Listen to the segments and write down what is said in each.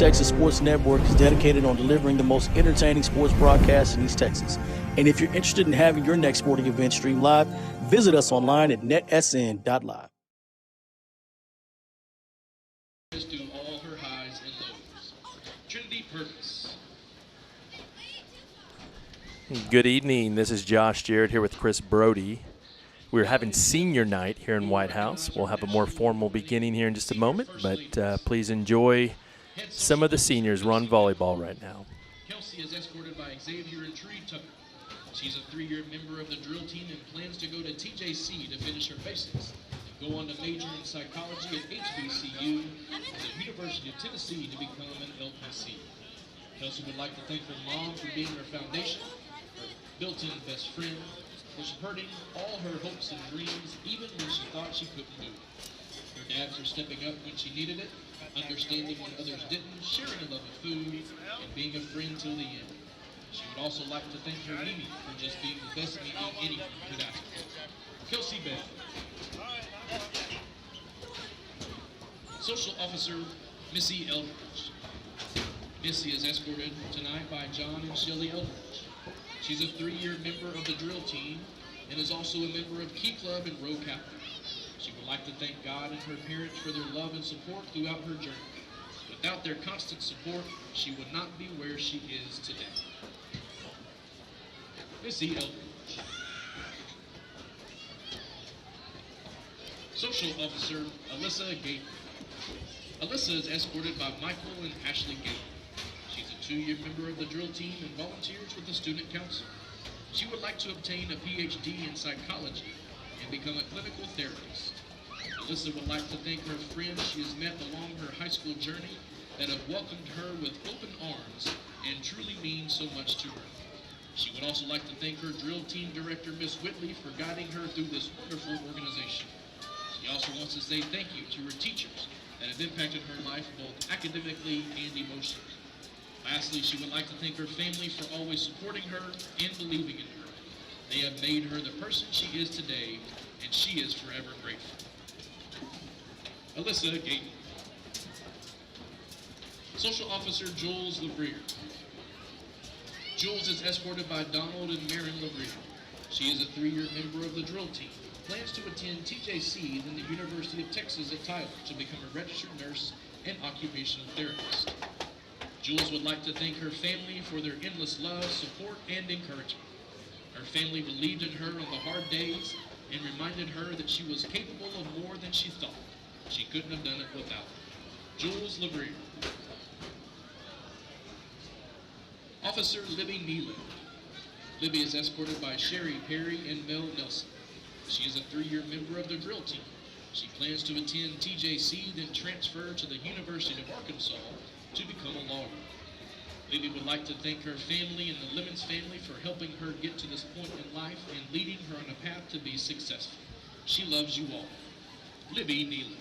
Texas Sports Network is dedicated on delivering the most entertaining sports broadcasts in East Texas. And if you're interested in having your next sporting event streamed live, visit us online at netsn.live. Do all her highs and lows. Trinity Purpose. Good evening. This is Josh Jarrett here with Chris Brody. We're having senior night here in Whitehouse. We'll have a more formal beginning here in just a moment, but please enjoy some of the seniors run volleyball right now. Kelsey is escorted by Xavier and Tree Tucker. She's a 3-year member of the drill team and plans to go to TJC to finish her basics. Go on to major in psychology at HBCU and the University of Tennessee to become an LPC. Kelsey would like to thank her mom for being her foundation, her built-in best friend, for supporting all her hopes and dreams, even when she thought she couldn't do it. Her dad for stepping up when she needed it, understanding when others didn't, sharing a love of food, and being a friend till the end. She would also like to thank her Mimi for just being the best Mimi anyone could ask for. Kelsey Bell. Social Officer Missy Eldridge. Missy is escorted tonight by John and Shelley Eldridge. She's a 3-year member of the drill team and is also a member of Key Club and Row Captain. She would like to thank God and her parents for their love and support throughout her journey. Without their constant support, she would not be where she is today. Missy Eldridge. Social Officer Alyssa Gator. Alyssa is escorted by Michael and Ashley Gator. She's a 2-year member of the drill team and volunteers with the student council. She would like to obtain a PhD in psychology and become a clinical therapist. Alyssa would like to thank her friends she has met along her high school journey that have welcomed her with open arms and truly mean so much to her. She would also like to thank her drill team director, Miss Whitley, for guiding her through this wonderful organization. She also wants to say thank you to her teachers that have impacted her life both academically and emotionally. Lastly, she would like to thank her family for always supporting her and believing in her. They have made her the person she is today, and she is forever grateful. Alyssa Gayton. Social Officer Jules LaVrier. Jules is escorted by Donald and Marin LaVrier. She is a 3-year member of the drill team. Plans to attend TJC, then the University of Texas at Tyler to become a registered nurse and occupational therapist. Jules would like to thank her family for their endless love, support, and encouragement. Her family believed in her on the hard days and reminded her that she was capable of more than she thought. She couldn't have done it without her. Jules LaVrier. Officer Libby Neeland. Libby is escorted by Sherry Perry and Mel Nelson. She is a 3-year member of the drill team. She plans to attend TJC, then transfer to the University of Arkansas to become a lawyer. Libby would like to thank her family and the Lemons family for helping her get to this point in life and leading her on a path to be successful. She loves you all. Libby Neeland.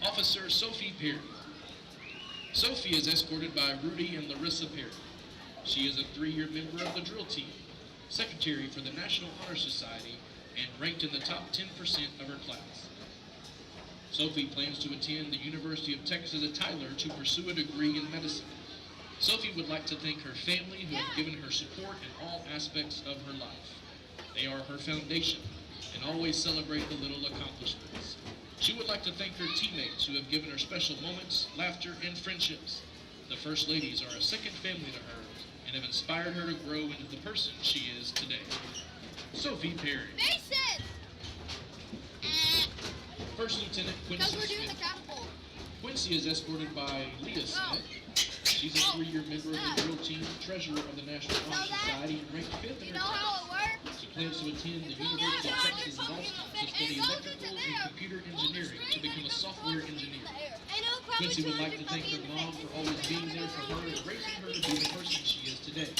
Officer Sophie Perry. Sophie is escorted by Rudy and Larissa Perry. She is a 3-year member of the drill team, secretary for the National Honor Society, and ranked in the top 10% of her class. Sophie plans to attend the University of Texas at Tyler to pursue a degree in medicine. Sophie would like to thank her family who have given her support in all aspects of her life. They are her foundation and always celebrate the little accomplishments. She would like to thank her teammates who have given her special moments, laughter, and friendships. The First Ladies are a second family to her and have inspired her to grow into the person she is today. Sophie Perry. Mason! First Lieutenant Quincy Smith. Quincy is escorted by Leah Smith. She's a 3-year member of the drill team, treasurer of the National Honor Society, and ranked 5th in her class. She plans to attend the University of Texas at Austin to study electrical and computer engineering to become a software engineer. Quincy would like to thank her mom for always being there for her and raising her to be the person she is today.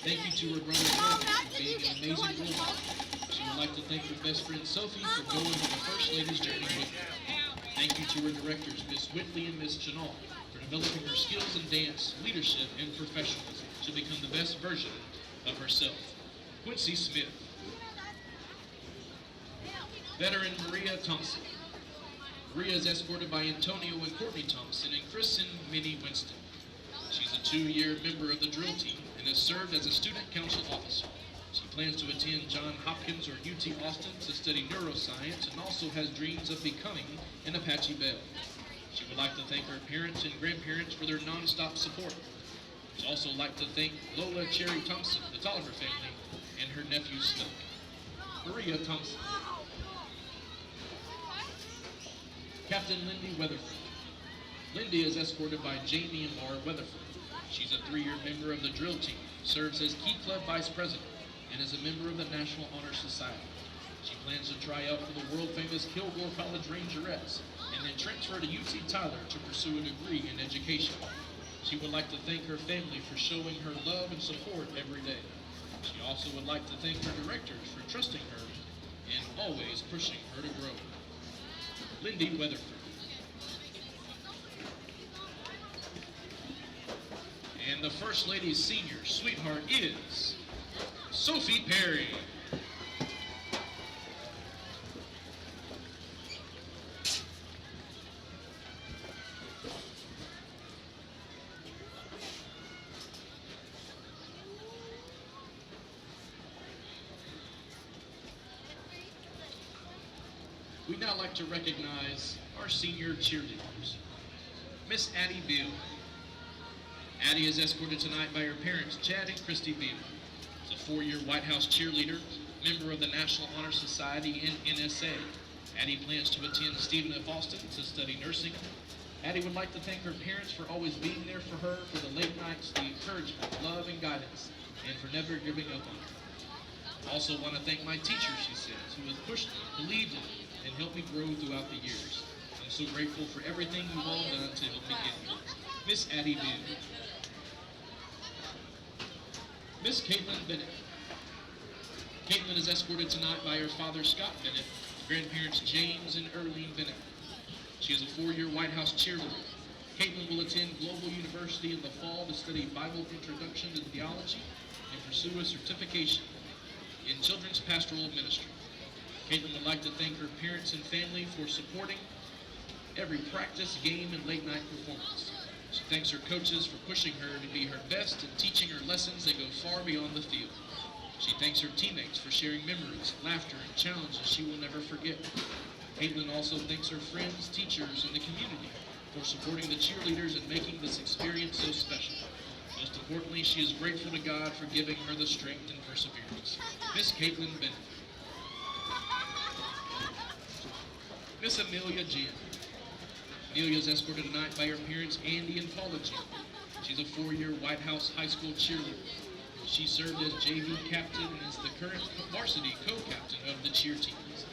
Thank you to her brother Jordan for being an amazing role model. She would like to thank her best friend Sophie for going on the First Lady's journey with her. Thank you to her directors, Miss Whitley and Miss Janal, for developing her skills in dance, leadership, and professionalism to become the best version of herself. Quincy Smith. Veteran Maria Thompson. Maria is escorted by Antonio and Courtney Thompson and Chris and Minnie Winston. She's a 2-year member of the drill team and has served as a student council officer. She plans to attend Johns Hopkins or UT Austin to study neuroscience and also has dreams of becoming an Apache Belle. She would like to thank her parents and grandparents for their nonstop support. She'd also like to thank Lola Cherry Thompson, the Tolliver family, and her nephew Snook. Maria Thompson. Captain Lindy Weatherford. Lindy is escorted by Jamie and Laura Weatherford. She's a 3-year member of the drill team, serves as Key Club Vice President, and is a member of the National Honor Society. She plans to try out for the world-famous Kilgore College Rangerettes and then transfer to UT Tyler to pursue a degree in education. She would like to thank her family for showing her love and support every day. She also would like to thank her directors for trusting her and always pushing her to grow. Lindy Weatherford. And the First Lady's senior sweetheart is Sophie Perry. We'd now like to recognize our senior cheerleaders. Miss Addie Beal. Addie is escorted tonight by her parents, Chad and Christy Beal. She's a 4-year Whitehouse cheerleader, member of the National Honor Society and NSA. Addie plans to attend Stephen F. Austin to study nursing. Addie would like to thank her parents for always being there for her, for the late nights, the encouragement, love, and guidance, and for never giving up on her. I also want to thank my teacher, she says, who has pushed me, believed in me, and helped me grow throughout the years. I'm so grateful for everything you've all done to help me get here. Miss Addie Beal. Miss Caitlin Bennett. Caitlin is escorted tonight by her father, Scott Bennett, grandparents James and Earlene Bennett. She is a 4-year Whitehouse cheerleader. Caitlin will attend Global University in the fall to study Bible Introduction to Theology and pursue a certification in Children's Pastoral Ministry. Caitlin would like to thank her parents and family for supporting every practice, game, and late-night performance. She thanks her coaches for pushing her to be her best and teaching her lessons that go far beyond the field. She thanks her teammates for sharing memories, laughter, and challenges she will never forget. Caitlin also thanks her friends, teachers, and the community for supporting the cheerleaders and making this experience so special. Most importantly, she is grateful to God for giving her the strength and perseverance. Miss Caitlin Bennett. Miss Amelia Jan. Amelia is escorted tonight by her parents, Andy and Paula Jan. She's a 4-year Whitehouse High School cheerleader. She served as JV captain and is the current varsity co-captain of the cheer teams.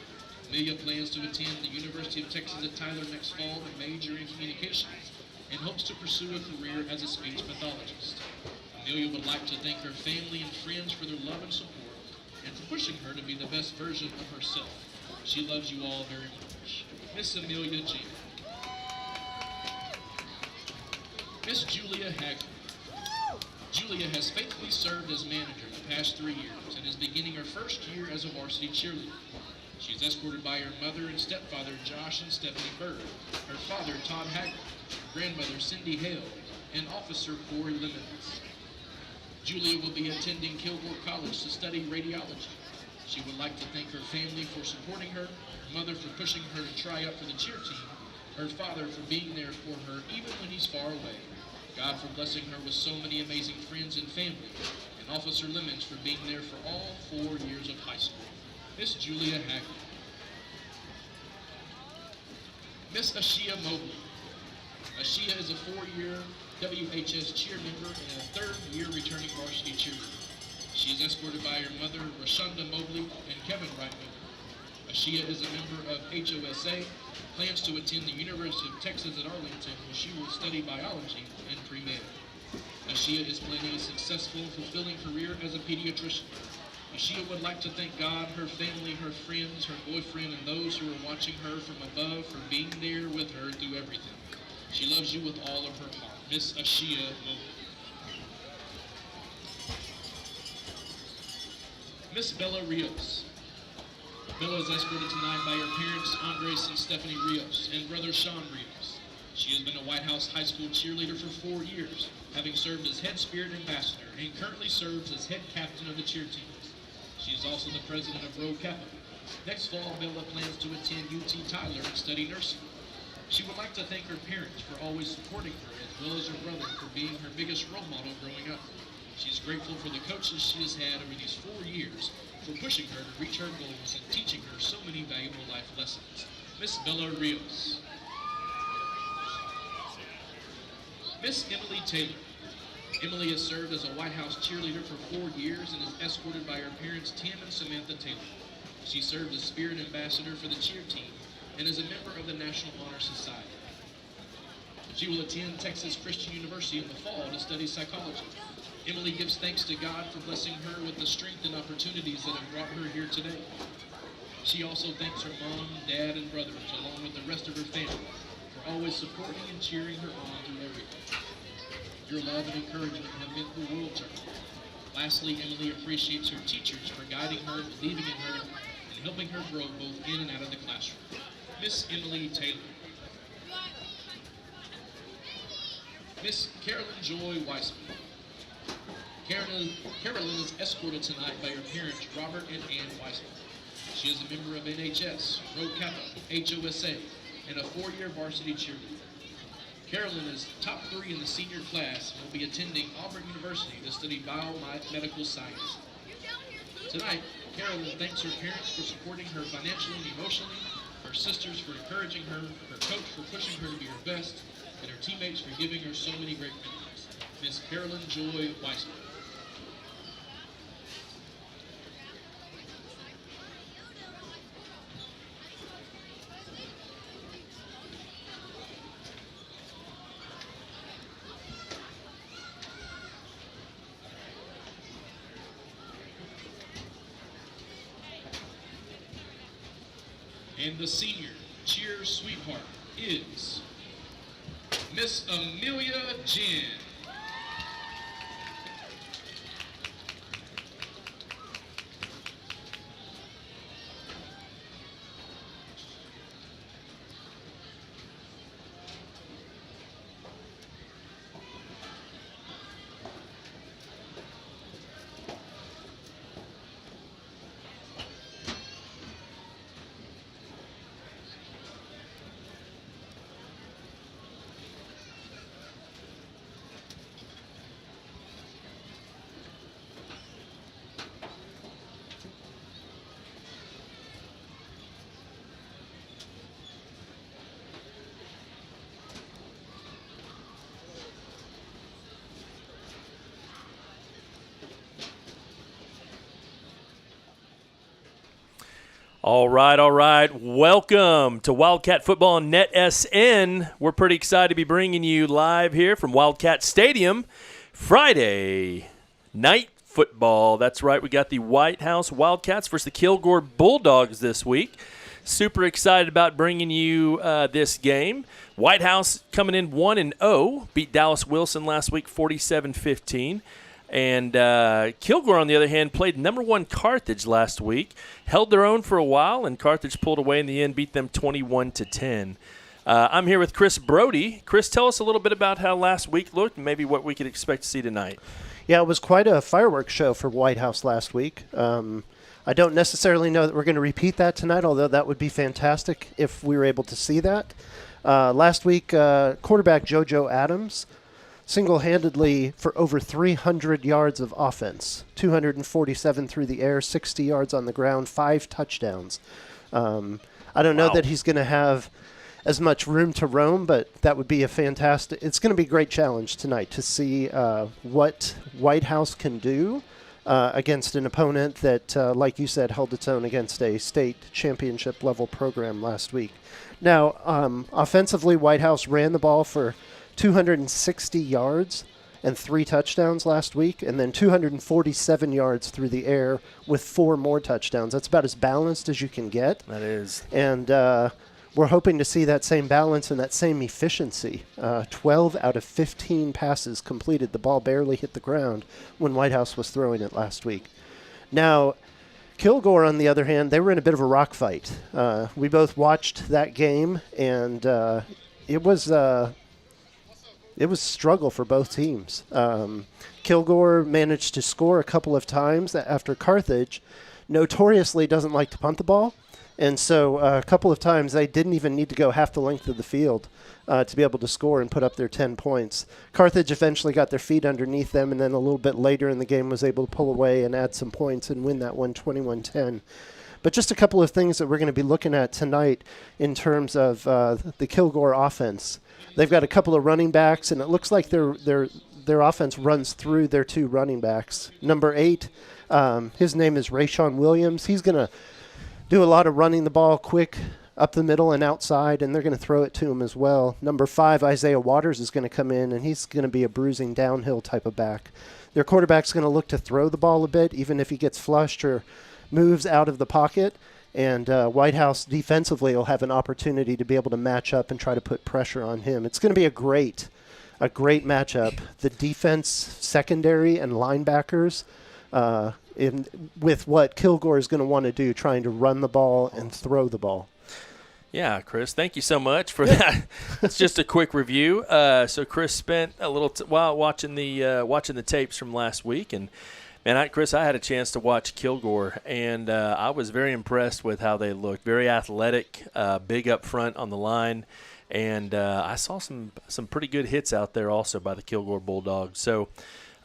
Amelia plans to attend the University of Texas at Tyler next fall and major in communications and hopes to pursue a career as a speech pathologist. Amelia would like to thank her family and friends for their love and support and for pushing her to be the best version of herself. She loves you all very much. Miss Amelia G. Miss Julia Hagler. Julia has faithfully served as manager the past 3 years and is beginning her first year as a varsity cheerleader. She is escorted by her mother and stepfather, Josh and Stephanie Bird, her father, Todd Hagler, grandmother, Cindy Hale, and Officer Corey Lemons. Julia will be attending Kilgore College to study radiology. She would like to thank her family for supporting her, her mother for pushing her to try out for the cheer team, her father for being there for her even when he's far away, God for blessing her with so many amazing friends and family, and Officer Lemons for being there for all 4 years of high school. Miss Julia Hagler. Miss Ashia Mobley. Ashia is a 4-year WHS cheer member and a 3rd-year returning varsity cheerleader. She is escorted by her mother, Rashonda Mobley, and Kevin Wright Mobley. Ashia is a member of HOSA, plans to attend the University of Texas at Arlington, where she will study biology and pre-med. Ashia is planning a successful, fulfilling career as a pediatrician. Ashia would like to thank God, her family, her friends, her boyfriend, and those who are watching her from above for being there with her through everything. She loves you with all of her heart. Miss Ashia Mobley. Miss Bella Rios. Bella is escorted tonight by her parents, Andres and Stephanie Rios, and brother Sean Rios. She has been a Whitehouse High School cheerleader for 4 years, having served as head spirit ambassador and currently serves as head captain of the cheer team. She is also the president of Rho Kappa. Next fall, Bella plans to attend UT Tyler and study nursing. She would like to thank her parents for always supporting her, as well as her brother for being her biggest role model growing up. She is grateful for the coaches she has had over these 4 years for pushing her to reach her goals and teaching her so many valuable life lessons. Miss Bella Rios. Miss Emily Taylor. Emily has served as a Whitehouse cheerleader for 4 years and is escorted by her parents, Tim and Samantha Taylor. She served as spirit ambassador for the cheer team and is a member of the National Honor Society. She will attend Texas Christian University in the fall to study psychology. Emily gives thanks to God for blessing her with the strength and opportunities that have brought her here today. She also thanks her mom, dad, and brothers, along with the rest of her family, for always supporting and cheering her on through everything. Your love and encouragement have meant the world to her. Lastly, Emily appreciates her teachers for guiding her, believing in her, and helping her grow both in and out of the classroom. Miss Emily Taylor. Miss Carolyn Joy Weissman. Carolyn is escorted tonight by her parents, Robert and Ann Weissman. She is a member of NHS, Rho Kappa, HOSA, and a 4-year varsity cheerleader. Carolyn is top 3 in the senior class and will be attending Auburn University to study biomedical science. Tonight, Carolyn thanks her parents for supporting her financially and emotionally, her sisters for encouraging her coach for pushing her to be her best, and her teammates for giving her so many great memories. Miss Carolyn Joy Weissman. And the senior cheer sweetheart is Miss Amelia Jen. All right. Welcome to Wildcat Football on NETSN. We're pretty excited to be bringing you live here from Wildcat Stadium. Friday night football. That's right. We got the Whitehouse Wildcats versus the Kilgore Bulldogs this week. Super excited about bringing you this game. Whitehouse coming in 1-0. Beat Dallas Wilson last week 47-15. And Kilgore, on the other hand, played number 1 Carthage last week. Held their own for a while, and Carthage pulled away in the end, beat them 21-10. I'm here with Chris Brody. Chris, tell us a little bit about how last week looked and maybe what we could expect to see tonight. Yeah, it was quite a fireworks show for Whitehouse last week. I don't necessarily know that we're going to repeat that tonight, although that would be fantastic if we were able to see that. Last week, quarterback JoJo Adams single-handedly for over 300 yards of offense, 247 through the air, 60 yards on the ground, 5 touchdowns. I don't know that he's going to have as much room to roam, but that would be a fantastic – it's going to be a great challenge tonight to see what Whitehouse can do against an opponent that, like you said, held its own against a state championship-level program last week. Now, offensively, Whitehouse ran the ball for 260 yards and 3 touchdowns last week, and then 247 yards through the air with 4 more touchdowns. That's about as balanced as you can get. That is. And we're hoping to see that same balance and that same efficiency. 12 out of 15 passes completed. The ball barely hit the ground when Whitehouse was throwing it last week. Now, Kilgore, on the other hand, they were in a bit of a rock fight. We both watched that game, and it was a struggle for both teams. Kilgore managed to score a couple of times after Carthage notoriously doesn't like to punt the ball. And so a couple of times they didn't even need to go half the length of the field to be able to score and put up their 10 points. Carthage eventually got their feet underneath them, and then a little bit later in the game was able to pull away and add some points and win that one 21-10. But just a couple of things that we're going to be looking at tonight in terms of the Kilgore offense. They've got a couple of running backs, and it looks like their offense runs through their 2 running backs. Number 8, his name is Rayshawn Williams. He's going to do a lot of running the ball quick up the middle and outside, and they're going to throw it to him as well. Number 5, Isaiah Waters, is going to come in, and he's going to be a bruising downhill type of back. Their quarterback's going to look to throw the ball a bit, even if he gets flushed or moves out of the pocket. And Whitehouse defensively will have an opportunity to be able to match up and try to put pressure on him. It's going to be a great matchup. The defense, secondary, and linebackers with what Kilgore is going to want to do, trying to run the ball and throw the ball. Yeah, Chris, thank you so much for that. It's just a quick review. So Chris spent a little while watching the tapes from last week, and man, Chris, I had a chance to watch Kilgore, and I was very impressed with how they looked. Very athletic, big up front on the line, and I saw some pretty good hits out there also by the Kilgore Bulldogs. So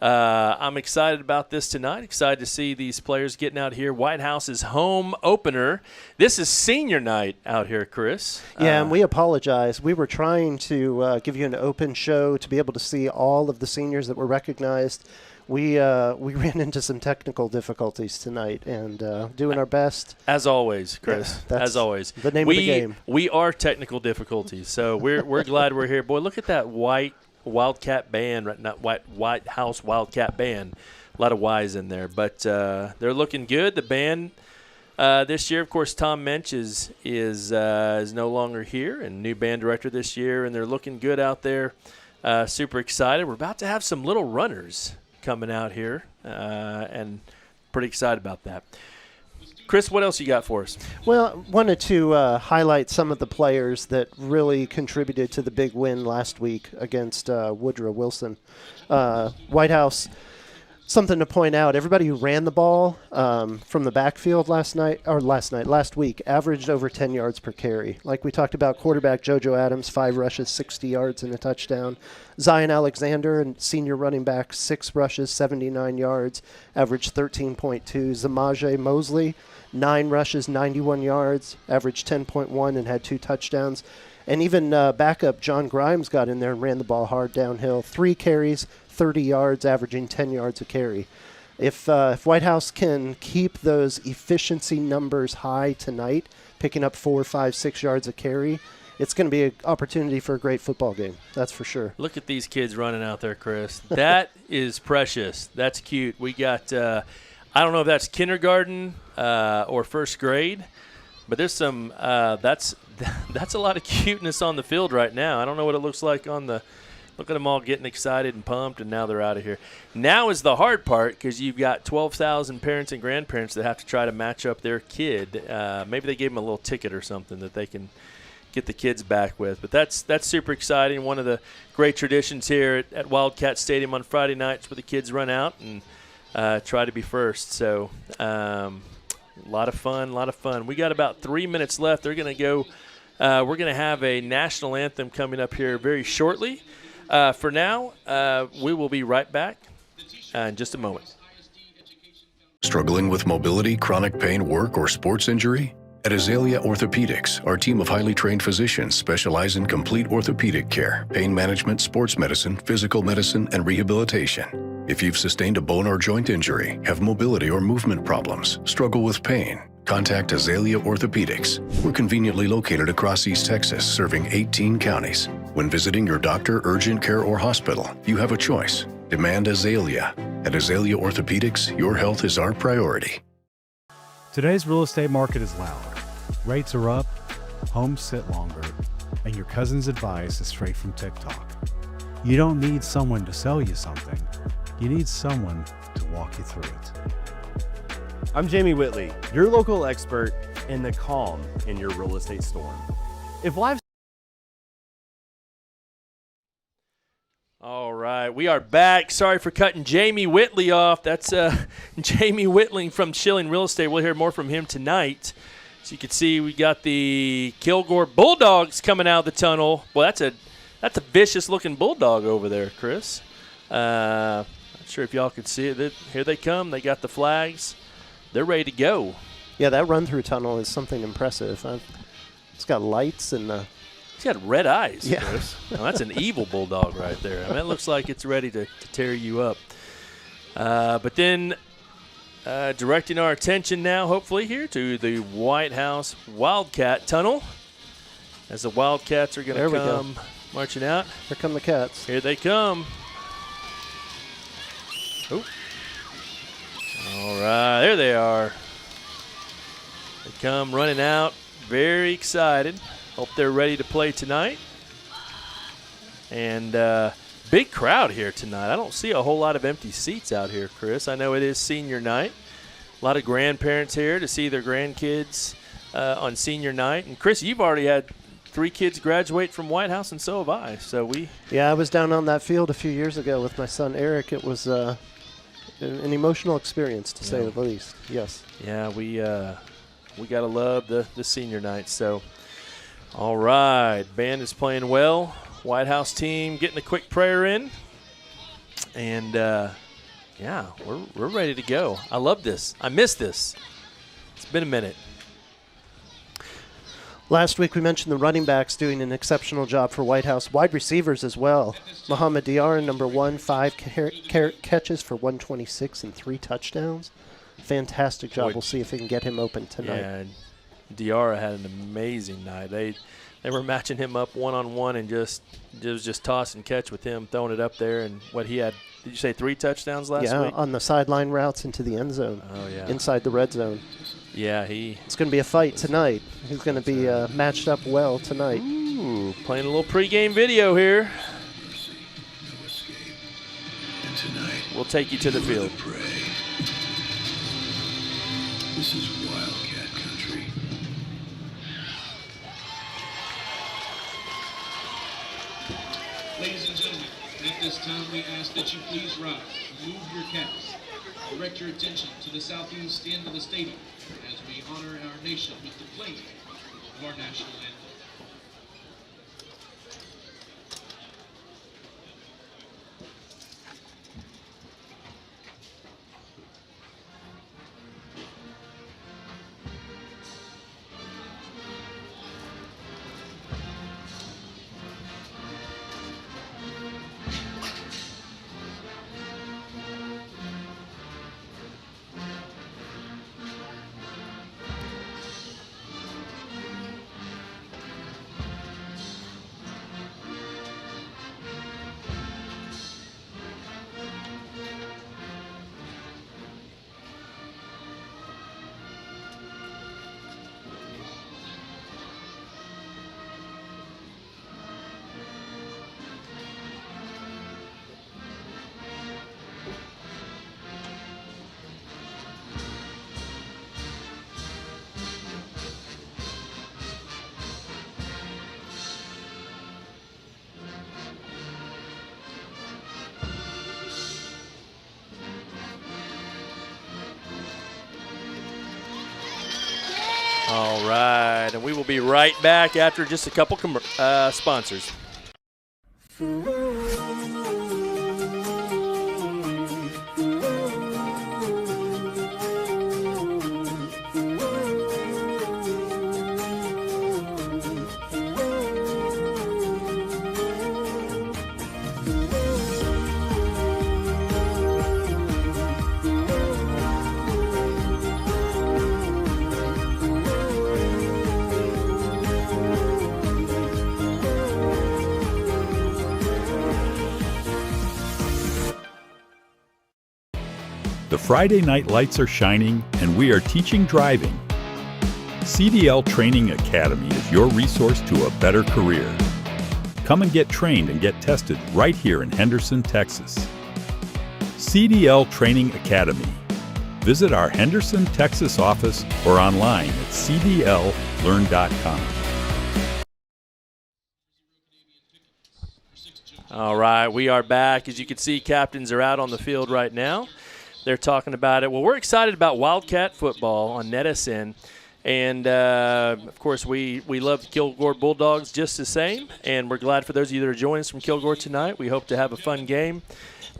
I'm excited about this tonight. Excited to see these players getting out here. Whitehouse's home opener. This is senior night out here, Chris. Yeah, and we apologize. We were trying to give you an open show to be able to see all of the seniors that were recognized. We ran into some technical difficulties tonight, and doing our best. As always, Chris. Yeah, as always. The name of the game. We are technical difficulties, so we're glad we're here. Boy, look at that white Wildcat band, right? Not Whitehouse Wildcat band. A lot of Y's in there, but they're looking good. The band this year, of course, Tom Mensch is no longer here, and new band director this year, and they're looking good out there. Super excited. We're about to have some little runners coming out here, and pretty excited about that. Chris, what else you got for us? Well, wanted to highlight some of the players that really contributed to the big win last week against Woodrow Wilson. Whitehouse, something to point out, everybody who ran the ball from the backfield last week, averaged over 10 yards per carry. Like we talked about, quarterback JoJo Adams, 5 rushes, 60 yards and a touchdown. Zion Alexander, and senior running back, 6 rushes, 79 yards, averaged 13.2. Zamaje Mosley, 9 rushes, 91 yards, averaged 10.1 and had 2 touchdowns. And even backup John Grimes got in there and ran the ball hard downhill. 3 carries, 30 yards, averaging 10 yards a carry. If Whitehouse can keep those efficiency numbers high tonight, picking up 4, 5, 6 yards a carry, it's going to be an opportunity for a great football game. That's for sure. Look at these kids running out there, Chris. That is precious. That's cute. We got, I don't know if that's kindergarten or first grade, but there's some, that's a lot of cuteness on the field right now. I don't know what it looks like on the, look at them all getting excited and pumped, and now they're out of here. Now is the hard part, because you've got 12,000 parents and grandparents that have to try to match up their kid. Maybe they gave them a little ticket or something that they can get the kids back with. But that's super exciting. One of the great traditions here at Wildcat Stadium on Friday nights, where the kids run out and try to be first. So a lot of fun. We got about 3 minutes left. They're going to go. We're going to have a national anthem coming up here very shortly. For now, we will be right back in just a moment. Struggling with mobility, chronic pain, work, or sports injury? At Azalea Orthopedics, our team of highly trained physicians specialize in complete orthopedic care, pain management, sports medicine, physical medicine, and rehabilitation. If you've sustained a bone or joint injury, have mobility or movement problems, struggle with pain, contact Azalea Orthopedics. We're conveniently located across East Texas, serving 18 counties. When visiting your doctor, urgent care, or hospital, you have a choice. Demand Azalea. At Azalea Orthopedics, your health is our priority. Today's real estate market is loud. Rates are up, homes sit longer, and your cousin's advice is straight from TikTok. You don't need someone to sell you something. You need someone to walk you through it. I'm Jamie Whitley, your local expert in the calm in your real estate storm. If life All right, we are back. Sorry for cutting Jamie Whitley off. That's Jamie Whitling from Schilling Real Estate. We'll hear more from him tonight. So you can see we got the Kilgore Bulldogs coming out of the tunnel. Well, that's a vicious-looking bulldog over there, Chris. Not sure if y'all could see it. Here they come. They got the flags. They're ready to go. Yeah, that run-through tunnel is something impressive. It's got lights and He's got red eyes, yeah. Chris. Now, that's an evil bulldog right there. I mean, it looks like it's ready to tear you up. But then directing our attention now, hopefully, here to the Whitehouse Wildcat Tunnel. As the Wildcats are going to come marching out. Here come the Cats. Here they come. Oh. All right, there they are. They come running out, very excited. Hope they're ready to play tonight. And big crowd here tonight. I don't see a whole lot of empty seats out here, Chris. I know it is senior night. A lot of grandparents here to see their grandkids on senior night. And, Chris, you've already had 3 kids graduate from Whitehouse, and so have I. Yeah, I was down on that field a few years ago with my son Eric. It was an emotional experience, to say the least. Yes. Yeah, we got to love the senior night. So, all right, band is playing well. Whitehouse team getting a quick prayer in. And, yeah, we're ready to go. I love this. I miss this. It's been a minute. Last week we mentioned the running backs doing an exceptional job for Whitehouse. Wide receivers as well. Muhammad Diarra, number 1, 5 catches for 126 and 3 touchdowns. Fantastic job. We'll see if we can get him open tonight. Yeah, Diarra had an amazing night. They were matching him up one-on-one and just toss and catch with him, throwing it up there. And what he had, did you say 3 touchdowns last week? Yeah, on the sideline routes into the end zone. Oh, yeah. Inside the red zone. Yeah, it's going to be a fight tonight. He's going to be matched up well tonight. Ooh, playing a little pregame video here. We'll take you to the field. This is Wildcat country. Ladies and gentlemen, at this time we ask that you please rise, move your caps, direct your attention to the southeast end of the stadium as we honor our nation with the playing of our national anthem. All right, and we will be right back after just a couple sponsors. The Friday night lights are shining, and we are teaching driving. CDL Training Academy is your resource to a better career. Come and get trained and get tested right here in Henderson, Texas. CDL Training Academy. visit our Henderson, Texas office or online at cdllearn.com. All right, we are back. As you can see, captains are out on the field right now. They're talking about it. Well, we're excited about Wildcat football on NETSN. And, of course, we love the Kilgore Bulldogs just the same. And we're glad for those of you that are joining us from Kilgore tonight. We hope to have a fun game.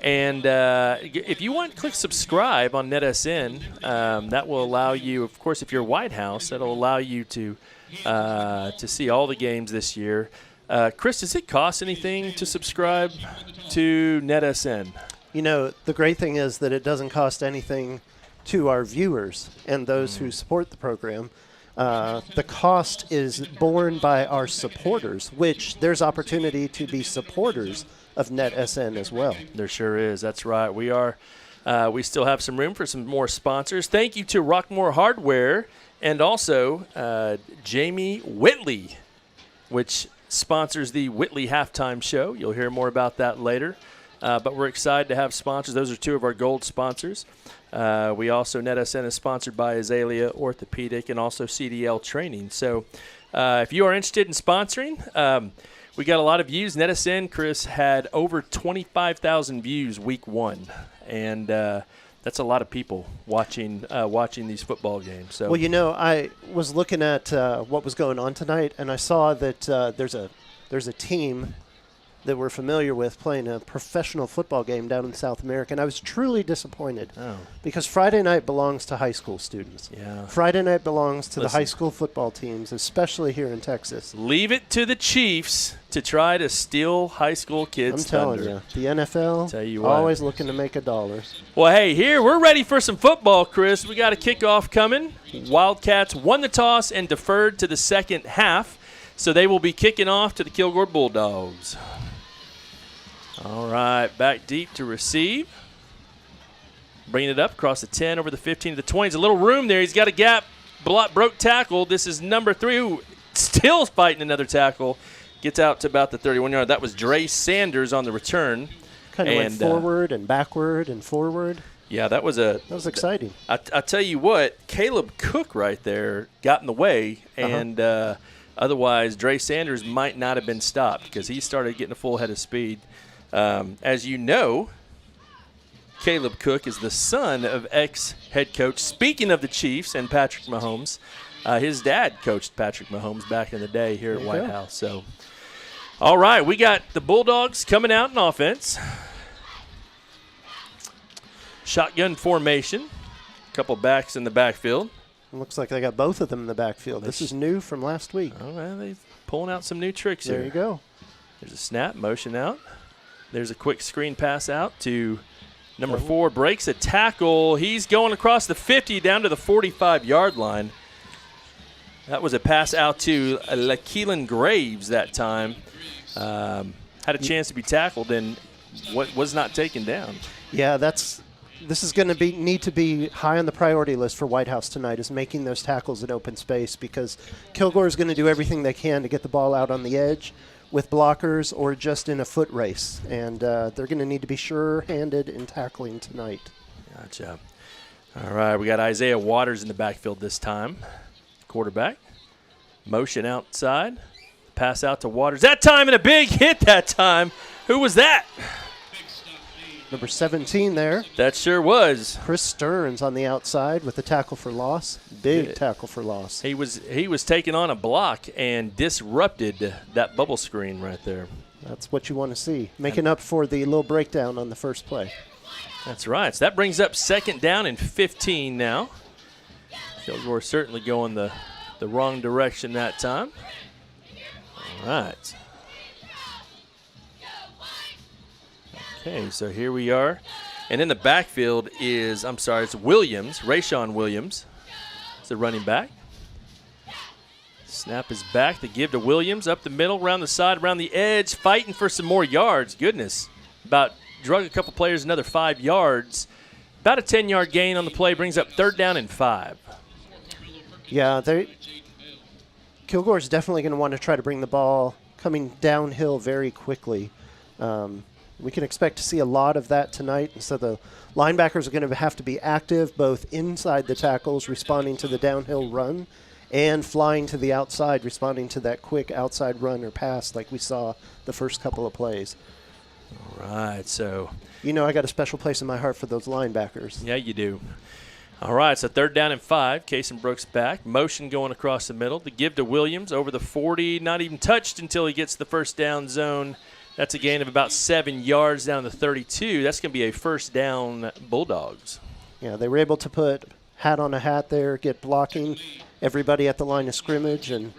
And if you want, click subscribe on NETSN. That will allow you, of course, if you're Whitehouse, that will allow you to see all the games this year. Chris, does it cost anything to subscribe to NETSN? You know, the great thing is that it doesn't cost anything to our viewers and those who support the program. The cost is borne by our supporters, which there's opportunity to be supporters of NETSN as well. There sure is. That's right. We are. We still have some room for some more sponsors. Thank you to Rockmore Hardware and also Jamie Whitley, which sponsors the Whitley Halftime Show. You'll hear more about that later. But we're excited to have sponsors. Those are two of our gold sponsors. We also, NETSN is sponsored by Azalea Orthopedic and also CDL Training. So if you are interested in sponsoring, we got a lot of views. NETSN, Chris, had over 25,000 views week 1. And that's a lot of people watching these football games. So, well, you know, I was looking at what was going on tonight, and I saw that there's a team that we're familiar with playing a professional football game down in South America, and I was truly disappointed because Friday night belongs to high school students. Yeah. Friday night belongs to the high school football teams, especially here in Texas. Leave it to the Chiefs to try to steal high school kids' thunder. I'm telling you, the NFL, tell you what, always looking to make a dollar. Well, hey, here, we're ready for some football, Chris. We got a kickoff coming. Wildcats won the toss and deferred to the second half, so they will be kicking off to the Kilgore Bulldogs. All right, back deep to receive. Bringing it up across the 10, over the 15 to the 20. There's a little room there. He's got a gap. Broke tackle. This is number 3, who still fighting another tackle. Gets out to about the 31-yard. That was Dre Sanders on the return. Kind of went forward and backward and forward. Yeah, that was exciting. I tell you what, Caleb Cook right there got in the way, and otherwise Dre Sanders might not have been stopped because he started getting a full head of speed. As you know, Caleb Cook is the son of ex-head coach. Speaking of the Chiefs and Patrick Mahomes, his dad coached Patrick Mahomes back in the day here at Whitehouse. So, all right, we got the Bulldogs coming out in offense. Shotgun formation. A couple backs in the backfield. It looks like they got both of them in the backfield. This is new from last week. Oh, well, they're pulling out some new tricks here. There you go. There's a snap, motion out. There's a quick screen pass out to number 4. Breaks a tackle. He's going across the 50 down to the 45-yard line. That was a pass out to LaKeelan Graves that time. Had a chance to be tackled and was not taken down. Yeah, this is going to need to be high on the priority list for Whitehouse tonight, is making those tackles in open space, because Kilgore is going to do everything they can to get the ball out on the edge with blockers or just in a foot race. And they're going to need to be sure-handed in tackling tonight. Gotcha. All right, we got Isaiah Waters in the backfield this time. Quarterback. Motion outside. Pass out to Waters. That time, and a big hit that time. Who was that? Number 17 there. That sure was. Chris Stearns on the outside with the tackle for loss. Big tackle for loss. He was taking on a block and disrupted that bubble screen right there. That's what you want to see. Making up for the little breakdown on the first play. That's right. So that brings up 2nd down and 15 now. Kilgore certainly going the wrong direction that time. All right. Okay, so here we are. And in the backfield is, it's Williams, Rayshawn Williams. It's the running back. Snap is back. The give to Williams up the middle, around the side, around the edge, fighting for some more yards. Goodness. Drug a couple players another 5 yards. About a 10-yard gain on the play, brings up 3rd down and 5. Yeah, Kilgore's definitely going to want to try to bring the ball coming downhill very quickly. We can expect to see a lot of that tonight. And so the linebackers are going to have to be active both inside the tackles, responding to the downhill run, and flying to the outside, responding to that quick outside run or pass like we saw the first couple of plays. All right, so. You know I got a special place in my heart for those linebackers. Yeah, you do. All right, so 3rd down and 5. Kason Brooks back. Motion going across the middle. The give to Williams over the 40. Not even touched until he gets the first down zone. That's a gain of about 7 yards down to 32. That's going to be a first down Bulldogs. Yeah, they were able to put hat on a hat there, get blocking everybody at the line of scrimmage, and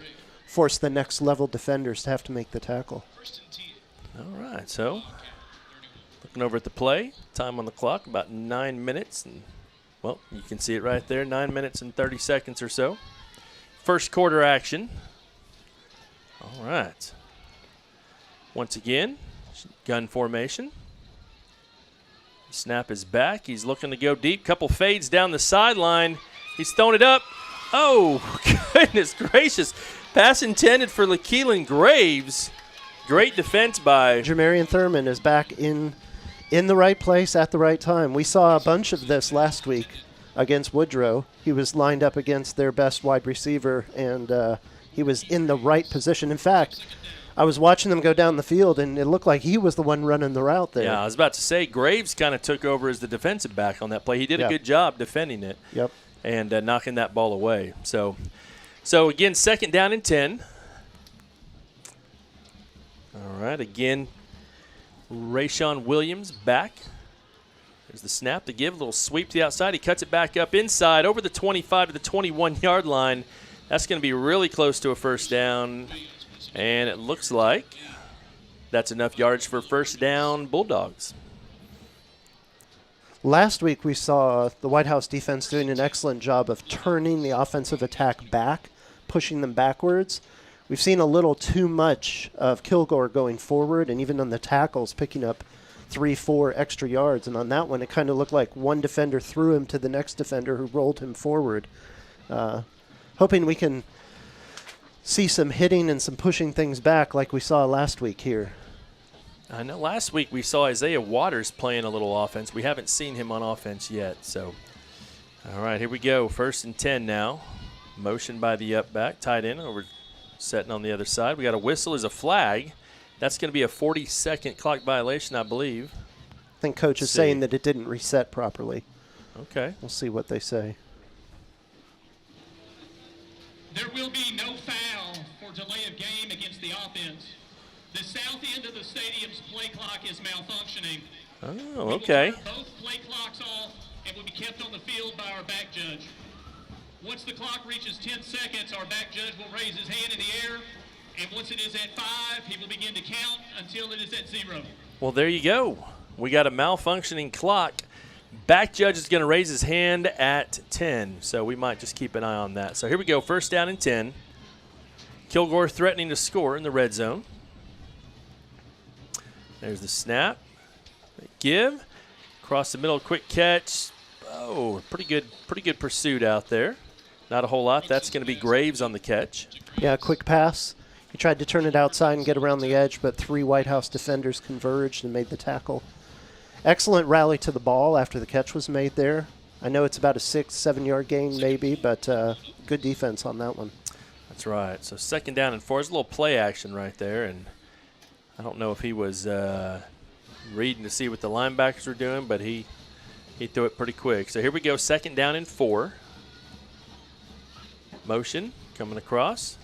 force the next level defenders to have to make the tackle. All right, so looking over at the play, time on the clock, about 9 minutes. And, well, you can see it right there, 9 minutes and 30 seconds or so. First quarter action. All right. Once again, gun formation. Snap is back. He's looking to go deep. Couple fades down the sideline. He's thrown it up. Oh, goodness gracious. Pass intended for LaKeelan Graves. Great defense by Jamarian Thurman is back in the right place at the right time. We saw a bunch of this last week against Woodrow. He was lined up against their best wide receiver, and he was in the right position. In fact, I was watching them go down the field, and it looked like he was the one running the route there. Yeah, I was about to say, Graves kind of took over as the defensive back on that play. He did a good job defending it. Yep. And knocking that ball away. So again, 2nd down and 10. All right, again, Rayshawn Williams back. There's the snap to give, a little sweep to the outside. He cuts it back up inside over the 25 to the 21-yard line. That's going to be really close to a first down. And it looks like that's enough yards for first down Bulldogs. Last week we saw the Whitehouse defense doing an excellent job of turning the offensive attack back, pushing them backwards. We've seen a little too much of Kilgore going forward, and even on the tackles picking up 3-4 extra yards. And on that one, it kind of looked like one defender threw him to the next defender who rolled him forward. Hoping we can see some hitting and some pushing things back like we saw last week here. I know last week we saw Isaiah Waters playing a little offense. We haven't seen him on offense yet. So, all right, here we go. 1st and 10 now. Motion by the up back, tight end over, setting on the other side. We got a whistle as a flag. That's going to be a 40-second clock violation, I believe. I think Coach is saying that it didn't reset properly. Okay. We'll see what they say. There will be no foul for delay of game against the offense. The south end of the stadium's play clock is malfunctioning. Oh, okay. We will turn both play clocks off and will be kept on the field by our back judge. Once the clock reaches 10 seconds, our back judge will raise his hand in the air, and once it is at 5, he will begin to count until it is at 0. Well, there you go. We got a malfunctioning clock. Back judge is going to raise his hand at 10, so we might just keep an eye on that. So here we go, 1st down and 10. Kilgore threatening to score in the red zone. There's the snap. Give. Across the middle, quick catch. Oh, pretty good pursuit out there. Not a whole lot. That's going to be Graves on the catch. Yeah, quick pass. He tried to turn it outside and get around the edge, but 3 Whitehouse defenders converged and made the tackle. Excellent rally to the ball after the catch was made there. I know it's about a 6-7 yard gain maybe, but good defense on that one. That's right. So 2nd down and 4. There's a little play action right there, and I don't know if he was reading to see what the linebackers were doing, but he threw it pretty quick. So here we go, 2nd down and 4. Motion coming across.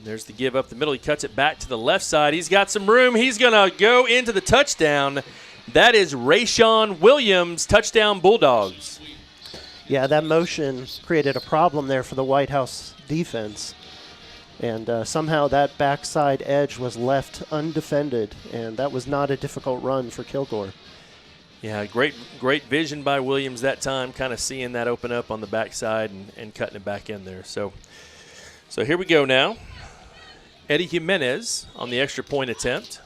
There's the give up the middle. He cuts it back to the left side. He's got some room. He's going to go into the touchdown. That is Rayshawn Williams, touchdown Bulldogs. Yeah, that motion created a problem there for the Whitehouse defense. And somehow that backside edge was left undefended, and that was not a difficult run for Kilgore. Yeah, great vision by Williams that time, kind of seeing that open up on the backside and cutting it back in there. So here we go now. Eddie Jimenez on the extra point attempt.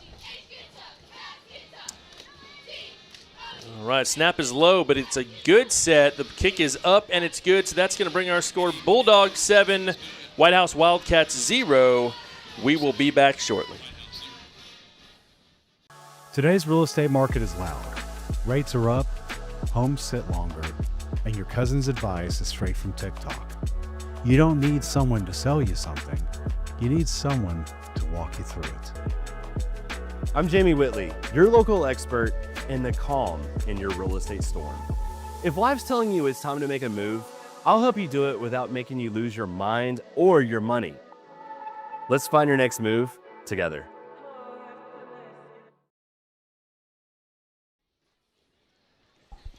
All right, snap is low, but it's a good set. The kick is up, and it's good, so that's going to bring our score Bulldogs 7, Whitehouse Wildcats 0. We will be back shortly. Today's real estate market is loud. Rates are up, homes sit longer, and your cousin's advice is straight from TikTok. You don't need someone to sell you something. You need someone to walk you through it. I'm Jamie Whitley, your local expert in the calm in your real estate storm. If life's telling you it's time to make a move, I'll help you do it without making you lose your mind or your money. Let's find your next move together.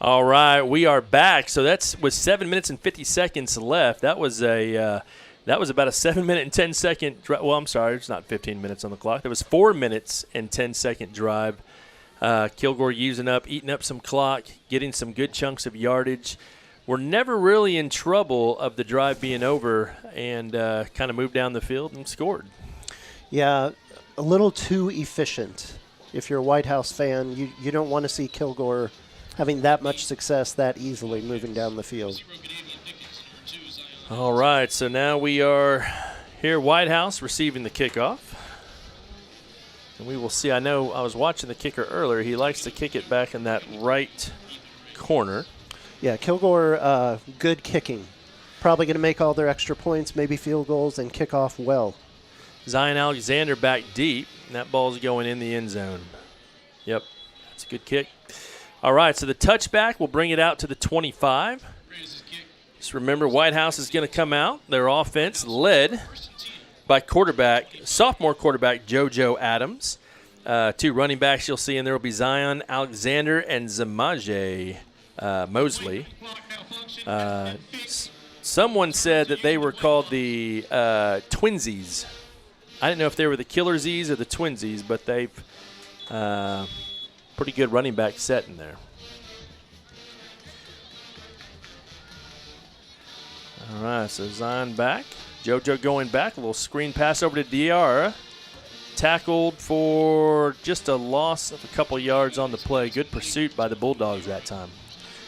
All right, we are back. So that's with 7 minutes and 50 seconds left. That was about a 7 minute and 10 second drive. Well, I'm sorry, it's not 15 minutes on the clock. That was 4 minutes and 10 second drive. Kilgore eating up some clock, getting some good chunks of yardage. We're never really in trouble of the drive being over, and kind of moved down the field and scored. Yeah, A little too efficient. If you're a Whitehouse fan, you don't want to see Kilgore having that much success that easily moving down the field. All right, so now we are here, Whitehouse receiving the kickoff. And we will see. I know I was watching the kicker earlier. He likes to kick it back in that right corner. Yeah, Kilgore, good kicking. Probably going to make all their extra points, maybe field goals, and kick off well. Zion Alexander back deep, and that ball's going in the end zone. Yep, that's a good kick. All right, so the touchback will bring it out to the 25. Just remember, Whitehouse is going to come out. Their offense led by sophomore quarterback JoJo Adams. Two running backs you'll see, and there will be Zion Alexander and Zamaje Mosley. Someone said that they were called the Twinsies. I didn't know if they were the Killersies or the Twinsies, but they've pretty good running back set in there. All right, so Zion back. JoJo going back. A little screen pass over to Diarra. Tackled for just a loss of a couple yards on the play. Good pursuit by the Bulldogs that time.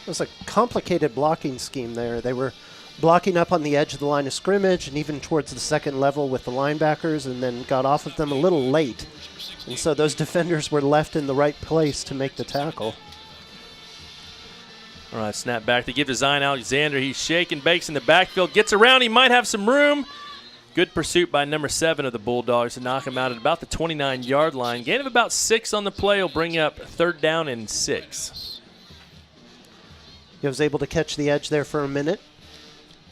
It was a complicated blocking scheme there. They were blocking up on the edge of the line of scrimmage and even towards the second level with the linebackers, and then got off of them a little late. And so those defenders were left in the right place to make the tackle. All right, snap back to give to Zion Alexander. He's shaking, bakes in the backfield, gets around. He might have some room. Good pursuit by number 7 of the Bulldogs to knock him out at about the 29-yard line. Gain of about 6 on the play will bring up 3rd down and 6. He was able to catch the edge there for a minute,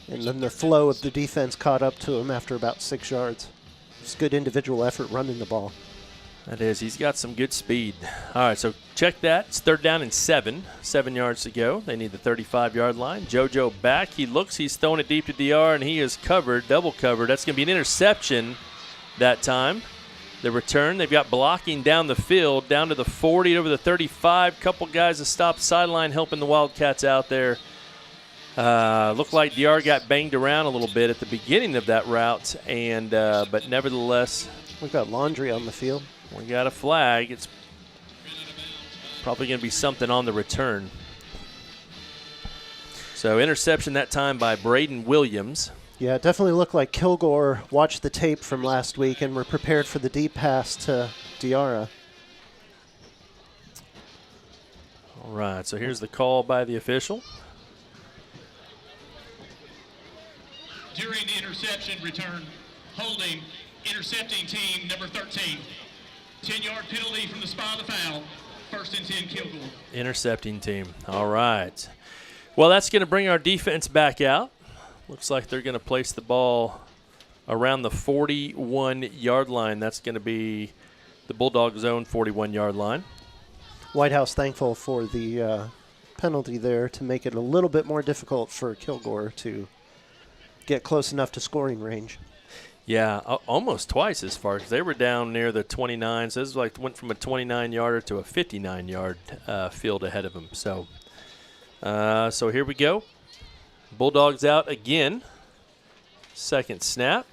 and then the flow of the defense caught up to him after about 6 yards. It's good individual effort running the ball. That is. He's got some good speed. All right, so check that. It's 3rd down and 7. 7 yards to go. They need the 35-yard line. JoJo back. He's throwing it deep to DR, and he is covered, double covered. That's going to be an interception that time. The return, they've got blocking down the field, down to the 40, over the 35. Couple guys to stop sideline helping the Wildcats out there. Looked like DR got banged around a little bit at the beginning of that route, and but nevertheless. We've got laundry on the field. We got a flag. It's probably going to be something on the return. So interception that time by Braden Williams. Yeah, it definitely looked like Kilgore watched the tape from last week and were prepared for the deep pass to Diarra. All right, so here's the call by the official. During the interception return, holding, intercepting team number 13. 10-yard penalty from the spot of the foul. 1st and 10, Kilgore. Intercepting team. All right. Well, that's going to bring our defense back out. Looks like they're going to place the ball around the 41-yard line. That's going to be the Bulldogs' own 41-yard line. Whitehouse thankful for the penalty there to make it a little bit more difficult for Kilgore to get close enough to scoring range. Yeah, almost twice as far, because they were down near the 29. So this went from a 29-yarder to a 59-yard field ahead of them. So, so here we go. Bulldogs out again. Second snap.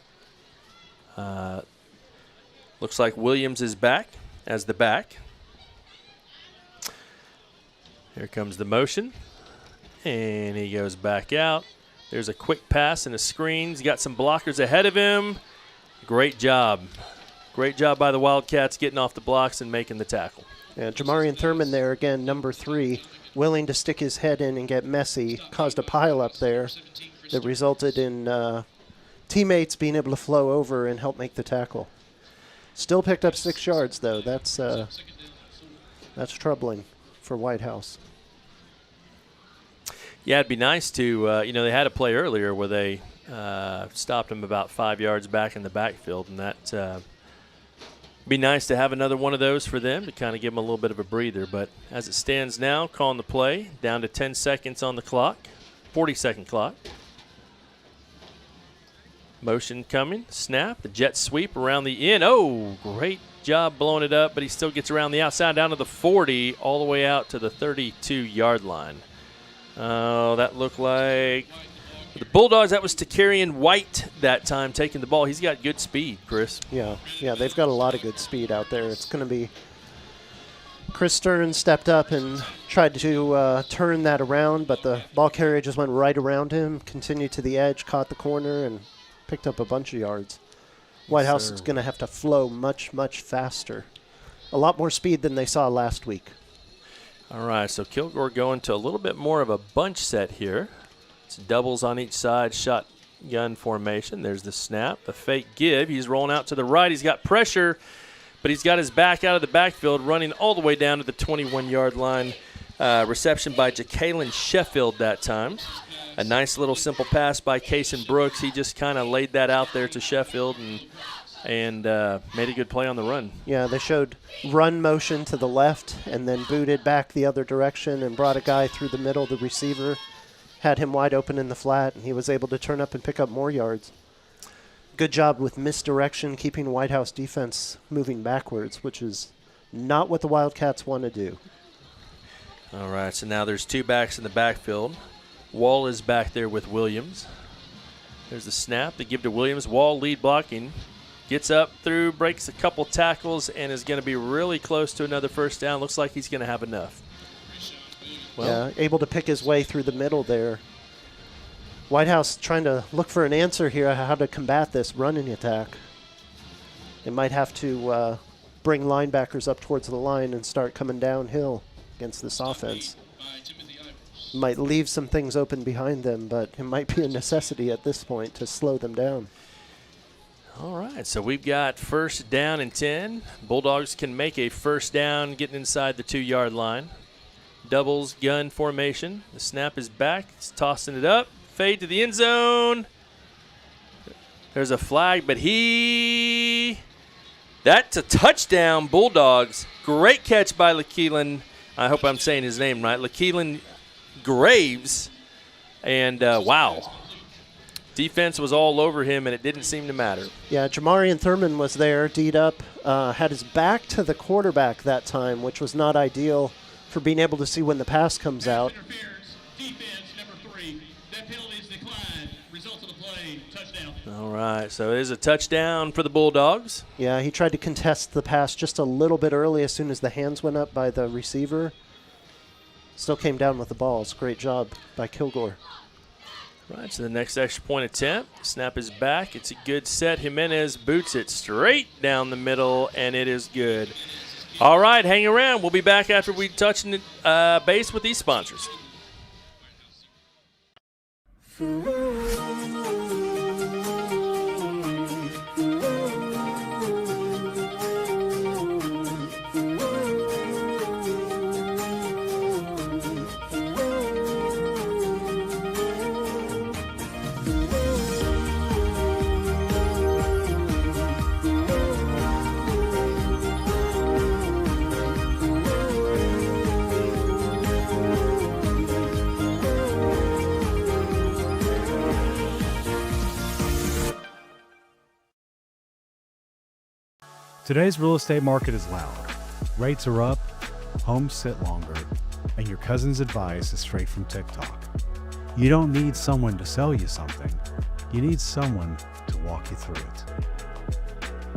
Looks like Williams is back as the back. Here comes the motion, and he goes back out. There's a quick pass and a screen. He's got some blockers ahead of him. Great job. Great job by the Wildcats getting off the blocks and making the tackle. Yeah, Jamarian Thurman there again, number 3, willing to stick his head in and get messy, caused a pile up there that resulted in teammates being able to flow over and help make the tackle. Still picked up 6 yards though. That's troubling for Whitehouse. Yeah, it'd be nice to, they had a play earlier where they stopped him about 5 yards back in the backfield, and that be nice to have another one of those for them to kind of give them a little bit of a breather. But as it stands now, calling the play, down to 10 seconds on the clock, 40-second clock. Motion coming, snap, the jet sweep around the in. Oh, great job blowing it up, but he still gets around the outside down to the 40, all the way out to the 32-yard line. Oh, that looked like the Bulldogs. That was Takarian White that time taking the ball. He's got good speed, Chris. Yeah, they've got a lot of good speed out there. It's going to be Chris Stearns stepped up and tried to turn that around, but the ball carrier just went right around him, continued to the edge, caught the corner, and picked up a bunch of yards. Whitehouse is going to have to flow much, much faster. A lot more speed than they saw last week. All right, so Kilgore going to a little bit more of a bunch set here. It's doubles on each side, shotgun formation. There's the snap, the fake give. He's rolling out to the right. He's got pressure, but he's got his back out of the backfield, running all the way down to the 21-yard line. Reception by Jacalen Sheffield that time. A nice little simple pass by Kason Brooks. He just kind of laid that out there to Sheffield and made a good play on the run. Yeah, they showed run motion to the left and then booted back the other direction and brought a guy through the middle. The receiver had him wide open in the flat, and he was able to turn up and pick up more yards. Good job with misdirection, keeping Whitehouse defense moving backwards, which is not what the Wildcats want to do. All right, so now there's 2 backs in the backfield. Wall is back there with Williams. There's the snap. They give to Williams. Wall lead blocking. Gets up through, breaks a couple tackles, and is going to be really close to another first down. Looks like he's going to have enough. Well, able to pick his way through the middle there. Whitehouse trying to look for an answer here how to combat this running attack. They might have to bring linebackers up towards the line and start coming downhill against this offense. Might leave some things open behind them, but it might be a necessity at this point to slow them down. All right, so we've got first down and 10. Bulldogs can make a first down getting inside the 2-yard line. Doubles gun formation. The snap is back. He's tossing it up. Fade to the end zone. There's a flag, but that's a touchdown, Bulldogs. Great catch by LaKeelan. I hope I'm saying his name right. LaKeelan Graves. And, wow. Defense was all over him, and it didn't seem to matter. Yeah, Jamarian Thurman was there, D'd up, had his back to the quarterback that time, which was not ideal for being able to see when the pass comes out. Defense number 3. That penalty is declined. Result of the play, touchdown. All right, so it is a touchdown for the Bulldogs. Yeah, he tried to contest the pass just a little bit early as soon as the hands went up by the receiver. Still came down with the ball. It's a great job by Kilgore. Right, so the next extra point attempt. Snap is back. It's a good set. Jimenez boots it straight down the middle, and it is good. All right, hang around. We'll be back after we touch base with these sponsors. Today's real estate market is loud. Rates are up, homes sit longer, and your cousin's advice is straight from TikTok. You don't need someone to sell you something. You need someone to walk you through it.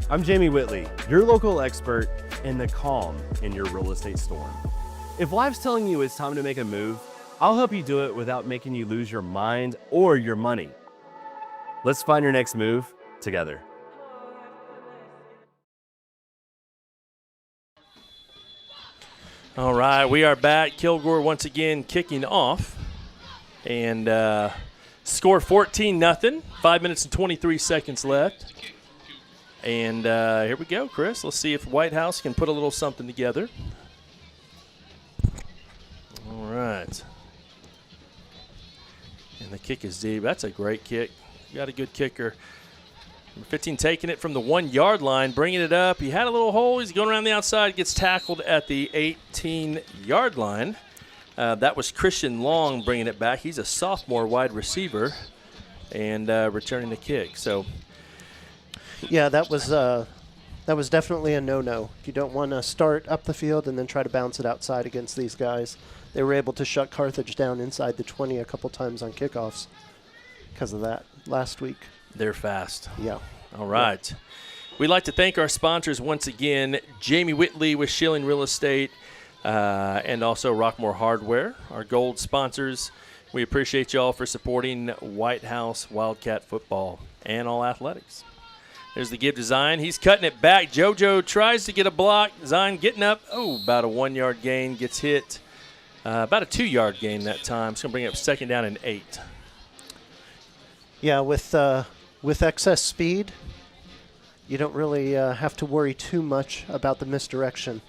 I'm Jamie Whitley, your local expert in the calm in your real estate storm. If life's telling you it's time to make a move, I'll help you do it without making you lose your mind or your money. Let's find your next move together. All right, we are back. Kilgore once again kicking off. And score 14-0. 5 minutes and 23 seconds left. And here we go, Chris. Let's see if Whitehouse can put a little something together. All right. And the kick is deep. That's a great kick. You got a good kicker. Number 15 taking it from the 1-yard line, bringing it up. He had a little hole. He's going around the outside, gets tackled at the 18-yard line. That was Christian Long bringing it back. He's a sophomore wide receiver and returning the kick. So, yeah, that was definitely a no-no. You don't want to start up the field and then try to bounce it outside against these guys. They were able to shut Carthage down inside the 20 a couple times on kickoffs because of that last week. They're fast. Yeah. All right. Yeah. We'd like to thank our sponsors once again, Jamie Whitley with Schilling Real Estate and also Rockmore Hardware, our gold sponsors. We appreciate you all for supporting Whitehouse Wildcat football and all athletics. There's the give to Zion. He's cutting it back. JoJo tries to get a block. Zion getting up. Oh, about a 1-yard gain. Gets hit. About a 2-yard gain that time. It's going to bring up 2nd down and 8. Yeah, with excess speed, you don't really have to worry too much about the misdirection.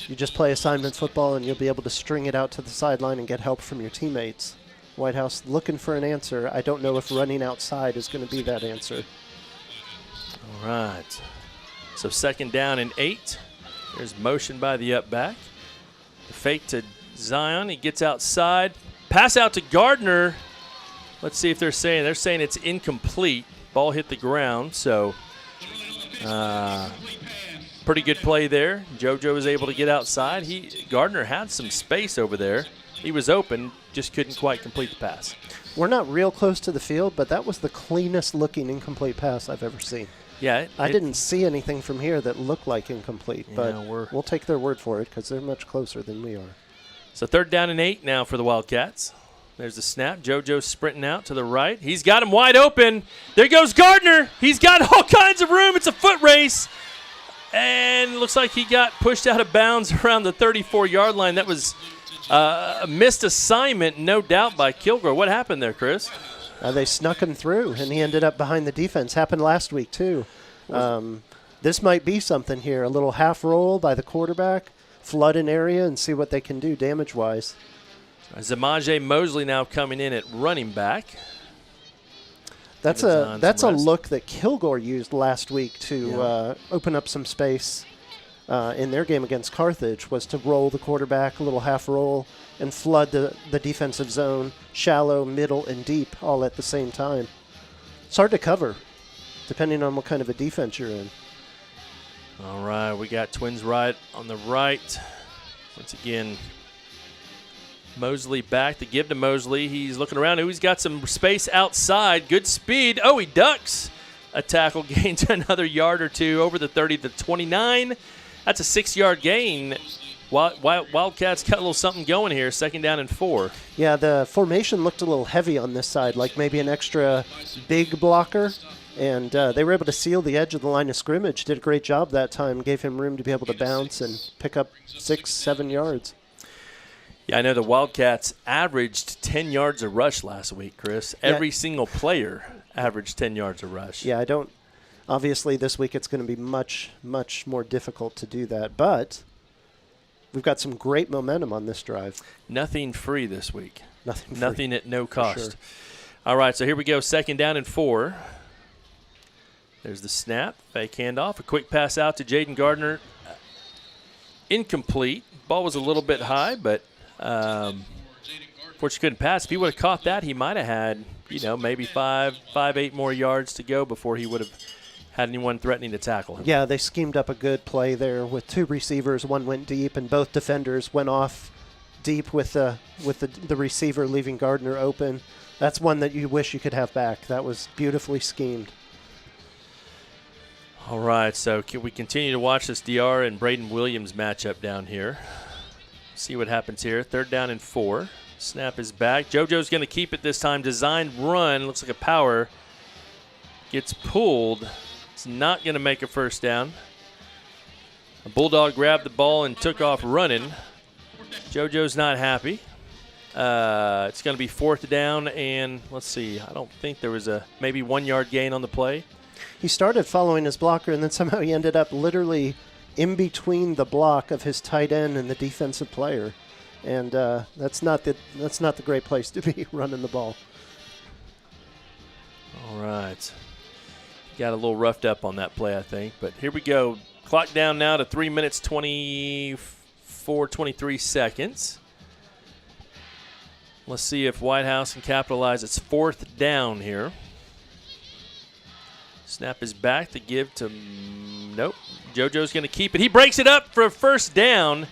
You just play assignment football and you'll be able to string it out to the sideline and get help from your teammates. Whitehouse looking for an answer. I don't know if running outside is going to be that answer. All right. So 2nd down and 8. There's motion by the up back. The fake to Zion. He gets outside. Pass out to Gardner. Let's see if they're saying it's incomplete. Ball hit the ground, so pretty good play there. JoJo was able to get outside. Gardner had some space over there. He was open, just couldn't quite complete the pass. We're not real close to the field, but that was the cleanest looking incomplete pass I've ever seen. Yeah, I didn't see anything from here that looked like incomplete, but we'll take their word for it because they're much closer than we are. So 3rd down and 8 now for the Wildcats. There's the snap. JoJo's sprinting out to the right. He's got him wide open. There goes Gardner. He's got all kinds of room. It's a foot race. And looks like he got pushed out of bounds around the 34-yard line. That was a missed assignment, no doubt, by Kilgore. What happened there, Chris? They snuck him through, and he ended up behind the defense. Happened last week, too. This might be something here. A little half roll by the quarterback, flood an area, and see what they can do damage-wise. Zamaje Mosley now coming in at running back. That's a look that Kilgore used last week to open up some space in their game against Carthage, was to roll the quarterback, a little half roll, and flood the defensive zone, shallow, middle, and deep all at the same time. It's hard to cover, depending on what kind of a defense you're in. All right, we got Twins right on the right. Once again, Mosley back to give to Mosley. He's looking around. He's got some space outside. Good speed. Oh, he ducks a tackle, gains another yard or two over the 30 to 29. That's a 6-yard gain. Wildcats got a little something going here. 2nd down and 4. Yeah, the formation looked a little heavy on this side, like maybe an extra big blocker. And they were able to seal the edge of the line of scrimmage. Did a great job that time. Gave him room to be able to bounce and pick up 6-7 yards. Yeah, I know the Wildcats averaged 10 yards a rush last week, Chris. Every single player averaged 10 yards a rush. Yeah, obviously this week it's going to be much, much more difficult to do that. But we've got some great momentum on this drive. Nothing free this week. Nothing at no cost. Sure. All right, so here we go. 2nd down and 4. There's the snap. Fake handoff. A quick pass out to Jaden Gardner. Incomplete. Ball was a little bit high, but Fortunately couldn't pass. If he would have caught that, he might have had, maybe 8 more yards to go before he would have had anyone threatening to tackle him. Yeah, they schemed up a good play there with 2 receivers. One went deep, and both defenders went off deep with the receiver leaving Gardner open. That's one that you wish you could have back. That was beautifully schemed. All right, so we continue to watch this DR and Braden Williams matchup down here. See what happens here. 3rd down and 4. Snap is back. JoJo's going to keep it this time. Designed run. Looks like a power. Gets pulled. It's not going to make a 1st down. A Bulldog grabbed the ball and took off running. JoJo's not happy. It's going to be 4th down, and let's see. I don't think there was a maybe 1-yard gain on the play. He started following his blocker, and then somehow he ended up literally in between the block of his tight end and the defensive player, and that's not the great place to be running the ball. All right, got a little roughed up on that play, I think, but here we go. Clock down now to 3 minutes 23 seconds. Let's see if Whitehouse can capitalize. It's 4th down here. Snap is back to give to, nope. JoJo's going to keep it. He breaks it up for a 1st down.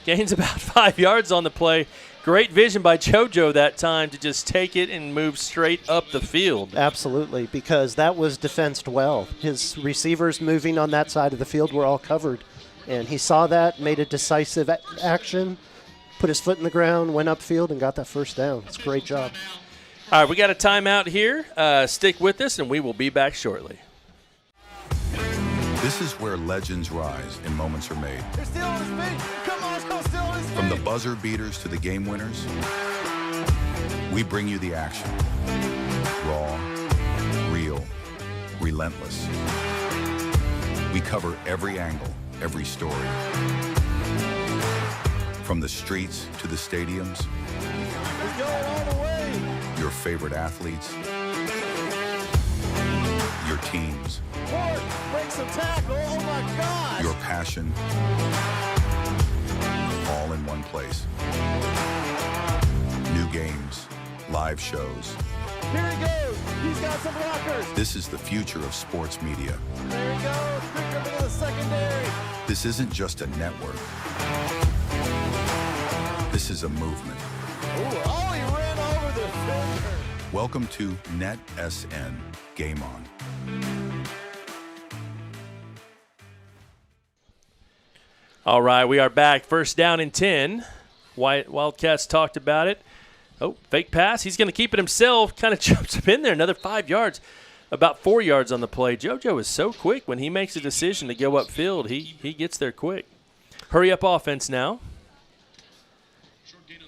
Gains about 5 yards on the play. Great vision by JoJo that time to just take it and move straight up the field. Absolutely, because that was defensed well. His receivers moving on that side of the field were all covered. And he saw that, made a decisive action, put his foot in the ground, went upfield, and got that 1st down. It's a great job. All right, we got a timeout here. Stick with us, and we will be back shortly. This is where legends rise and moments are made. They're still on his feet. Come on, still on his feet. From the buzzer beaters to the game winners, we bring you the action. Raw, real, relentless. We cover every angle, every story. From the streets to the stadiums. We're going all the way. Your favorite athletes. Your teams. Ford breaks a tackle. Oh my God! Your passion. All in one place. New games, live shows. Here he goes. He's got some blockers. This is the future of sports media. There he goes. Quick up into the secondary. This isn't just a network. This is a movement. Ooh, oh, he ran over the filter. Welcome to NETSN. Game on. All right, we are back. 1st down and 10. Wildcats talked about it. Oh, fake pass. He's going to keep it himself. Kind of jumps up in there. Another 5 yards. About 4 yards on the play. JoJo is so quick when he makes a decision to go upfield. He gets there quick. Hurry up offense now.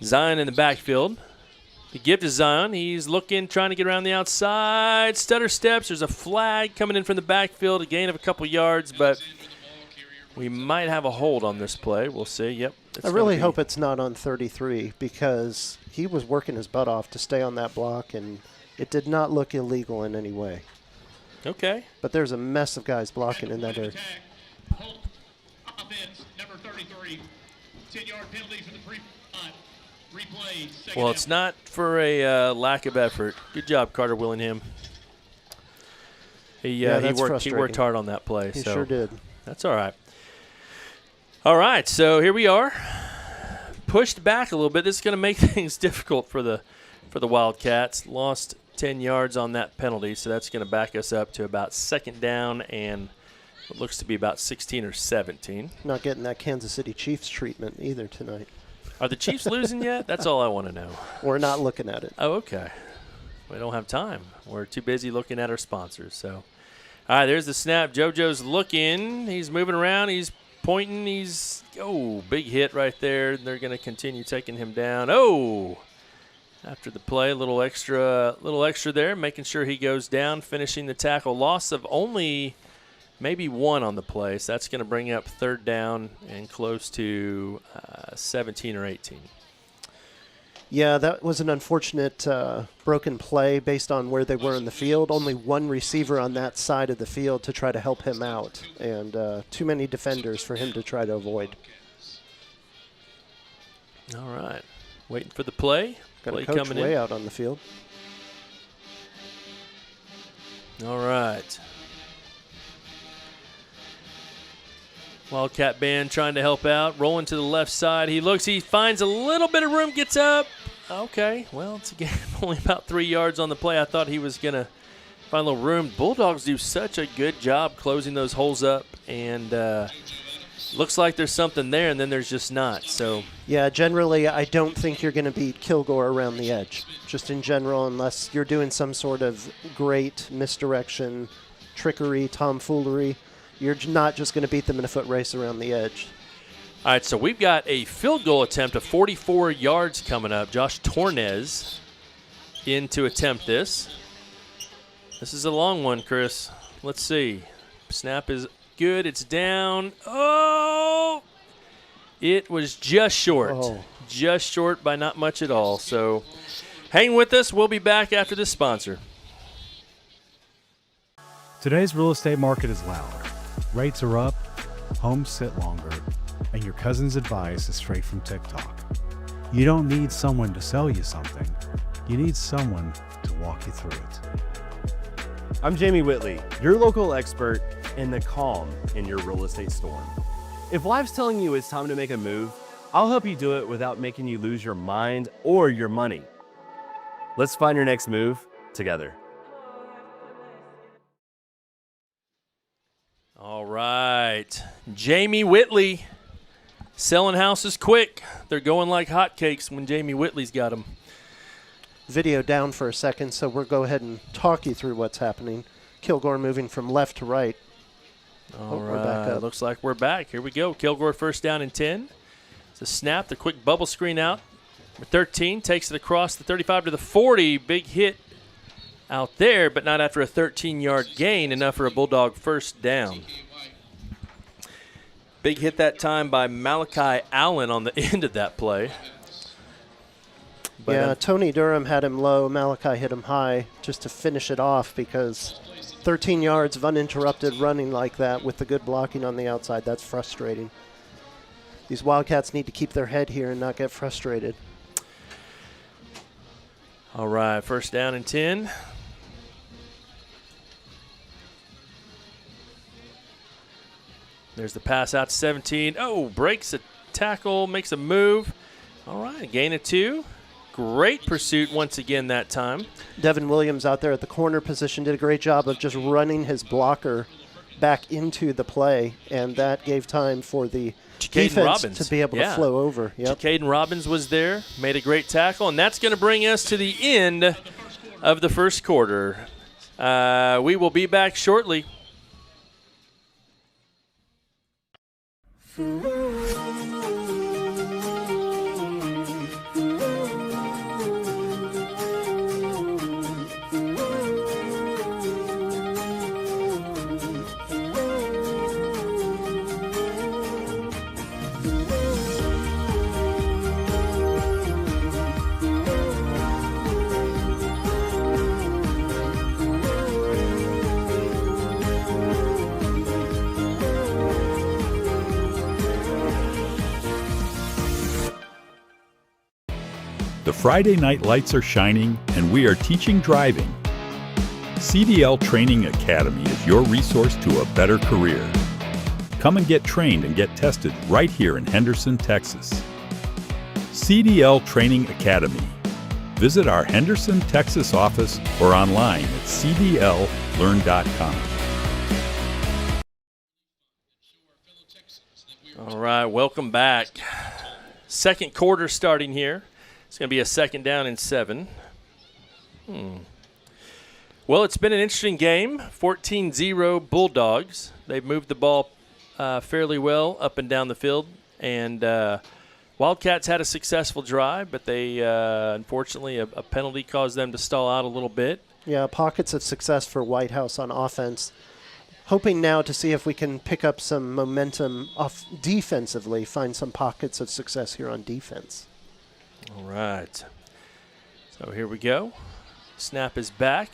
Zion in the backfield. The give to Zion. He's looking, trying to get around the outside. Stutter steps. There's a flag coming in from the backfield. A gain of a couple yards, but we might have a hold on this play. We'll see. Yep. I really hope it's not on 33 because he was working his butt off to stay on that block, and it did not look illegal in any way. Okay. But there's a mess of guys blocking in that area. Offense, number 33, 10-yard penalty for the pre-punt. Replay. Well, it's not for a lack of effort. Good job, Carter Willingham. He worked hard on that play. He sure did. That's all right. All right, so here we are. Pushed back a little bit. This is going to make things difficult for the Wildcats. Lost 10 yards on that penalty, so that's going to back us up to about 2nd down and what looks to be about 16 or 17. Not getting that Kansas City Chiefs treatment either tonight. Are the Chiefs losing yet? That's all I want to know. We're not looking at it. Oh, okay. We don't have time. We're too busy looking at our sponsors. So, all right, there's the snap. JoJo's looking. He's moving around. He's pointing. Big hit right there. They're going to continue taking him down. Oh, after the play, a little extra there, making sure he goes down, finishing the tackle. Loss of only maybe 1 on the play, so that's going to bring up 3rd down and close to 17 or 18. Yeah, that was an unfortunate broken play based on where they were in the field. Only one receiver on that side of the field to try to help him out, and too many defenders for him to try to avoid. All right, waiting for the play. Got play a coach coming way in. out on the field. All right. Wildcat band trying to help out. Rolling to the left side. He looks. He finds a little bit of room. Gets up. Okay. Well, it's again only about 3 yards on the play. I thought he was going to find a little room. Bulldogs do such a good job closing those holes up. And looks like there's something there, and then there's just not. So yeah, generally I don't think you're going to beat Kilgore around the edge. Just in general, unless you're doing some sort of great misdirection, trickery, tomfoolery. You're not just going to beat them in a foot race around the edge. All right, so we've got a field goal attempt of 44 yards coming up. Josh Tornes in to attempt this. This is a long one, Chris. Let's see. Snap is good. It's down. Oh! It was just short. Oh. Just short by not much at all. So hang with us. We'll be back after this sponsor. Today's real estate market is loud. Rates are up, homes sit longer, and your cousin's advice is straight from TikTok. You don't need someone to sell you something. You need someone to walk you through it. I'm Jamie Whitley, your local expert in the calm in your real estate storm. If life's telling you it's time to make a move, I'll help you do it without making you lose your mind or your money. Let's find your next move together. All right. Jamie Whitley selling houses quick. They're going like hotcakes when Jamie Whitley's got them. Video down for a second, so we'll go ahead and talk you through what's happening. Kilgore moving from left to right. All We're back right. up. Looks like we're back. Here we go. Kilgore first down and 10. It's a snap. The quick bubble screen out. Number 13 takes it across the 35 to the 40. Big hit out there, but not after a 13-yard gain, enough for a Bulldog first down. Big hit that time by Malachi Allen on the end of that play. But yeah, Tony Durham had him low. Malachi hit him high just to finish it off because 13 yards of uninterrupted running like that with the good blocking on the outside, that's frustrating. These Wildcats need to keep their head here and not get frustrated. All right, first down and 10. There's the pass out to 17. Oh, breaks a tackle, makes a move. All right, gain of 2. Great pursuit once again that time. Devin Williams out there at the corner position did a great job of just running his blocker back into the play, and that gave time for the defense to be able to flow over. Yep. Caden Robbins was there, made a great tackle, and that's going to bring us to the end of the first quarter. We will be back shortly. The Friday night lights are shining, and we are teaching driving. CDL Training Academy is your resource to a better career. Come and get trained and get tested right here in Henderson, Texas. CDL Training Academy. Visit our Henderson, Texas office or online at cdllearn.com. All right, welcome back. Second quarter starting here. It's going to be a second down and 7. Well, it's been an interesting game. 14-0 Bulldogs. They've moved the ball fairly well up and down the field. And Wildcats had a successful drive, but they unfortunately a penalty caused them to stall out a little bit. Yeah, pockets of success for Whitehouse on offense. Hoping now to see if we can pick up some momentum off defensively, find some pockets of success here on defense. All right. So here we go. Snap is back.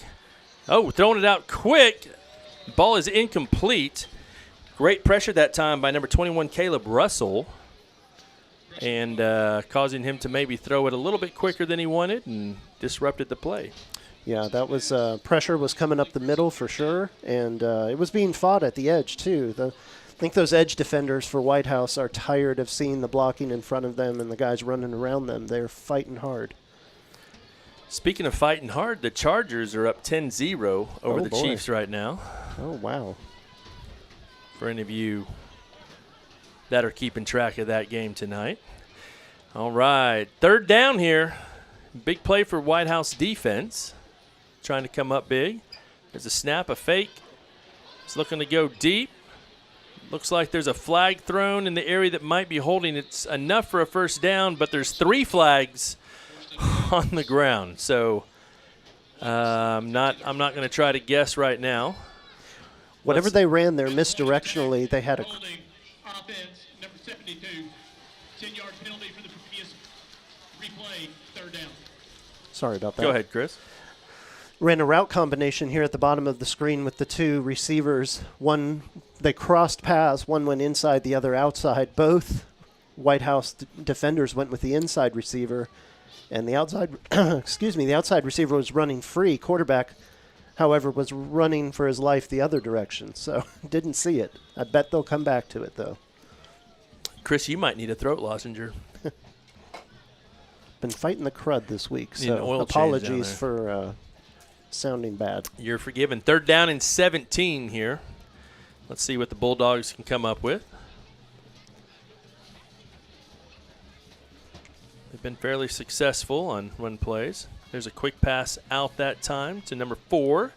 Oh, throwing it out quick. Ball is incomplete. Great pressure that time by number 21, Caleb Russell. And causing him to maybe throw it a little bit quicker than he wanted and disrupted the play. Yeah, that was pressure was coming up the middle for sure. And it was being fought at the edge, too. I think those edge defenders for Whitehouse are tired of seeing the blocking in front of them and the guys running around them. They're fighting hard. Speaking of fighting hard, the Chargers are up 10-0 over the Chiefs right now. Oh, wow. For any of you that are keeping track of that game tonight. All right, third down here. Big play for Whitehouse defense. Trying to come up big. There's a snap, a fake. It's looking to go deep. Looks like there's a flag thrown in the area that might be holding. It's enough for a first down, but there's 3 flags on the ground. So I'm not going to try to guess right now. Whatever they ran there misdirectionally, they had a Offense, number 72, 10-yard penalty for the previous replay, third down. Sorry about that. Go ahead, Chris. Ran a route combination here at the bottom of the screen with the 2 receivers. One, they crossed paths. One went inside, the other outside. Both Whitehouse defenders went with the inside receiver, and the outside, the outside receiver was running free. Quarterback, however, was running for his life the other direction, so didn't see it. I bet they'll come back to it, though. Chris, you might need a throat lozenge. Been fighting the crud this week, Need an so oil change apologies down for sounding bad. You're forgiven. 3rd down and 17 here. Let's see what the Bulldogs can come up with. They've been fairly successful on run plays. There's a quick pass out that time to number 4.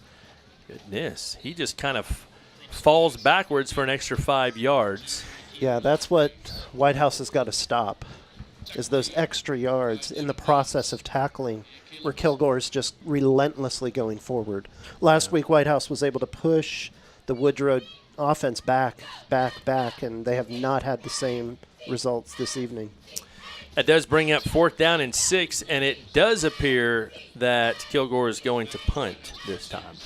Goodness, he just kind of falls backwards for an extra 5 yards. Yeah, that's what Whitehouse has got to stop, is those extra yards in the process of tackling where Kilgore is just relentlessly going forward. Last week, Whitehouse was able to push the Woodrow offense back, and they have not had the same results this evening. That does bring up 4th down and 6, and it does appear that Kilgore is going to punt this time.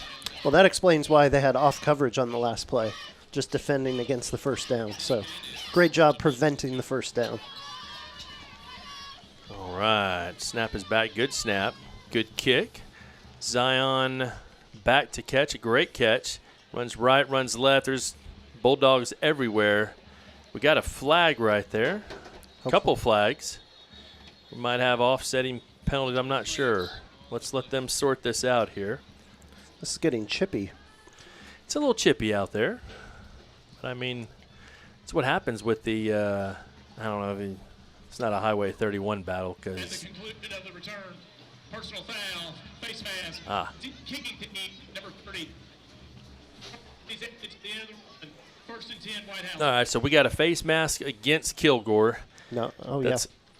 Well, that explains why they had off coverage on the last play, just defending against the first down. So great job preventing the first down. All right, snap is back. Good snap. Good kick. Zion back to catch. A great catch. Runs right, runs left. There's Bulldogs everywhere. We got a flag right there. A couple flags. We might have offsetting penalties. I'm not sure. Let's let them sort this out here. This is getting chippy. It's a little chippy out there. But, I mean, it's what happens with the, I don't know, it's not a Highway 31 battle because. At the conclusion of the return, personal foul, face mask, kicking technique, number 30. It's the end of the run. 1st and 10, Whitehouse. All right, so we got a face mask against Kilgore. No,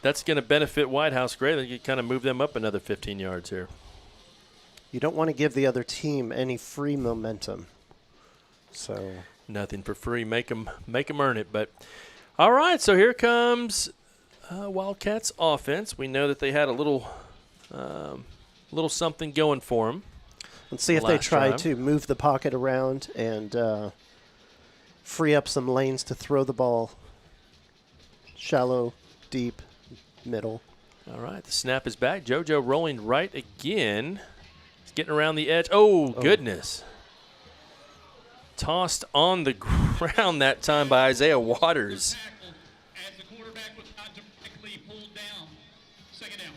That's going to benefit Whitehouse greatly. You kind of move them up another 15 yards here. You don't want to give the other team any free momentum. So nothing for free. Make them earn it. But all right, so here comes Wildcats offense. We know that they had a little something going for them. Let's see if they try to move the pocket around and free up some lanes to throw the ball. Shallow, deep, middle. All right, the snap is back. JoJo rolling right again. He's getting around the edge. Oh, goodness. Tossed on the ground that time by Isaiah Waters. As the quarterback was not directly pulled down. 2nd down.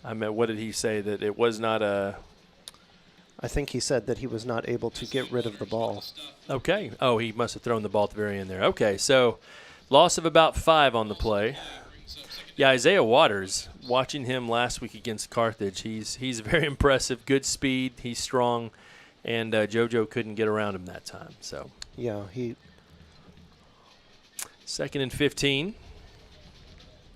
I mean, what did he say? That it was not a... I think he said that he was not able to get rid of the ball. Okay. Oh, he must have thrown the ball at the very end there. Okay, so loss of about 5 on the play. Yeah, Isaiah Waters, watching him last week against Carthage, he's very impressive. Good speed. He's strong. And JoJo couldn't get around him that time. So yeah, 2nd and 15.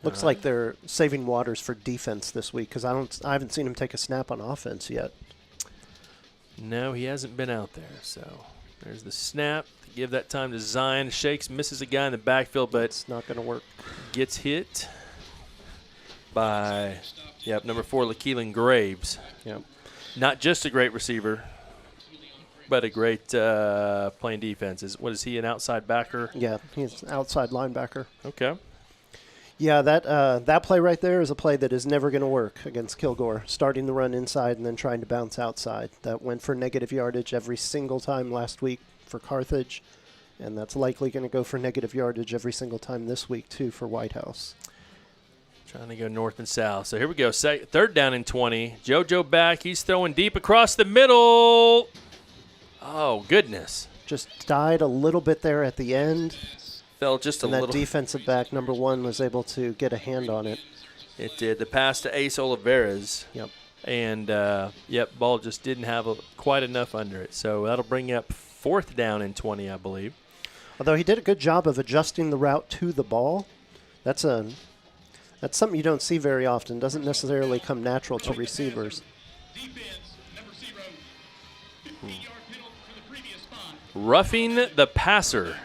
Looks like they're saving Waters for defense this week because I haven't seen him take a snap on offense yet. No, he hasn't been out there. So there's the snap. Give that time to Zion. Shakes, misses a guy in the backfield, but it's not going to work. Gets hit by, number 4, LaKeelan Graves. Yep. Not just a great receiver, but a great playing defense. What is he, an outside backer? Yeah, he's an outside linebacker. Okay. Yeah, that play right there is a play that is never going to work against Kilgore, starting the run inside and then trying to bounce outside. That went for negative yardage every single time last week for Carthage, and that's likely going to go for negative yardage every single time this week, too, for Whitehouse. Trying to go north and south. So here we go. 3rd down and 20. JoJo back. He's throwing deep across the middle. Oh, goodness. Just died a little bit there at the end. Fell just a little. And that defensive back, number 1, was able to get a hand on it. It did. The pass to Ace Oliveras. Yep. And, ball just didn't have quite enough under it. So that'll bring up 4th down and 20, I believe. Although he did a good job of adjusting the route to the ball. That's something you don't see very often. Doesn't necessarily come natural to receivers. Roughing the passer.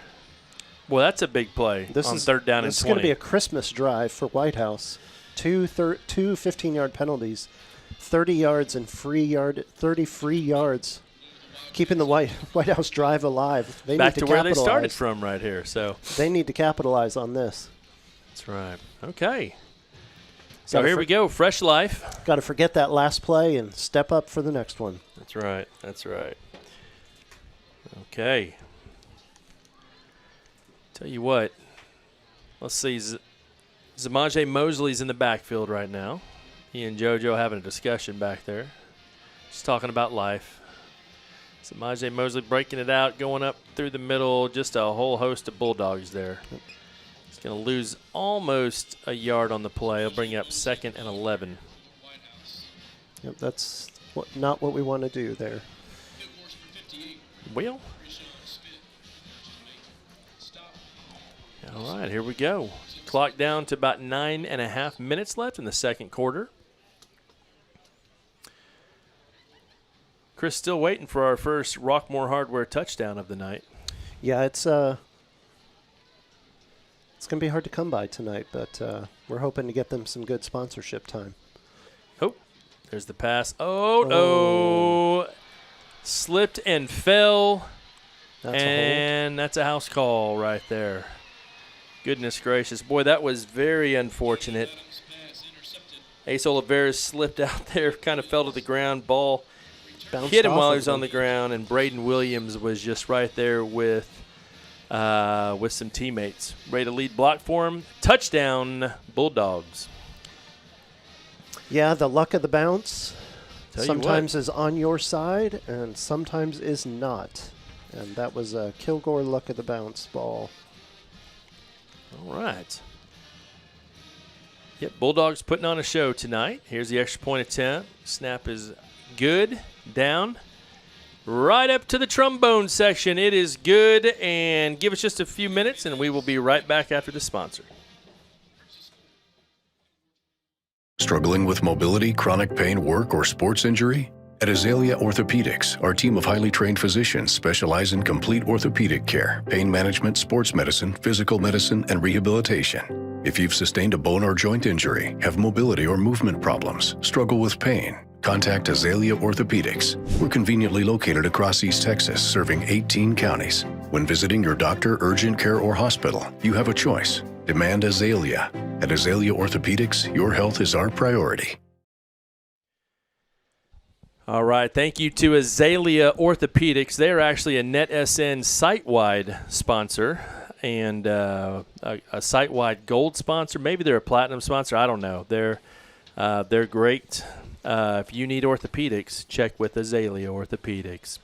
Well, that's a big play on third down and 20. This is going to be a Christmas drive for Whitehouse. Two 15-yard penalties, 30 yards and 30 free yards, keeping the Whitehouse drive alive. They Back need to where they started from right here. So they need to capitalize on this. That's right. Okay. So here we go, fresh life. Got to forget that last play and step up for the next one. That's right. That's right. Okay. Tell you what. Let's see. Zamaje Mosley's in the backfield right now. He and JoJo having a discussion back there. Just talking about life. Zamaje Mosley breaking it out, going up through the middle. Just a whole host of Bulldogs there. He's going to lose almost a yard on the play. He'll bring you up 2nd and 11. Yep, that's not what we want to do there. Well. All right, here we go. Clock down to about 9.5 minutes left in the second quarter. Chris, still waiting for our first Rockmore Hardware touchdown of the night. Yeah, it's going to be hard to come by tonight, but we're hoping to get them some good sponsorship time. Oh, there's the pass. Oh. Slipped and fell. That's a house call right there. Goodness gracious. Boy, that was very unfortunate. Ace Oliveira slipped out there, kind of fell to the ground. Ball bounced hit him while he was on the ground, and Braden Williams was just right there with some teammates. Ready to lead block for him. Touchdown, Bulldogs. Yeah, the luck of the bounce sometimes is on your side and sometimes is not. And that was a Kilgore luck of the bounce ball. All right. Yep, Bulldogs putting on a show tonight. Here's the extra point attempt. Snap is good. Down. Right up to the trombone section. It is good. And give us just a few minutes, and we will be right back after the sponsor. Struggling with mobility, chronic pain, work, or sports injury? At Azalea Orthopedics, our team of highly trained physicians specialize in complete orthopedic care, pain management, sports medicine, physical medicine, and rehabilitation. If you've sustained a bone or joint injury, have mobility or movement problems, struggle with pain, contact Azalea Orthopedics. We're conveniently located across East Texas, serving 18 counties. When visiting your doctor, urgent care, or hospital, you have a choice. Demand Azalea. At Azalea Orthopedics, your health is our priority. All right, thank you to Azalea Orthopedics. They're actually a NETSN site-wide sponsor and a site-wide gold sponsor. Maybe they're a platinum sponsor. I don't know. They're great. If you need orthopedics, check with Azalea Orthopedics.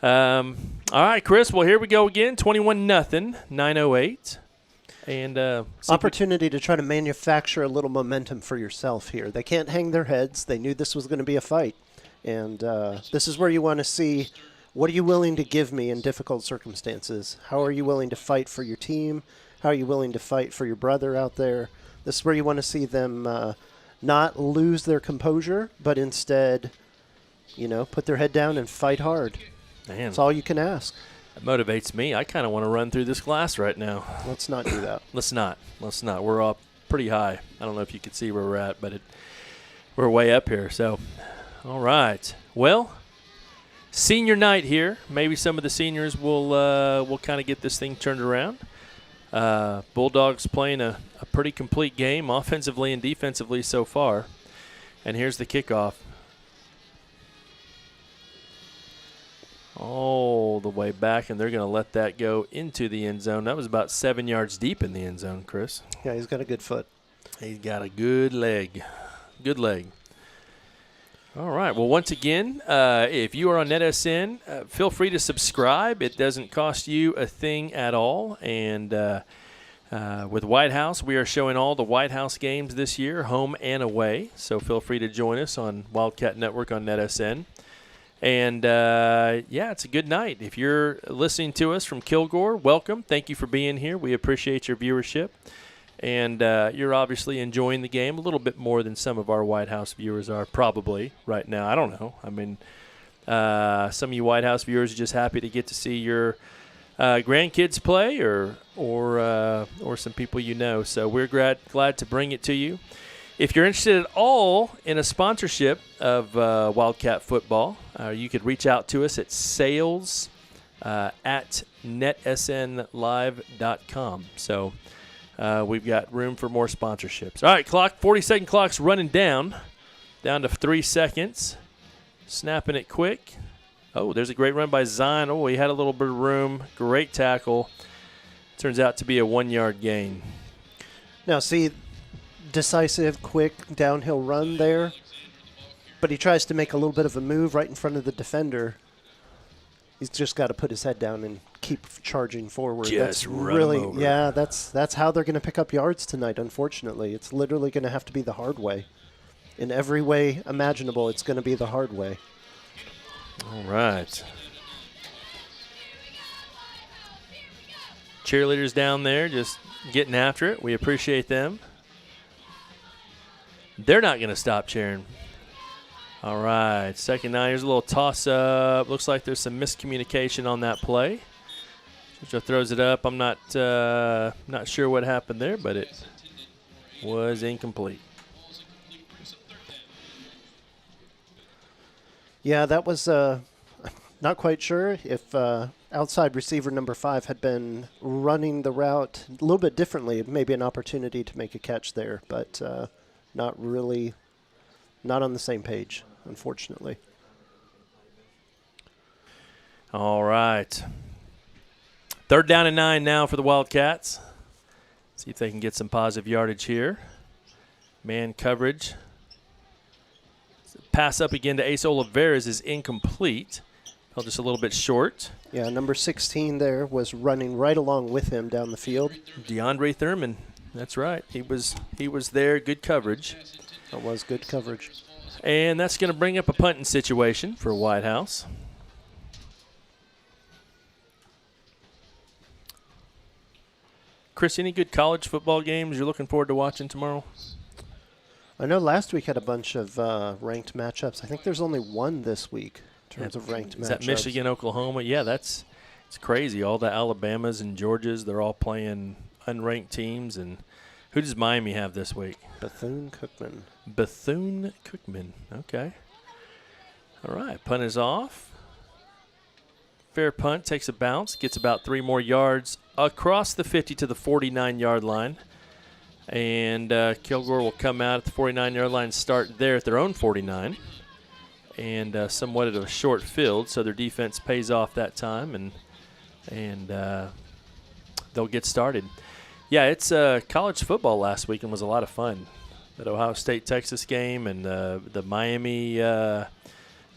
All right, Chris. Well, here we go again. 21-0, 9:08. And opportunity to try to manufacture a little momentum for yourself here. They can't hang their heads. They knew this was going to be a fight. And this is where you want to see, what are you willing to give me in difficult circumstances? How are you willing to fight for your team? How are you willing to fight for your brother out there? This is where you want to see them not lose their composure, but instead, put their head down and fight hard. Man, that's all you can ask. That motivates me. I kind of want to run through this glass right now. Let's not do that. Let's not. We're up pretty high. I don't know if you can see where we're at, but we're way up here. So, all right. Well, senior night here. Maybe some of the seniors will kind of get this thing turned around. Bulldogs playing a pretty complete game offensively and defensively so far. And here's the kickoff. All the way back, and they're going to let that go into the end zone. That was about 7 yards deep in the end zone, Chris. Yeah, he's got a good foot. He's got a good leg. Good leg. All right. Well, once again, if you are on NETSN, feel free to subscribe. It doesn't cost you a thing at all. And with Whitehouse, we are showing all the Whitehouse games this year, home and away. So feel free to join us on Wildcat Network on NETSN. And, yeah, it's a good night. If you're listening to us from Kilgore, welcome. Thank you for being here. We appreciate your viewership. And you're obviously enjoying the game a little bit more than some of our Whitehouse viewers are probably right now. I don't know. I mean, some of you Whitehouse viewers are just happy to get to see your grandkids play or some people you know. So we're glad to bring it to you. If you're interested at all in a sponsorship of Wildcat football, you could reach out to us at sales at netsnlive.com. So we've got room for more sponsorships. All right, 40-second clock's running down to 3 seconds. Snapping it quick. Oh, there's a great run by Zion. Oh, he had a little bit of room. Great tackle. Turns out to be a 1-yard gain. Now, see, decisive, quick downhill run there, but he tries to make a little bit of a move right in front of the defender. He's just got to put his head down and keep charging forward. Just run him over. Yeah, that's how they're going to pick up yards tonight, unfortunately. It's literally going to have to be the hard way. In every way imaginable, it's going to be the hard way. All right. Cheerleaders down there just getting after it. We appreciate them. They're not going to stop cheering. All right, 2nd and 9. Here's a little toss-up. Looks like there's some miscommunication on that play. Joe throws it up. I'm not sure what happened there, but it was incomplete. Yeah, that was not quite sure if outside receiver number 5 had been running the route a little bit differently. Maybe an opportunity to make a catch there, but not on the same page, unfortunately. All right. 3rd down and 9 now for the Wildcats. See if they can get some positive yardage here. Man coverage. Pass up again to Ace Oliveras is incomplete. Fell just a little bit short. Yeah, number 16 there was running right along with him down the field. DeAndre Thurman. That's right. He was there. Good coverage. That was good coverage. And that's going to bring up a punting situation for Whitehouse. Chris, any good college football games you're looking forward to watching tomorrow? I know last week had a bunch of ranked matchups. I think there's only one this week in terms of ranked matchups. Is that Michigan, Oklahoma? Yeah, it's crazy. All the Alabamas and Georgias, they're all playing unranked teams. And who does Miami have this week? Bethune-Cookman. Bethune-Cookman. Okay. All right, punt is off. Fair punt, takes a bounce, gets about 3 more yards across the 50 to the 49-yard line. And Kilgore will come out at the 49-yard line, start there at their own 49. And somewhat of a short field, so their defense pays off that time, and they'll get started. Yeah, it's college football last weekend was a lot of fun. That Ohio State-Texas game and the Miami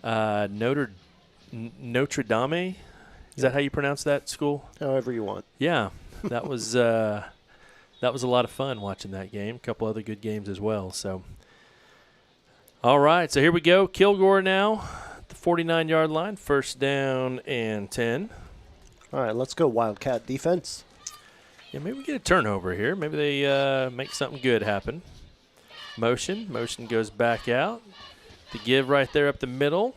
Notre Dame. Is that how you pronounce that school? However you want. Yeah, that was a lot of fun watching that game. A couple other good games as well. So, all right, so here we go. Kilgore now, the 49-yard line, 1st down and 10. All right, let's go Wildcat defense. Yeah, maybe we get a turnover here. Maybe they make something good happen. Motion goes back out. The give right there up the middle.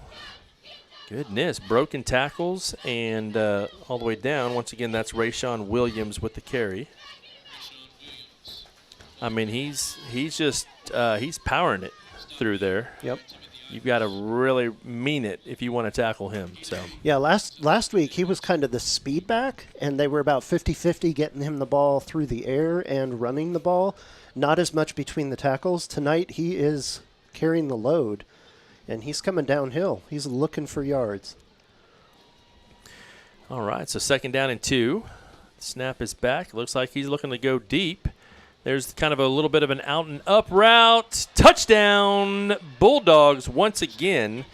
Goodness, broken tackles and all the way down. Once again, that's Rayshawn Williams with the carry. I mean, he's powering it through there. Yep. You've got to really mean it if you want to tackle him. So yeah, last week he was kind of the speed back, and they were about 50-50 getting him the ball through the air and running the ball. Not as much between the tackles. Tonight he is carrying the load, and he's coming downhill. He's looking for yards. All right, so 2nd down and 2. Snap is back. Looks like he's looking to go deep. There's kind of a little bit of an out and up route. Touchdown, Bulldogs once again.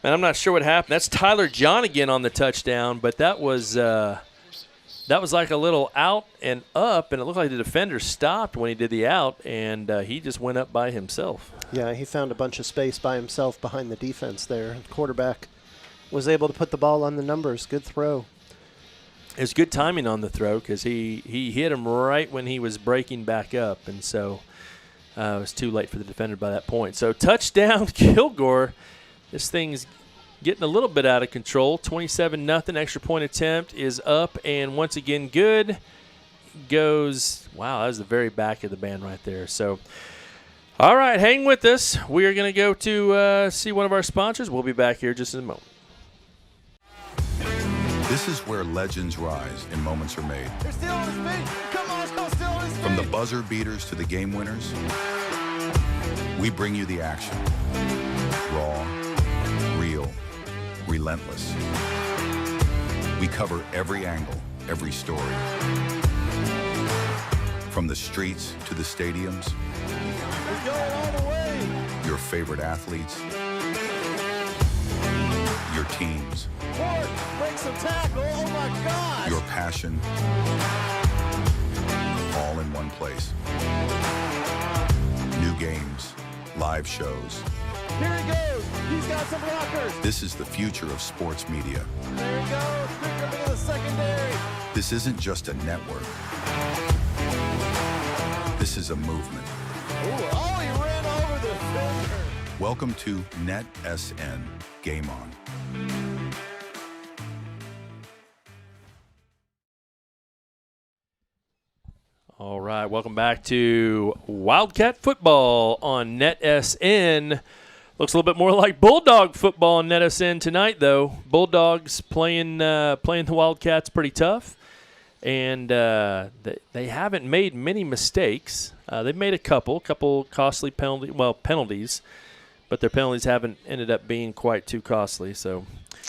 Man, I'm not sure what happened. That's Tyler John again on the touchdown, but that was like a little out and up, and it looked like the defender stopped when he did the out, and he just went up by himself. Yeah, he found a bunch of space by himself behind the defense there. The quarterback was able to put the ball on the numbers. Good throw. It was good timing on the throw because he hit him right when he was breaking back up, and so it was too late for the defender by that point. So touchdown, Kilgore. This thing's getting a little bit out of control. 27-0. Extra point attempt is up, and once again, good. Goes, wow, that was the very back of the band right there. So, all right, hang with us. We are going to go to see one of our sponsors. We'll be back here just in a moment. This is where legends rise and moments are made. They're still on his feet. Come on, still on his feet. From the buzzer beaters to the game winners, we bring you the action. Raw, real, relentless. We cover every angle, every story. From the streets to the stadiums, We're going all the way. your favorite athletes, your teams, Ford breaks some tackle. Oh my gosh. your passion, all in one place. New games, live shows. Here he goes. He's got some blockers. This is the future of sports media. There he goes. Quick up into the secondary. This isn't just a network. This is a movement. Ooh, oh, he ran over the defender. Welcome to NETSN Game On. All right, welcome back to Wildcat football on NETSN. Looks a little bit more like Bulldog football on NETSN tonight, though. Bulldogs playing the Wildcats pretty tough, and they haven't made many mistakes. They've made a couple costly penalties, but their penalties haven't ended up being quite too costly. So,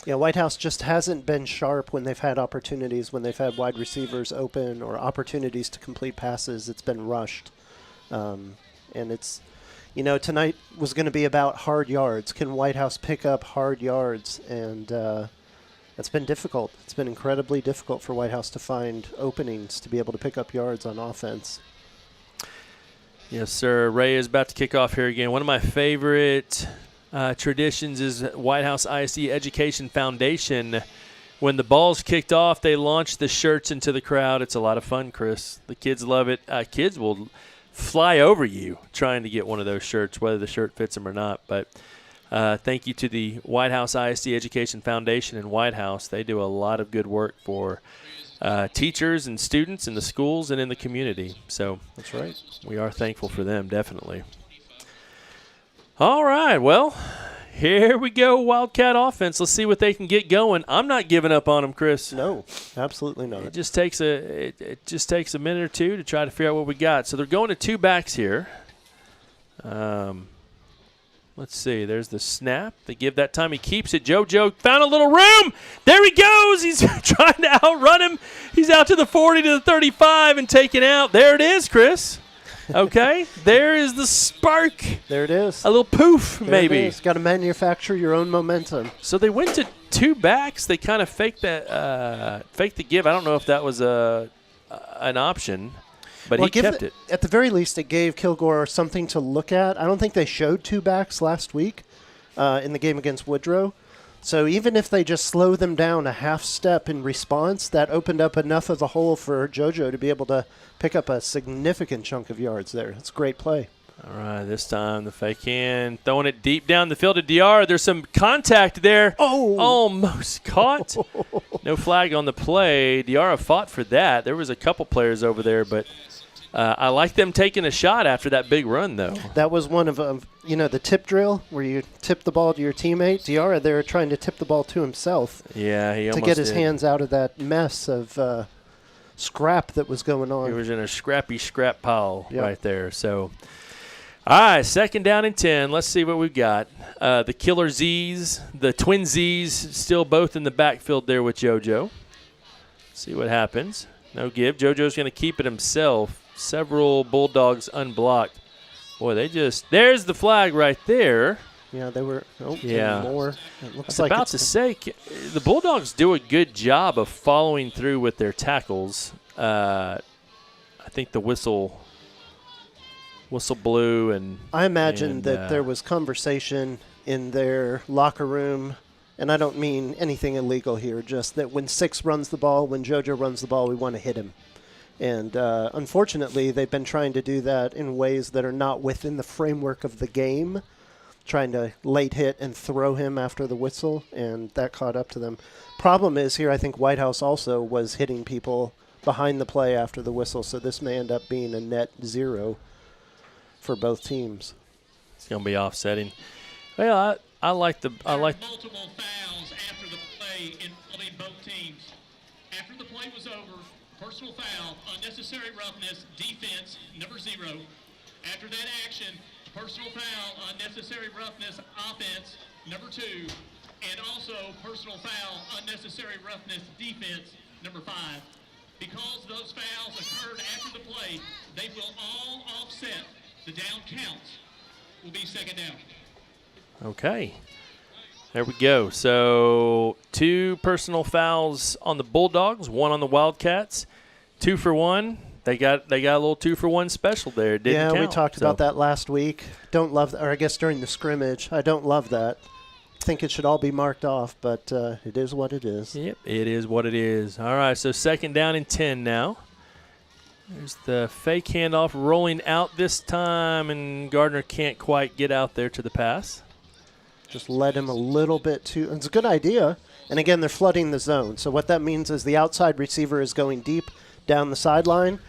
Yeah, Whitehouse just hasn't been sharp when they've had opportunities, when they've had wide receivers open or opportunities to complete passes. It's been rushed. And it's, tonight was going to be about hard yards. Can Whitehouse pick up hard yards? And it's been difficult. It's been incredibly difficult for Whitehouse to find openings to be able to pick up yards on offense. yes, sir. Ray is about to kick off here again. One of my favorite traditions is Whitehouse ISD Education Foundation. When the ball's kicked off, they launch the shirts into the crowd. It's a lot of fun, Chris. The kids love it. Kids will fly over you trying to get one of those shirts, whether the shirt fits them or not. But thank you to the Whitehouse ISD Education Foundation in Whitehouse. They do a lot of good work for teachers and students in the schools and in the community. So That's right. we are thankful for them, definitely. All right, well, here we go, Wildcat offense. Let's see what they can get going. I'm not giving up on them, Chris. No, absolutely not. It just takes a minute or two to try to figure out what we got. So they're going to two backs here. Let's see. There's the snap. They give that time. He keeps it. JoJo found a little room. There he goes. He's trying to outrun him. He's out to the 40 to the 35 and taken out. There it is, Chris. Okay. There is the spark. There it is. A little poof, There maybe. it is. Got to manufacture your own momentum. So they went to two backs. They kind of faked the give. I don't know if that was an option, but he kept it. At the very least, it gave Kilgore something to look at. I don't think they showed two backs last week in the game against Woodrow. So even if they just slow them down a half step in response, that opened up enough of a hole for JoJo to be able to pick up a significant chunk of yards there. It's a great play. All right, this time the fake in, throwing it deep down the field to DR. There's some contact there. Oh! Almost caught. No flag on the play. DR fought for that. There was a couple players over there, but I like them taking a shot after that big run, though. That was one of the tip drill where you tip the ball to your teammate. DR there trying to tip the ball to himself. Yeah, he almost to get his did. hands out of that mess of scrap that was going on. He was in a scrappy scrap pile Yep. right there. So, all right, 2nd down and 10. Let's see what we've got. The Killer Z's, the Twin Z's, still both in the backfield there with JoJo. See what happens. No give. JoJo's going to keep it himself. Several Bulldogs unblocked. Boy, there's the flag right there. Yeah, they were. Oh, Yeah. more. It I looks was like about to say, the Bulldogs do a good job of following through with their tackles. I think the whistle blew, and I imagine that there was conversation in their locker room And I don't mean anything illegal here, just that when Six runs the ball, when JoJo runs the ball, we want to hit him. And unfortunately, they've been trying to do that in ways that are not within the framework of the game, trying to late hit and throw him after the whistle, and that caught up to them. Problem is here, I think Whitehouse also was hitting people behind the play after the whistle, so this may end up being a net 0 for both teams. It's going to be offsetting. Well, I like multiple fouls after the play involving both teams. After the play was over, personal foul, unnecessary roughness, defense, number 0. After that action, personal foul, unnecessary roughness, offense, number 2. And also personal foul, unnecessary roughness, defense, number 5. Because those fouls occurred after the play, they will all offset. The down counts will be second down. Okay. There we go. So 2 personal fouls on the Bulldogs, 1 on the Wildcats. 2 for 1. They got a little 2 for 1 special there. Didn't count, we talked about that last week. Don't love that, or I guess during the scrimmage. I don't love that. Think it should all be marked off, but it is what it is. Yep, it is what it is. All right, so second down and 10 now. There's the fake handoff rolling out this time, and Gardner can't quite get out there to the pass. Just led him a little bit too. It's a good idea. And again, they're flooding the zone. So what that means is the outside receiver is going deep down the sideline,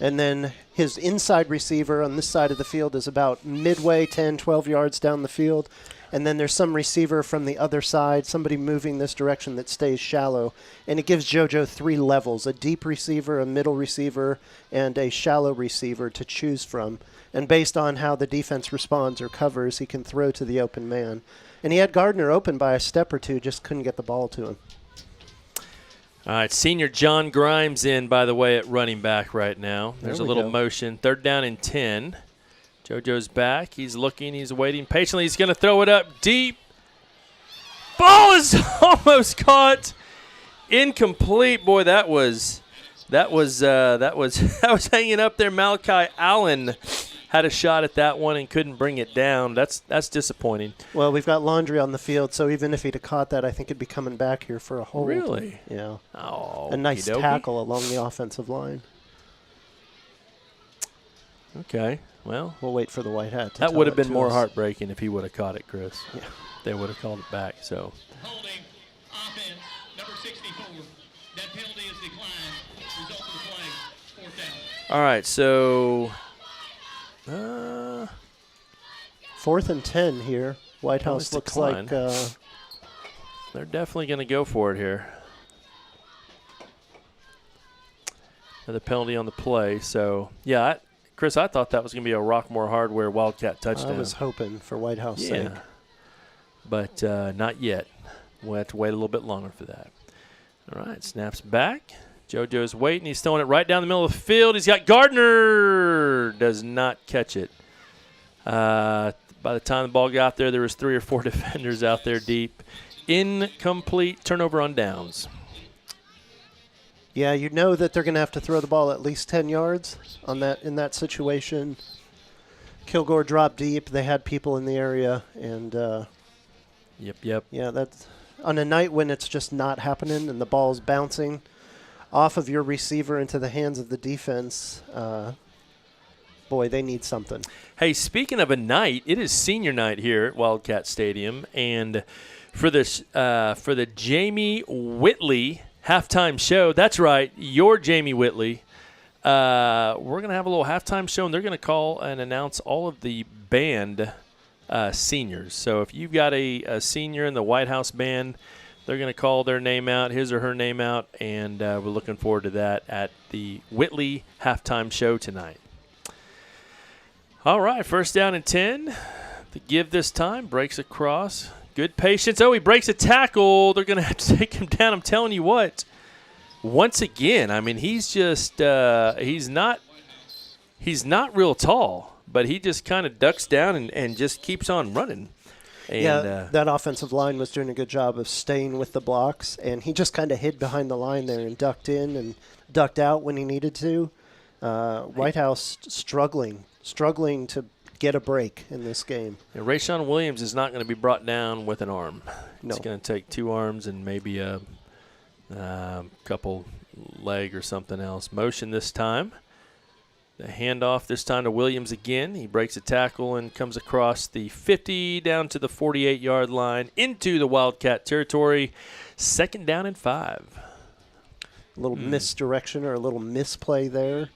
and then his inside receiver on this side of the field is about midway, 10, 12 yards down the field. And then there's some receiver from the other side, somebody moving this direction that stays shallow. And it gives JoJo 3 levels, a deep receiver, a middle receiver, and a shallow receiver to choose from. And based on how the defense responds or covers, he can throw to the open man. And he had Gardner open by a step or two, just couldn't get the ball to him. All right, senior John Grimes in, by the way, at running back right now. There's a little motion. Third down and 10. JoJo's back. He's looking. He's waiting patiently. He's going to throw it up deep. Ball is almost caught. Incomplete. Boy, that was hanging up there. Malachi Allen had a shot at that one and couldn't bring it down. That's disappointing. Well, we've got Laundry on the field, so even if he'd have caught that, I think it'd be coming back here for a hold. Really? Yeah. Oh, a nice tackle along the offensive line. Okay. Well, we'll wait for the white hat to that would have been more us. heartbreaking if he would have caught it, Chris. Yeah. They would have called it back. So. Holding offense, number 64. That penalty is declined. Result of the play, 4th down. All right, so 4th and 10 here. Whitehouse looks like they're definitely going to go for it here. Another penalty on the play. So, yeah, Chris, I thought that was going to be a Rockmore Hardware Wildcat touchdown. I was hoping for Whitehouse sake. But not yet. We'll have to wait a little bit longer for that. All right, snaps back. JoJo's waiting. He's throwing it right down the middle of the field. He's got Gardner. Does not catch it. By the time the ball got there was 3 or 4 defenders out there deep. Incomplete. Turnover on downs. Yeah, you know that they're going to have to throw the ball at least 10 yards on that in that situation. Kilgore dropped deep. They had people in the area, and Yep. Yeah, that's on a night when it's just not happening and the ball's bouncing off of your receiver into the hands of the defense. Boy, they need something. Hey, speaking of a night, it is senior night here at Wildcat Stadium, and for the Jamie Whitley halftime show. That's right, your Jamie Whitley. We're going to have a little halftime show, and they're going to call and announce all of the band seniors. So if you've got a senior in the Whitehouse band, they're going to call their name out, his or her name out, and we're looking forward to that at the Whitley halftime show tonight. All right, first down and 10. The give this time, breaks across. Good patience. Oh, he breaks a tackle. They're going to have to take him down. I'm telling you what. Once again, I mean, he's just he's not real tall, but he just kind of ducks down and just keeps on running. And, that offensive line was doing a good job of staying with the blocks, and he just kind of hid behind the line there and ducked in and ducked out when he needed to. Whitehouse struggling to get a break in this game. Rayshawn Williams is not going to be brought down with an arm. It's going to take 2 arms and maybe a couple leg or something else. Motion this time. The handoff this time to Williams again. He breaks a tackle and comes across the 50 down to the 48-yard line into the Wildcat territory. 2nd down and 5. A little misdirection or a little misplay there.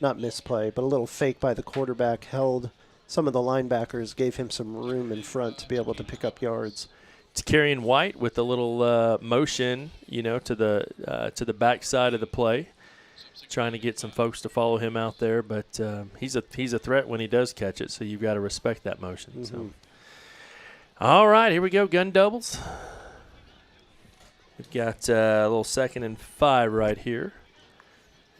Not misplay, but a little fake by the quarterback held. Some of the linebackers gave him some room in front to be able to pick up yards. It's Carrion White with a little motion, to the backside of the play, trying to get some folks to follow him out there. But he's a threat when he does catch it, so you've got to respect that motion. Mm-hmm. So. All right, here we go, gun doubles. We've got a little 2nd and 5 right here.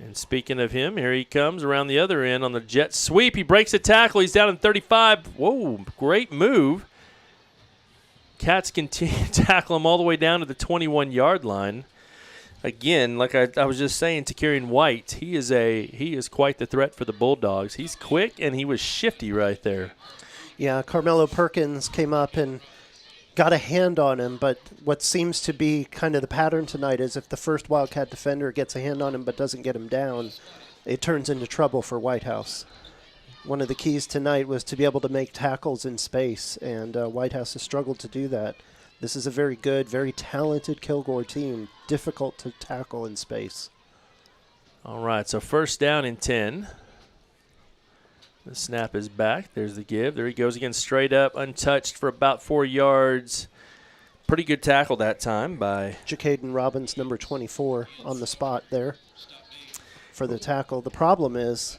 And speaking of him, here he comes around the other end on the jet sweep. He breaks a tackle. He's down in 35. Whoa, great move. Cats continue to tackle him all the way down to the 21-yard line. Again, like I was just saying to Carrion White, he is quite the threat for the Bulldogs. He's quick, and he was shifty right there. Yeah, Carmelo Perkins came up and got a hand on him, but what seems to be kind of the pattern tonight is if the first Wildcat defender gets a hand on him but doesn't get him down, it turns into trouble for Whitehouse. One of the keys tonight was to be able to make tackles in space, and Whitehouse has struggled to do that. This is a very good, very talented Kilgore team, difficult to tackle in space. All right, so 1st down and 10. The snap is back. There's the give. There he goes again, straight up, untouched for about 4 yards. Pretty good tackle that time by Jacaden Robbins, number 24, on the spot there for the tackle. The problem is,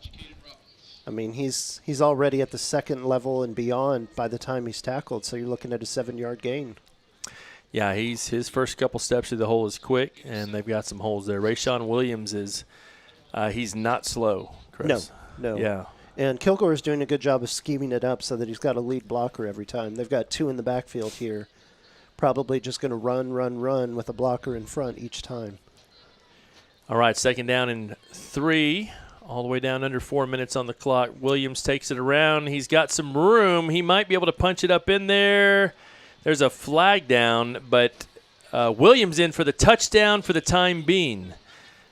he's already at the 2nd level and beyond by the time he's tackled, so you're looking at a 7-yard gain. Yeah, his first couple steps through the hole is quick, and they've got some holes there. Rayshawn Williams he's not slow, Chris. No. Yeah. And Kilgore is doing a good job of scheming it up so that he's got a lead blocker every time. They've got 2 in the backfield here. Probably just going to run with a blocker in front each time. All right, 2nd down and 3. All the way down under 4 minutes on the clock. Williams takes it around. He's got some room. He might be able to punch it up in there. There's a flag down, but Williams in for the touchdown for the time being.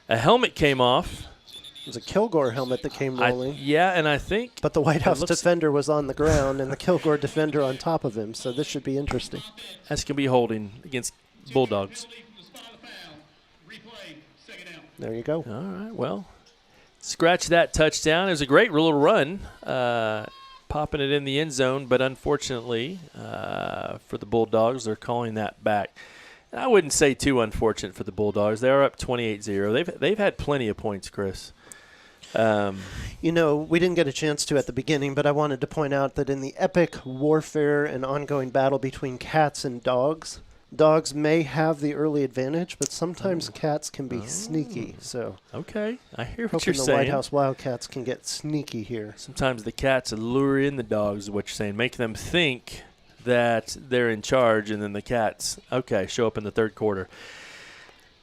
A helmet came off. It was a Kilgore helmet that came rolling. And I think. But the Whitehouse defender was on the ground and the Kilgore defender on top of him, so this should be interesting. That's going to be holding against Bulldogs. There you go. All right, well, scratch that touchdown. It was a great little run, popping it in the end zone, but unfortunately for the Bulldogs, they're calling that back. And I wouldn't say too unfortunate for the Bulldogs. They are up 28-0. They've had plenty of points, Chris. We didn't get a chance to at the beginning, but I wanted to point out that in the epic warfare and ongoing battle between cats and dogs may have the early advantage, but sometimes cats can be sneaky. So okay, I hear what hoping you're the saying. Whitehouse Wildcats can get sneaky here. Sometimes the cats lure in the dogs, is what you're saying. Make them think that they're in charge, and then the cats, show up in the 3rd quarter.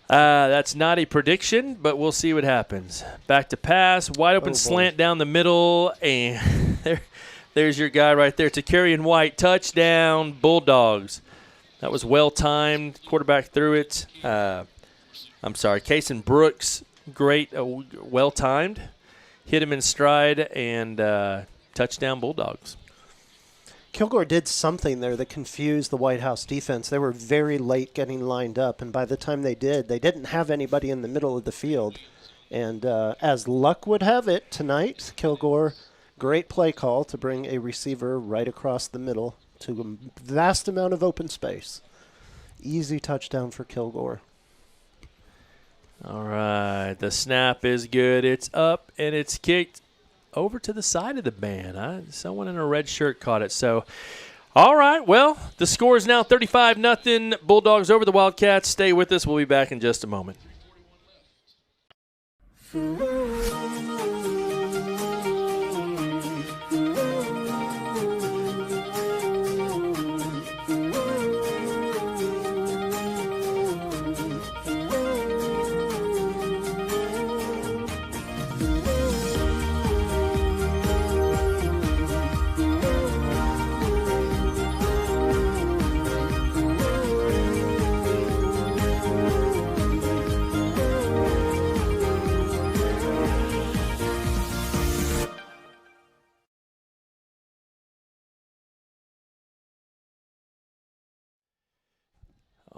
That's not a prediction, but we'll see what happens. Back to pass, wide open slant down the middle, and there's your guy right there. To Carrion White, touchdown, Bulldogs. That was well-timed. Quarterback threw it. Kason Brooks, great, well-timed. Hit him in stride, and touchdown Bulldogs. Kilgore did something there that confused the Whitehouse defense. They were very late getting lined up, and by the time they didn't have anybody in the middle of the field. And as luck would have it tonight, Kilgore, great play call to bring a receiver right across the middle to a vast amount of open space. Easy touchdown for Kilgore. All right, the snap is good. It's up, and it's kicked over to the side of the band. Someone in a red shirt caught it. So, all right, well, the score is now 35-0. Bulldogs over the Wildcats. Stay with us. We'll be back in just a moment.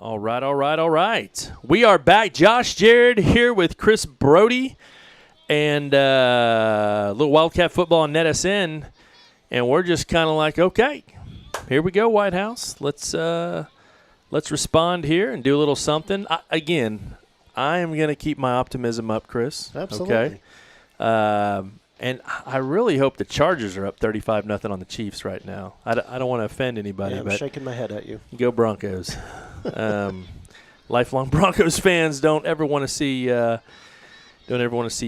All right. We are back. Josh Jared here with Chris Brody and a little Wildcat football on NETSN. And we're just kind of like, okay, here we go, Whitehouse. Let's respond here and do a little something. I am going to keep my optimism up, Chris. Absolutely. Okay. And I really hope the Chargers are up 35-0 on the Chiefs right now. I don't want to offend anybody. Yeah, I'm but shaking my head at you. Go Broncos. Lifelong Broncos fans don't ever want to see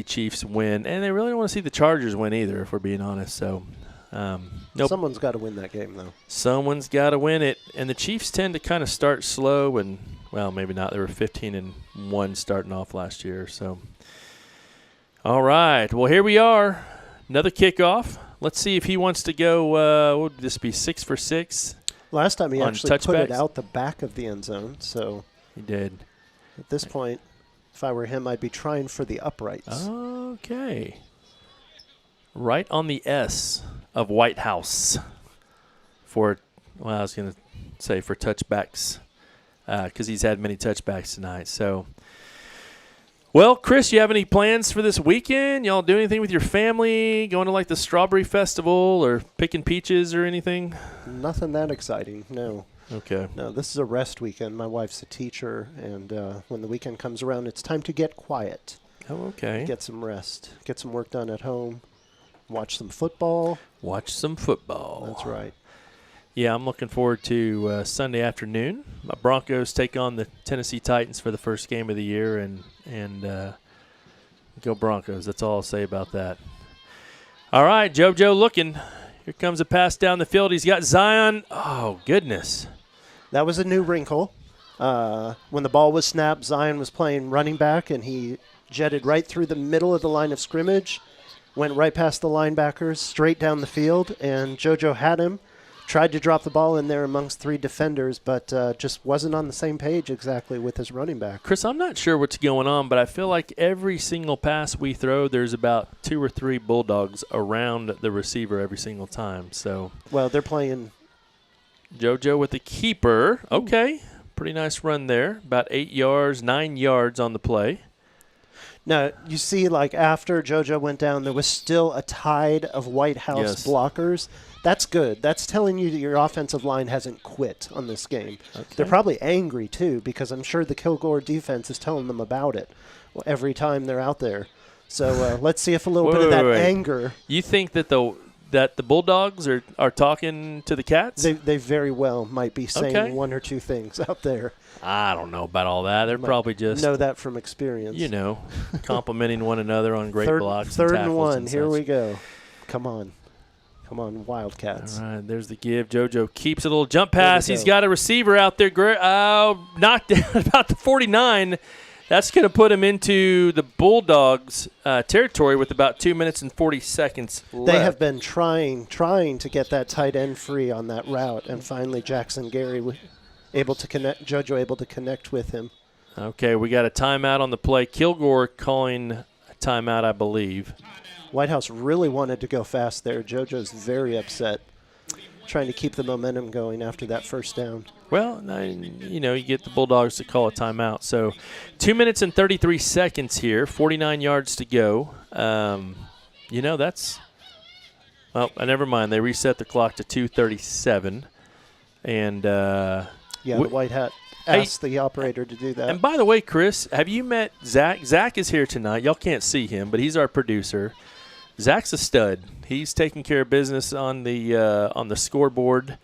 Chiefs win, and they really don't want to see the Chargers win either, if we're being honest. So, nope. Someone's got to win that game, though. Someone's got to win it, and the Chiefs tend to kind of start slow, and well, maybe not. They were 15-1 starting off last year, so. All right. Well, here we are. Another kickoff. Let's see if he wants to go, what would this be, 6 for 6? Last time he actually touchbacks? put it out the back of the end zone. So he did. At this point, if I were him, I'd be trying for the uprights. Okay. Right on the S of Whitehouse for, well, I was going to say for touchbacks because he's had many touchbacks tonight. So. Well, Chris, you have any plans for this weekend? Y'all do anything with your family? Going to, like, the Strawberry Festival or picking peaches or anything? Nothing that exciting, no. Okay. No, this is a rest weekend. My wife's a teacher, and when the weekend comes around, it's time to get quiet. Oh, okay. Get some rest. Get some work done at home. Watch some football. That's right. Yeah, I'm looking forward to Sunday afternoon. My Broncos take on the Tennessee Titans for the first game of the year, and go Broncos. That's all I'll say about that. All right, JoJo looking. Here comes a pass down the field. He's got Zion. Oh, goodness. That was a new wrinkle. When the ball was snapped, Zion was playing running back, and he jetted right through the middle of the line of scrimmage, went right past the linebackers, straight down the field, and JoJo had him. Tried to drop the ball in there amongst 3 defenders, but just wasn't on the same page exactly with his running back. Chris, I'm not sure what's going on, but I feel like every single pass we throw, there's about 2 or 3 Bulldogs around the receiver every single time. So, well, they're playing JoJo with the keeper. Okay, pretty nice run there. About 9 yards on the play. Now, you see, like, after JoJo went down, there was still a tide of Whitehouse blockers. That's good. That's telling you that your offensive line hasn't quit on this game. Okay. They're probably angry, too, because I'm sure the Kilgore defense is telling them about it every time they're out there. So let's see if a little bit of that anger. You think that the Bulldogs are talking to the Cats? They very well might be saying 1 or 2 things out there. I don't know about all that. They're probably just know that from experience. Complimenting one another on great blocks. Third and and 1. And Here such. we go. Come on, Wildcats. All right, there's the give. JoJo keeps a little jump pass. He's got a receiver out there. Knocked down about the 49. That's going to put him into the Bulldogs' territory with about 2 minutes and 40 seconds left. They have been trying to get that tight end free on that route, and finally Jackson Gary able to connect. JoJo able to connect with him. Okay, we got a timeout on the play. Kilgore calling a timeout, I believe. Whitehouse really wanted to go fast there. JoJo's very upset, trying to keep the momentum going after that first down. Well, you get the Bulldogs to call a timeout. So 2 minutes and 33 seconds here, 49 yards to go. That's – well, never mind. They reset the clock to 2:37. And the White Hat asked the operator to do that. And by the way, Chris, have you met Zach? Zach is here tonight. Y'all can't see him, but he's our producer. Zach's a stud. He's taking care of business on the scoreboard.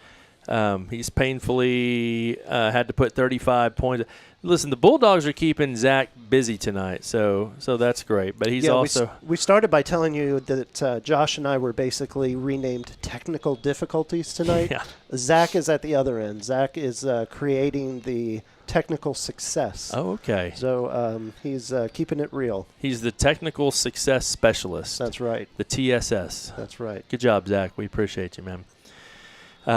He's painfully had to put 35 points. Listen, the Bulldogs are keeping Zach busy tonight, so that's great. But he's also we started by telling you that Josh and I were basically renamed technical difficulties tonight. Yeah. Zach is at the other end. Zach is creating the technical success. Oh, okay. So he's keeping it real. He's the technical success specialist. That's right. The TSS. That's right. Good job, Zach. We appreciate you, man.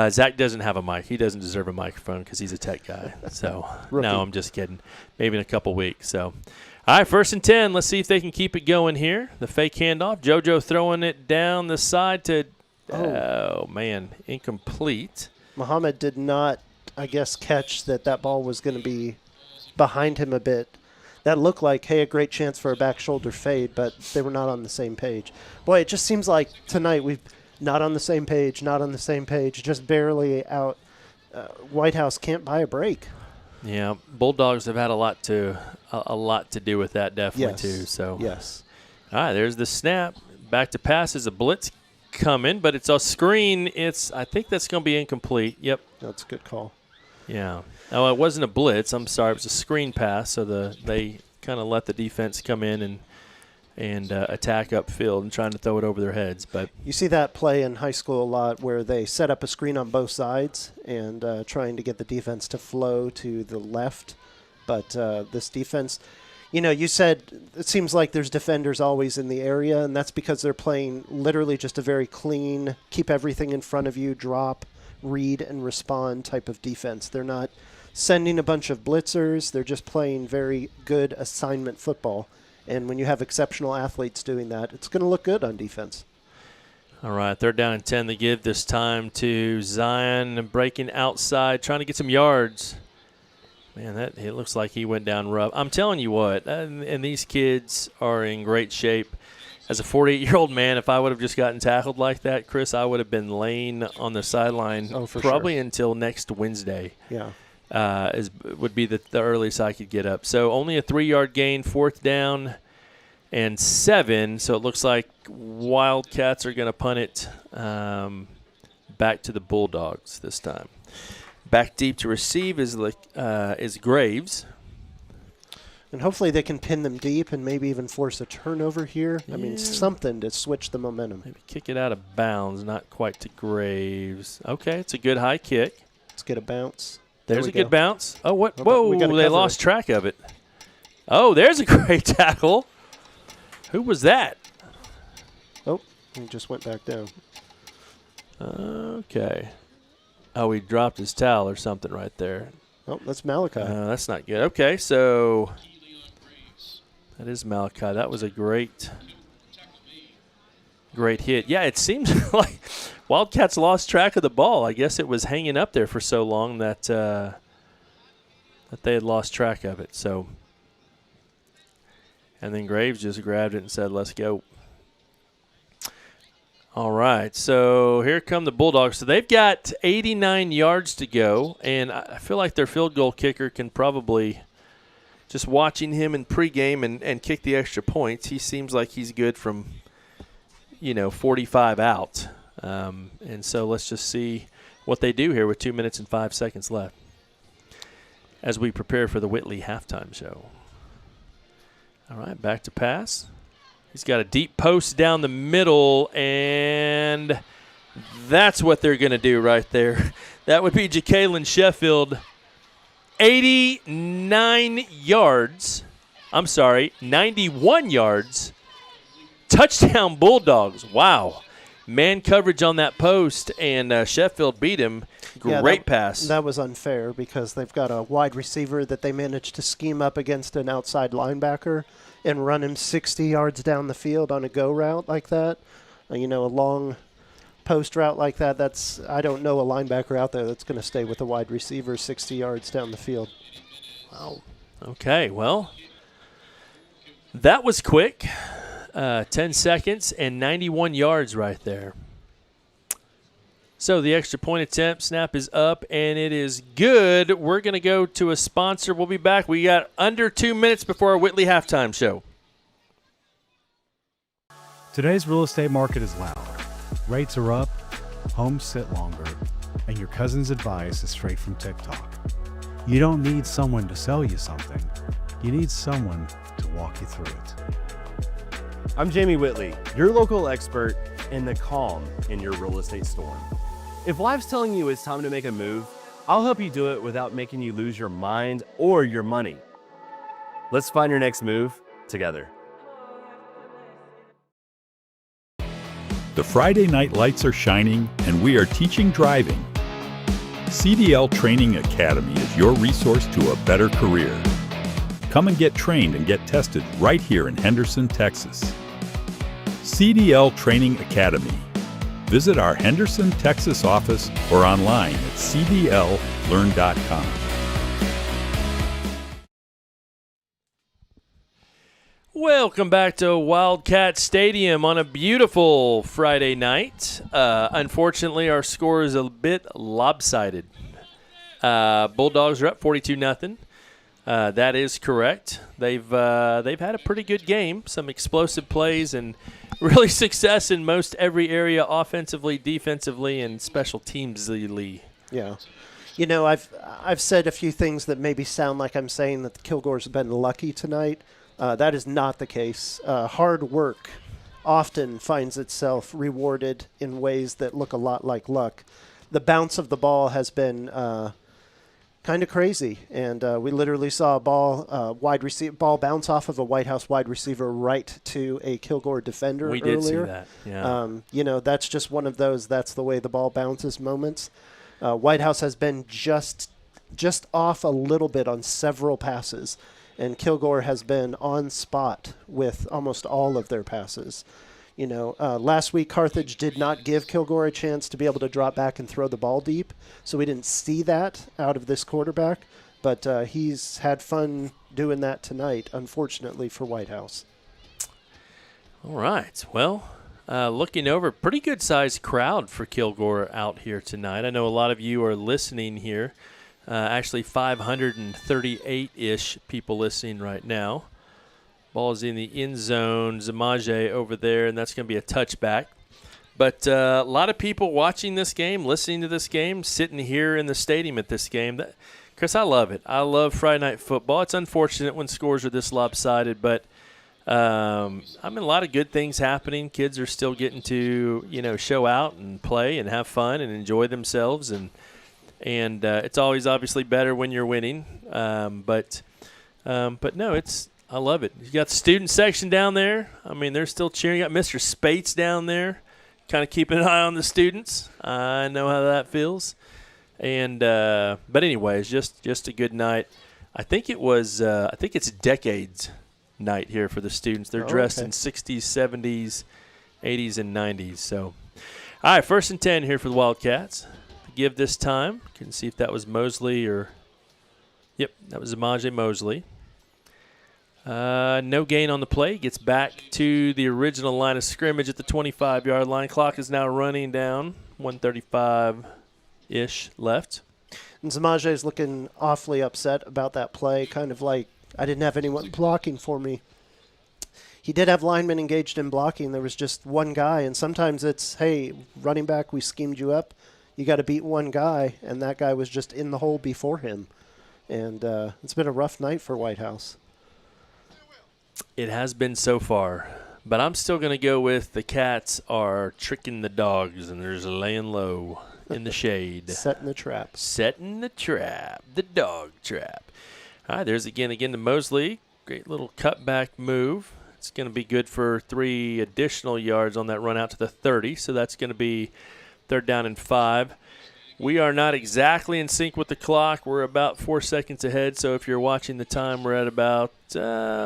Zach doesn't have a mic. He doesn't deserve a microphone because he's a tech guy. So, no, I'm just kidding. Maybe in a couple weeks. So, all right, 1st and 10. Let's see if they can keep it going here. The fake handoff. JoJo throwing it down the side to, incomplete. Muhammad did not I guess, catch that ball was going to be behind him a bit. That looked like, hey, a great chance for a back shoulder fade, but they were not on the same page. Boy, it just seems like tonight we've not on the same page, just barely out. Whitehouse can't buy a break. Yeah, Bulldogs have had a lot to do with that, definitely, too. So yes. All right, there's the snap. Back to pass is a blitz coming, but it's a screen. I think that's going to be incomplete. Yep. That's a good call. Yeah. Oh, it wasn't a blitz. I'm sorry. It was a screen pass, so they kind of let the defense come in and attack upfield and trying to throw it over their heads. But you see that play in high school a lot where they set up a screen on both sides and trying to get the defense to flow to the left. But this defense, you said it seems like there's defenders always in the area, and that's because they're playing literally just a very clean, keep everything in front of you, drop, read, and respond type of defense. They're not sending a bunch of blitzers. They're just playing very good assignment football. And when you have exceptional athletes doing that, it's going to look good on defense. All right, 3rd down and 10. They give this time to Zion, breaking outside, trying to get some yards. Man, it looks like he went down rough. I'm telling you what, and these kids are in great shape. As a 48-year-old man, if I would have just gotten tackled like that, Chris, I would have been laying on the sideline probably until next Wednesday. Yeah. Would be the earliest I could get up. So only a 3-yard gain, 4th down and 7. So it looks like Wildcats are going to punt it back to the Bulldogs this time. Back deep to receive is Graves. And hopefully they can pin them deep and maybe even force a turnover here. Yeah. I mean, something to switch the momentum. Maybe kick it out of bounds, not quite to Graves. Okay, it's a good high kick. Let's get a bounce. There's a good bounce. Oh, what? Whoa, they lost track of it. Oh, there's a great tackle. Who was that? Oh, he just went back down. Okay. Oh, he dropped his towel or something right there. Oh, that's Malachi. That's not good. Okay, so that is Malachi. That was a great hit. Yeah, it seems like Wildcats lost track of the ball. I guess it was hanging up there for so long that they had lost track of it. So, and then Graves just grabbed it and said, "Let's go." All right, so here come the Bulldogs. So they've got 89 yards to go, and I feel like their field goal kicker can probably, just watching him in pregame and kick the extra points, he seems like he's good from, 45 out. And so let's just see what they do here with 2 minutes and 5 seconds left as we prepare for the Whitley halftime show. All right, back to pass. He's got a deep post down the middle, and that's what they're going to do right there. That would be Ja'Kalen Sheffield. 91 yards. Touchdown Bulldogs. Wow. Man coverage on that post, and Sheffield beat him. Great pass. That was unfair because they've got a wide receiver that they managed to scheme up against an outside linebacker and run him 60 yards down the field on a go route like that. A long post route like that. I don't know a linebacker out there that's going to stay with a wide receiver 60 yards down the field. Wow. Okay, well, that was quick. 10 seconds and 91 yards right there. So the extra point attempt snap is up, and it is good. We're going to go to a sponsor. We'll be back. We got under 2 minutes before our Whitley halftime show. Today's real estate market is loud. Rates are up, homes sit longer, and your cousin's advice is straight from TikTok. You don't need someone to sell you something. You need someone to walk you through it. I'm Jamie Whitley, your local expert in the calm in your real estate storm. If life's telling you it's time to make a move, I'll help you do it without making you lose your mind or your money. Let's find your next move together. The Friday night lights are shining, and we are teaching driving. CDL Training Academy is your resource to a better career. Come and get trained and get tested right here in Henderson, Texas. CDL Training Academy. Visit our Henderson, Texas office or online at cdl-academy.com. Learn.com. Welcome back to Wildcat Stadium on a beautiful Friday night. Unfortunately, our score is a bit lopsided. Bulldogs are up 42-0. That is correct. They've had a pretty good game, some explosive plays, and really success in most every area, offensively, defensively, and special teamsly. Yeah. You know, I've said a few things that maybe sound like I'm saying that the Kilgores have been lucky tonight. That is not the case. Hard work often finds itself rewarded in ways that look a lot like luck. The bounce of the ball has been kind of crazy, and we literally saw a ball bounce off of a Whitehouse wide receiver right to a Kilgore defender we earlier. did see that, yeah. You know, that's just one of those that's the way the ball bounces moments. Whitehouse has been just off a little bit on several passes, and Kilgore has been on spot with almost all of their passes. You know, last week Carthage did not give Kilgore a chance to be able to drop back and throw the ball deep, so we didn't see that out of this quarterback, but he's had fun doing that tonight, unfortunately for Whitehouse. All right. Well, looking over, pretty good-sized crowd for Kilgore out here tonight. I know a lot of you are listening here. Actually, 538-ish people listening right now. Ball is in the end zone. Zamaje over there, and that's going to be a touchback. But a lot of people watching this game, listening to this game, sitting here in the stadium at this game. Chris, I love it. I love Friday night football. It's unfortunate when scores are this lopsided, but I mean, a lot of good things happening. Kids are still getting to, you know, show out and play and have fun and enjoy themselves, and it's always obviously better when you're winning. But no, I love it. You got the student section down there. I mean, they're still cheering. You got Mr. Spates down there, kind of keeping an eye on the students. I know how that feels. And but anyways, just a good night. I think it's decades night here for the students. They're dressed in 60s, 70s, 80s, and 90s. So, all right, 1st and 10 here for the Wildcats. Give this time. Couldn't see if that was Mosley or – yep, that was Zamaje Mosley. No gain on the play. Gets back to the original line of scrimmage at the 25-yard line. Clock is now running down. 1:35-ish left. And Zamaje is looking awfully upset about that play, kind of like, I didn't have anyone blocking for me. He did have linemen engaged in blocking. There was just one guy, and sometimes it's, hey, running back, we schemed you up. You got to beat one guy, and that guy was just in the hole before him. And it's been a rough night for Whitehouse. It has been so far, but I'm still going to go with the Cats are tricking the dogs, and they're laying low in the shade. Setting the trap. Setting the trap, the dog trap. All right, there's again to Mosley. Great little cutback move. It's going to be good for 3 additional yards on that run out to the 30, so that's going to be 3rd down and 5. We are not exactly in sync with the clock. We're about 4 seconds ahead, so if you're watching the time, we're at about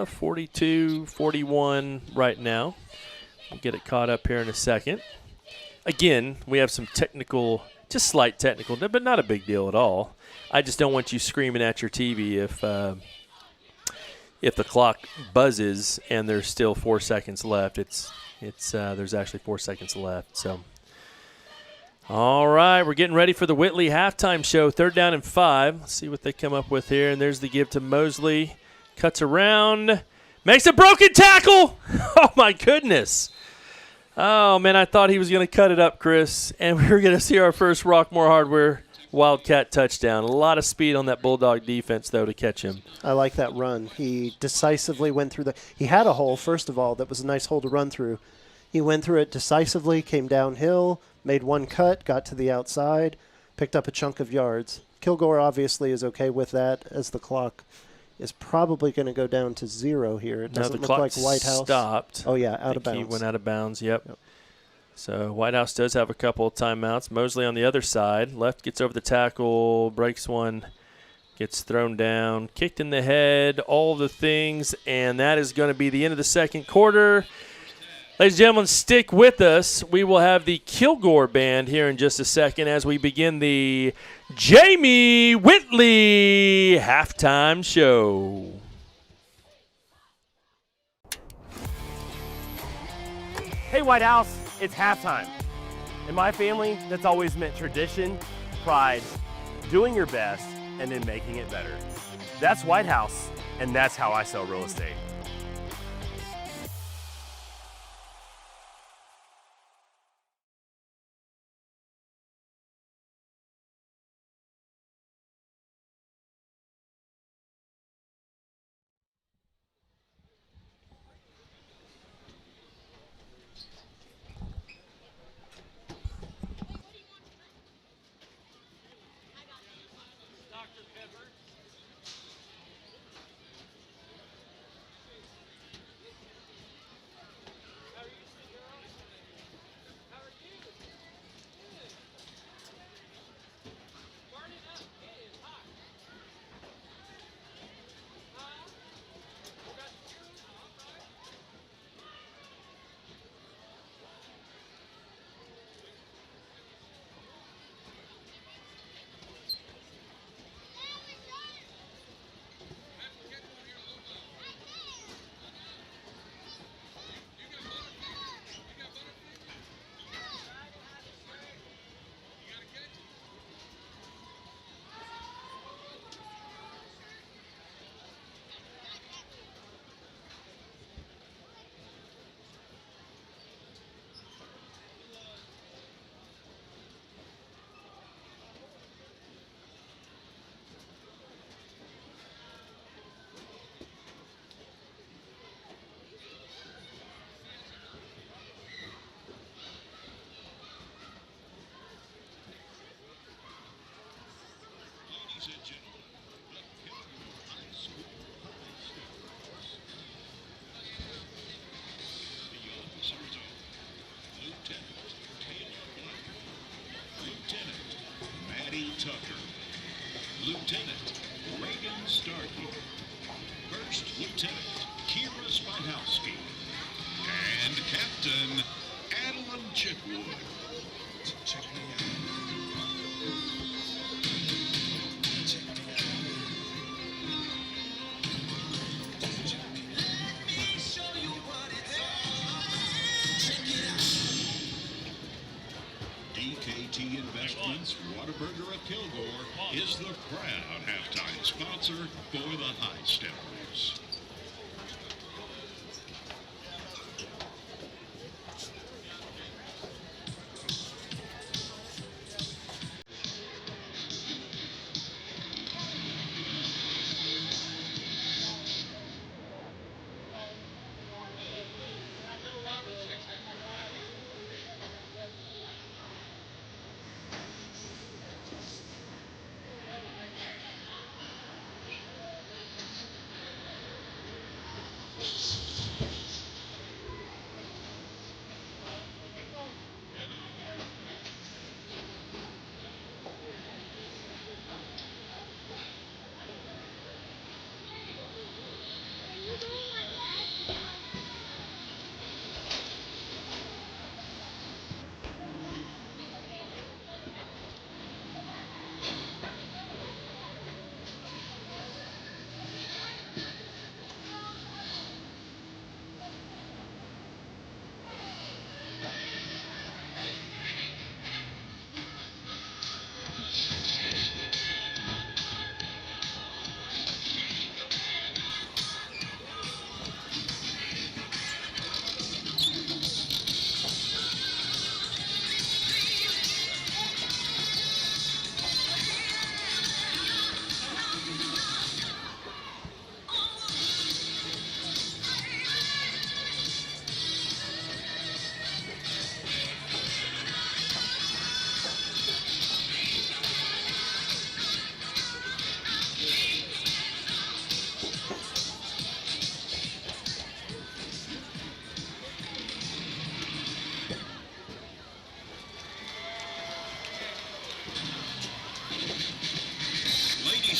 42, 41 right now. We'll get it caught up here in a second. Again, we have some technical, just slight technical, but not a big deal at all. I just don't want you screaming at your TV if the clock buzzes and there's still 4 seconds left. There's actually 4 seconds left, so. All right, we're getting ready for the Whitley halftime show. 3rd down and 5. Let's see what they come up with here. And there's the give to Mosley. Cuts around. Makes a broken tackle. Oh, my goodness. Oh, man, I thought he was going to cut it up, Chris. And we were going to see our first Rockmore Hardware Wildcat touchdown. A lot of speed on that Bulldog defense, though, to catch him. I like that run. He decisively went through he had a hole, first of all, that was a nice hole to run through. He went through it decisively, came downhill, made one cut, got to the outside, picked up a chunk of yards. Kilgore obviously is okay with that, as the clock is probably going to go down to 0 here. It doesn't look like Whitehouse stopped. Oh, yeah, out of bounds. He went out of bounds, yep. So Whitehouse does have a couple of timeouts. Mosley on the other side. Left gets over the tackle, breaks one, gets thrown down, kicked in the head, all the things, and that is going to be the end of the second quarter. Ladies and gentlemen, stick with us. We will have the Kilgore Band here in just a second as we begin the Jamie Whitley halftime show. Hey, Whitehouse, it's halftime. In my family, that's always meant tradition, pride, doing your best, and then making it better. That's Whitehouse, and that's how I sell real estate. Lieutenant Reagan Starkey, First Lieutenant Kira Spahowski, and Captain Adeline Chitwood. Check me out. DKT Investments, Whataburger of Kilgore, is the proud halftime sponsor for the High Steppers.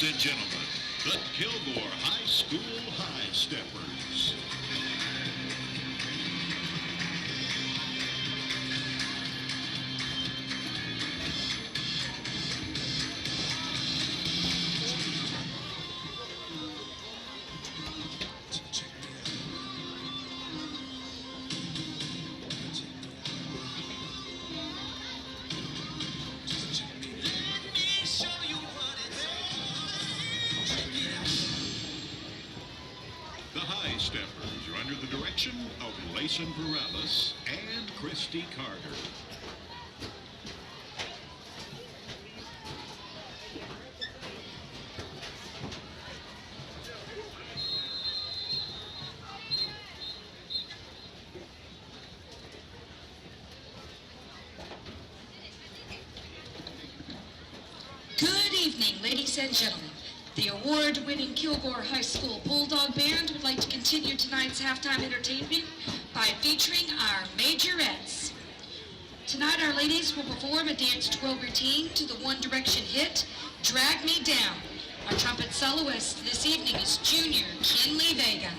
Ladies and gentlemen, the Kilgore High School High Steppers. Steppers are under the direction of Layson Perales and Christy Carter. Good evening, ladies and gentlemen. The award-winning Kilgore High School Bulldog Band would like to continue tonight's halftime entertainment by featuring our majorettes. Tonight, our ladies will perform a dance twirl routine to the One Direction hit, Drag Me Down. Our trumpet soloist this evening is Junior Kinley Vega.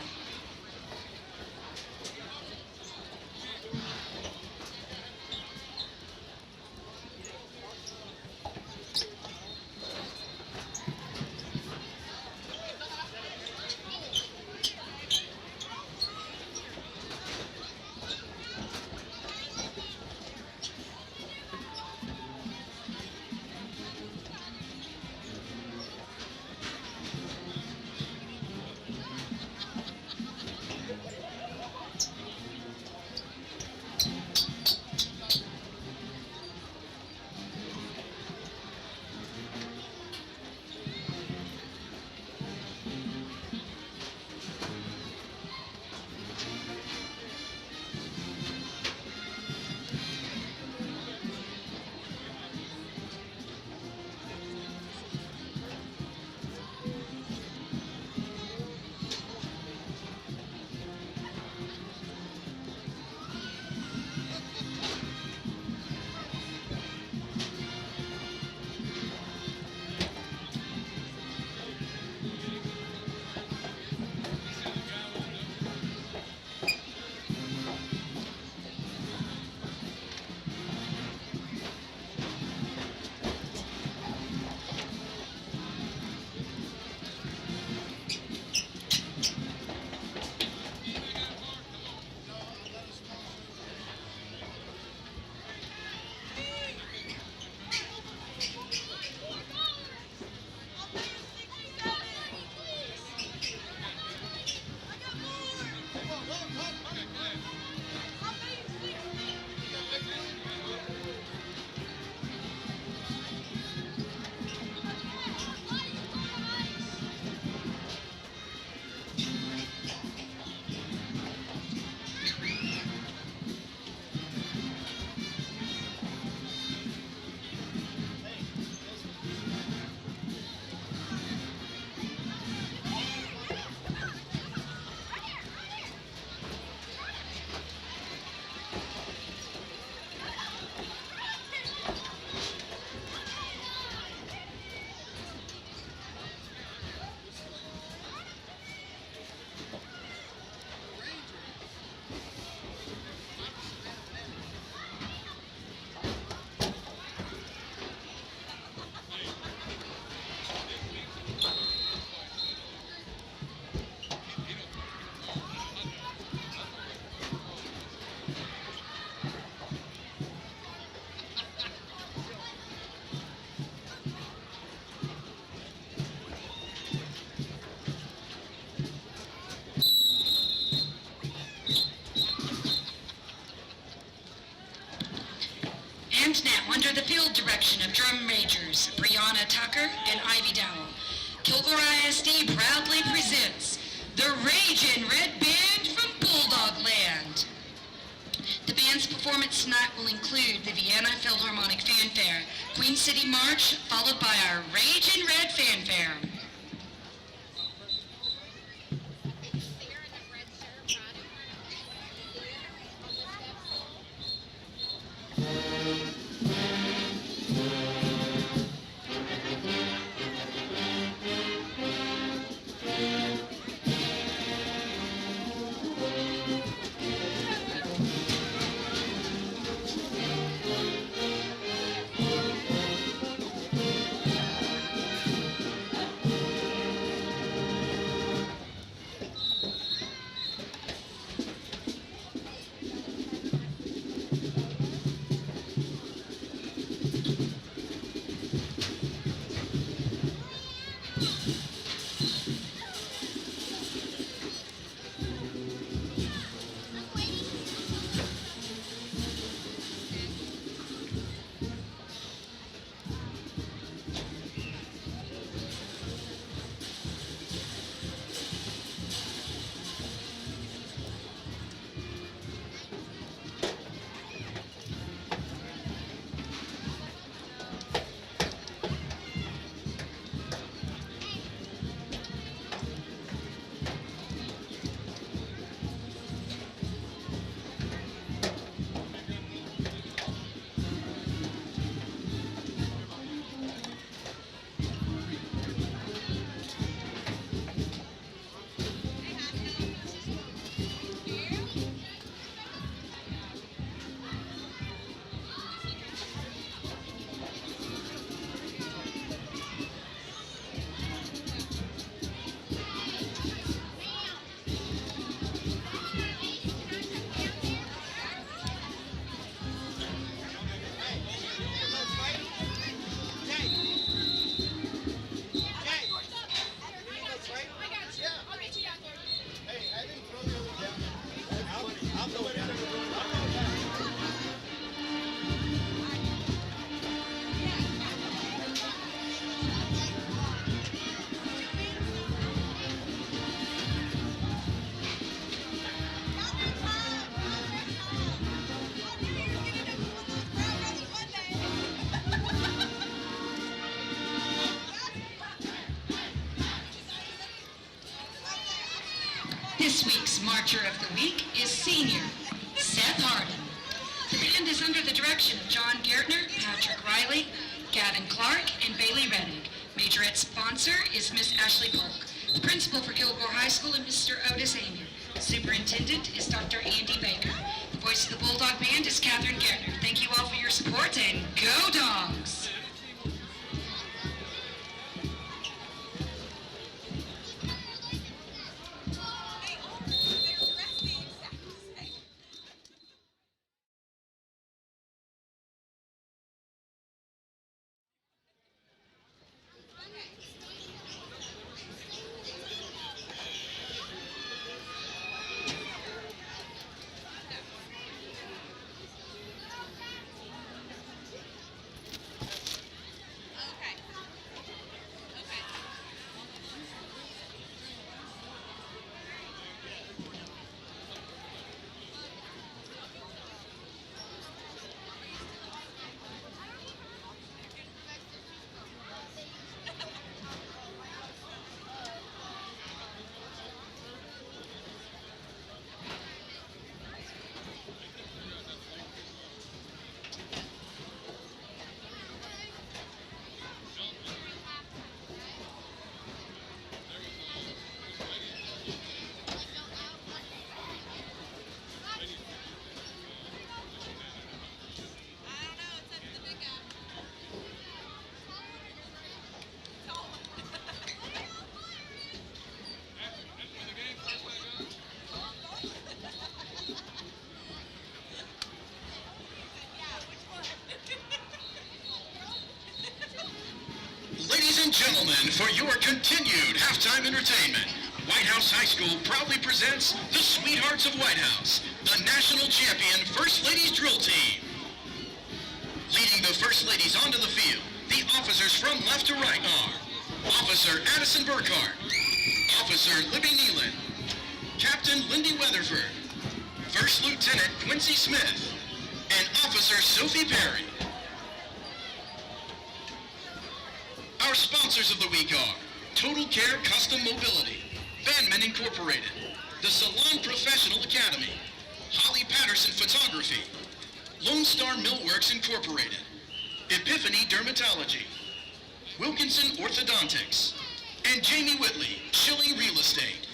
And now, under the field direction of drum majors Brianna Tucker and Ivy Dowell, Kilgore ISD proudly presents the Ragin' Red Band from Bulldog Land. The band's performance tonight will include the Vienna Philharmonic Fanfare, Queen City March, followed by our Ragin' Red Fanfare. This week's Marcher of the Week is senior Seth Harden. The band is under the direction of John Gertner, Patrick Riley, Gavin Clark, and Bailey Reddick. Majorette sponsor is Miss Ashley Polk. The principal for Kilgore High School is Mr. Otis Amier. Superintendent is Dr. Andy Baker. The voice of the Bulldog Band is Catherine Gertner. Thank you all for your support, and go Dogs! Ladies and gentlemen, for your continued halftime entertainment, Whitehouse High School proudly presents the Sweethearts of Whitehouse, the national champion First Ladies Drill Team. Leading the First Ladies onto the field, the officers from left to right are Officer Addison Burkhart, Officer Libby Nealon, Captain Lindy Weatherford, First Lieutenant Quincy Smith, and Officer Sophie Perry. Our sponsors of the week are Total Care Custom Mobility, Bandman Incorporated, the Salon Professional Academy, Holly Patterson Photography, Lone Star Millworks Incorporated, Epiphany Dermatology, Wilkinson Orthodontics, and Jamie Whitley, Schilling Real Estate.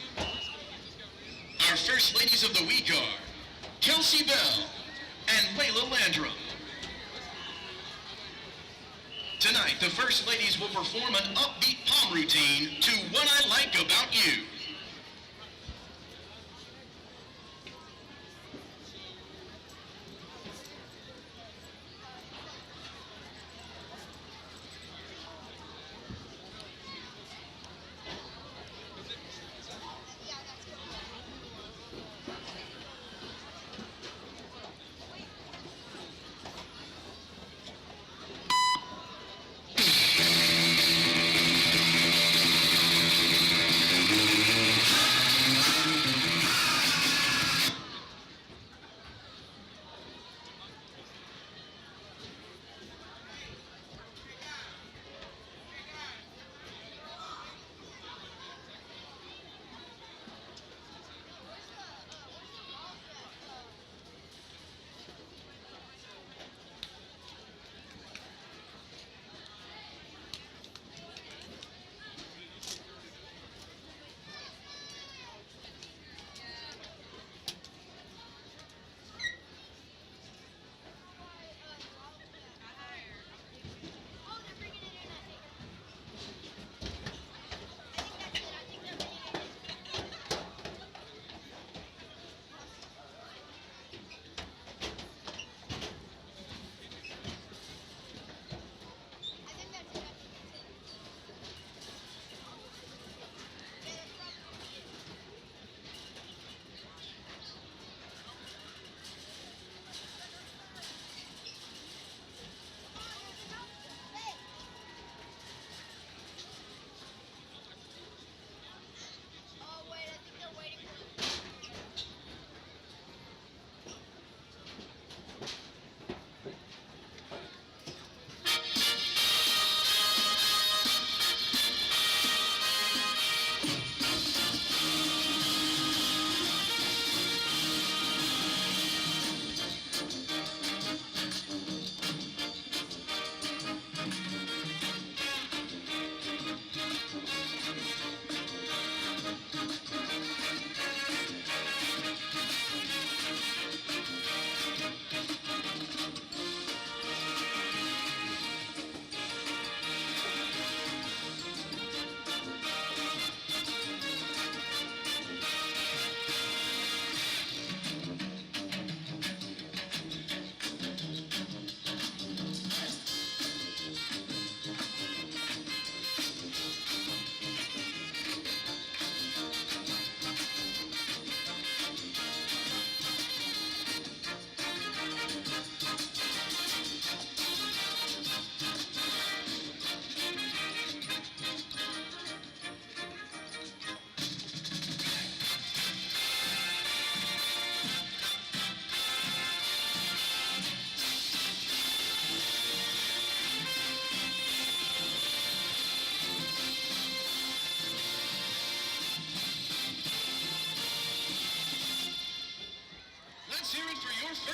Our First Ladies of the week are Kelsey Bell and Layla Landrum. Tonight, the First Ladies will perform an upbeat palm routine to What I Like About You.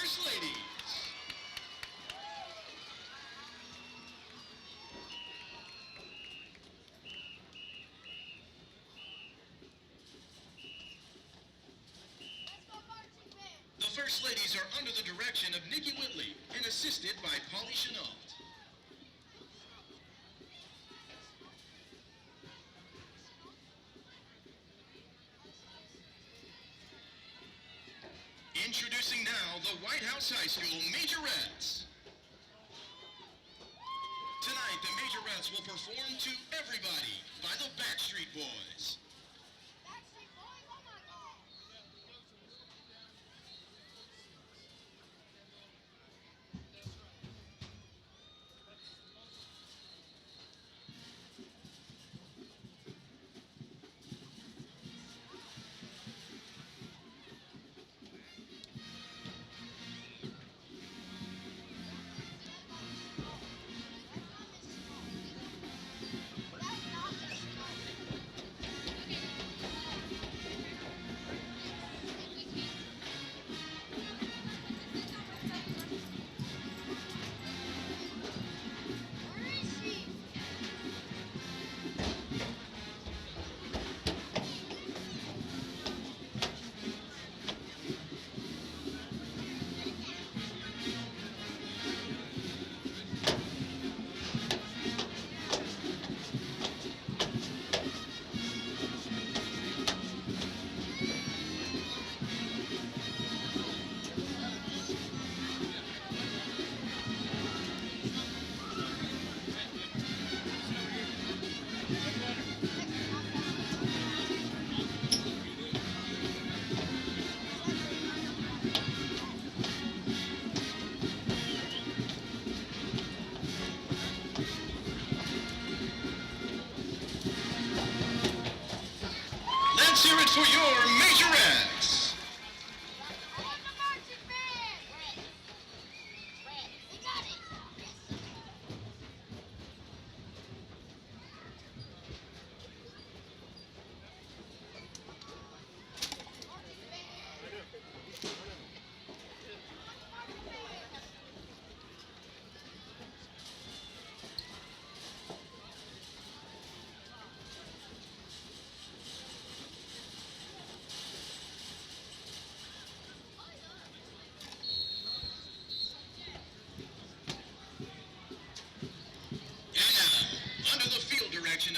First Ladies. The First Ladies are under the direction of Nikki Whitley and assisted by Polly Chenault. Introducing now the Whitehouse High School Majorettes. Tonight, the Majorettes will perform To Everybody by the Backstreet Boys. Let's hear it for your Majorettes.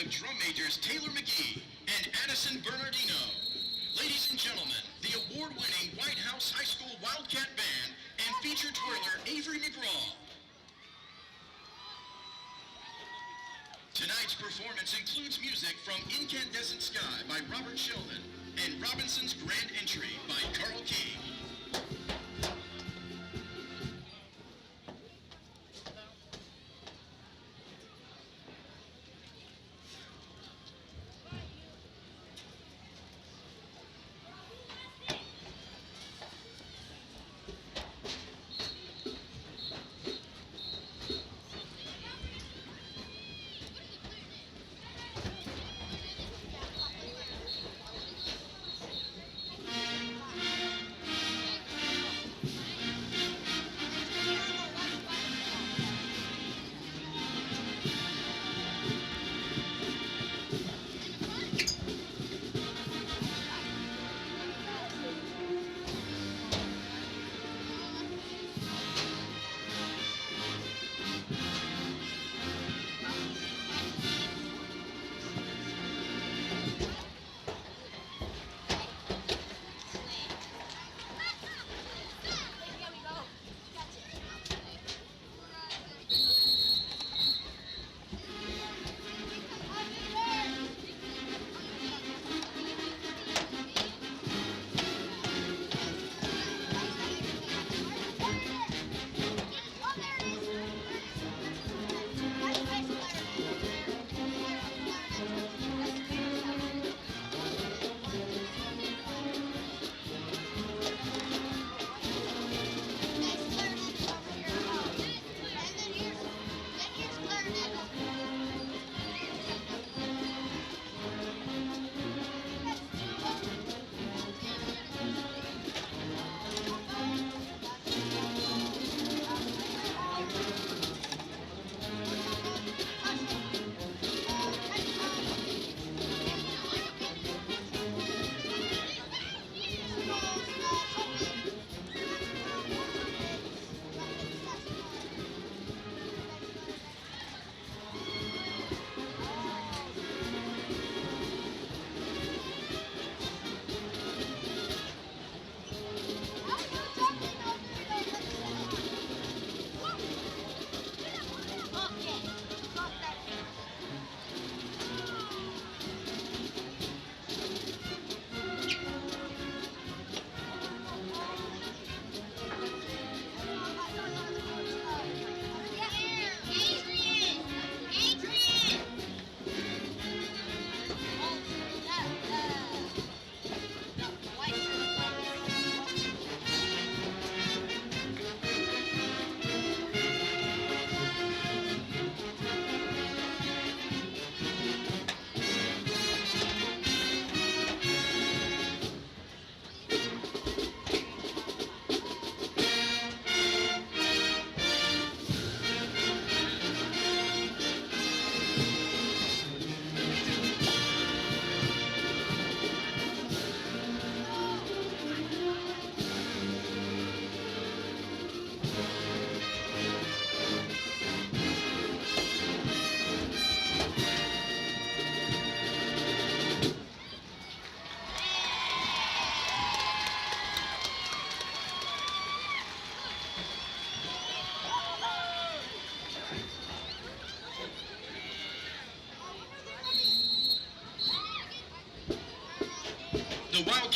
Of drum majors Taylor McGee and Addison Bernardino. Ladies and gentlemen, the award-winning Whitehouse High School Wildcat Band and feature twirler Avery McGraw. Tonight's performance includes music from Incandescent Sky by Robert Sheldon and Robinson's Grand Entry by Carl King.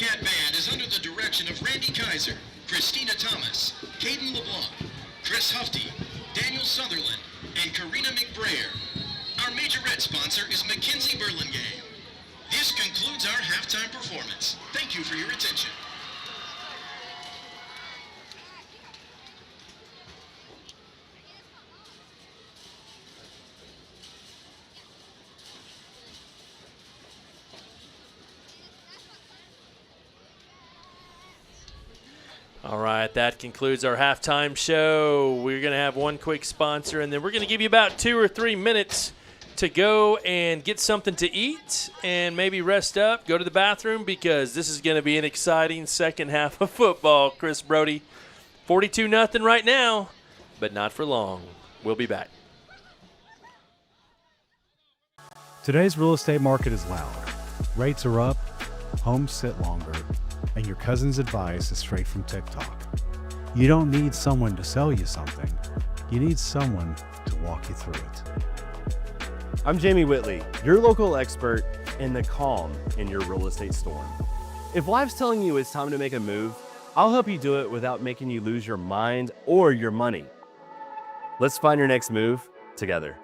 Wildcat Band is under the direction of Randy Kaiser, Christina Thomas, Caden LeBlanc, Chris Hufty, Daniel Sutherland, and Karina McBrayer. Our majorette sponsor is Mackenzie Burlingame. This concludes our halftime performance. Thank you for your attention. All right, that concludes our halftime show. We're going to have one quick sponsor, and then we're going to give you about 2 or 3 minutes to go and get something to eat and maybe rest up, go to the bathroom, because this is going to be an exciting second half of football. Chris Brody, 42-0 right now, but not for long. We'll be back. Today's real estate market is loud. Rates are up, homes sit longer, and your cousin's advice is straight from TikTok. You don't need someone to sell you something. You need someone to walk you through it. I'm Jamie Whitley, your local expert in the calm in your real estate storm. If life's telling you it's time to make a move, I'll help you do it without making you lose your mind or your money. Let's find your next move together.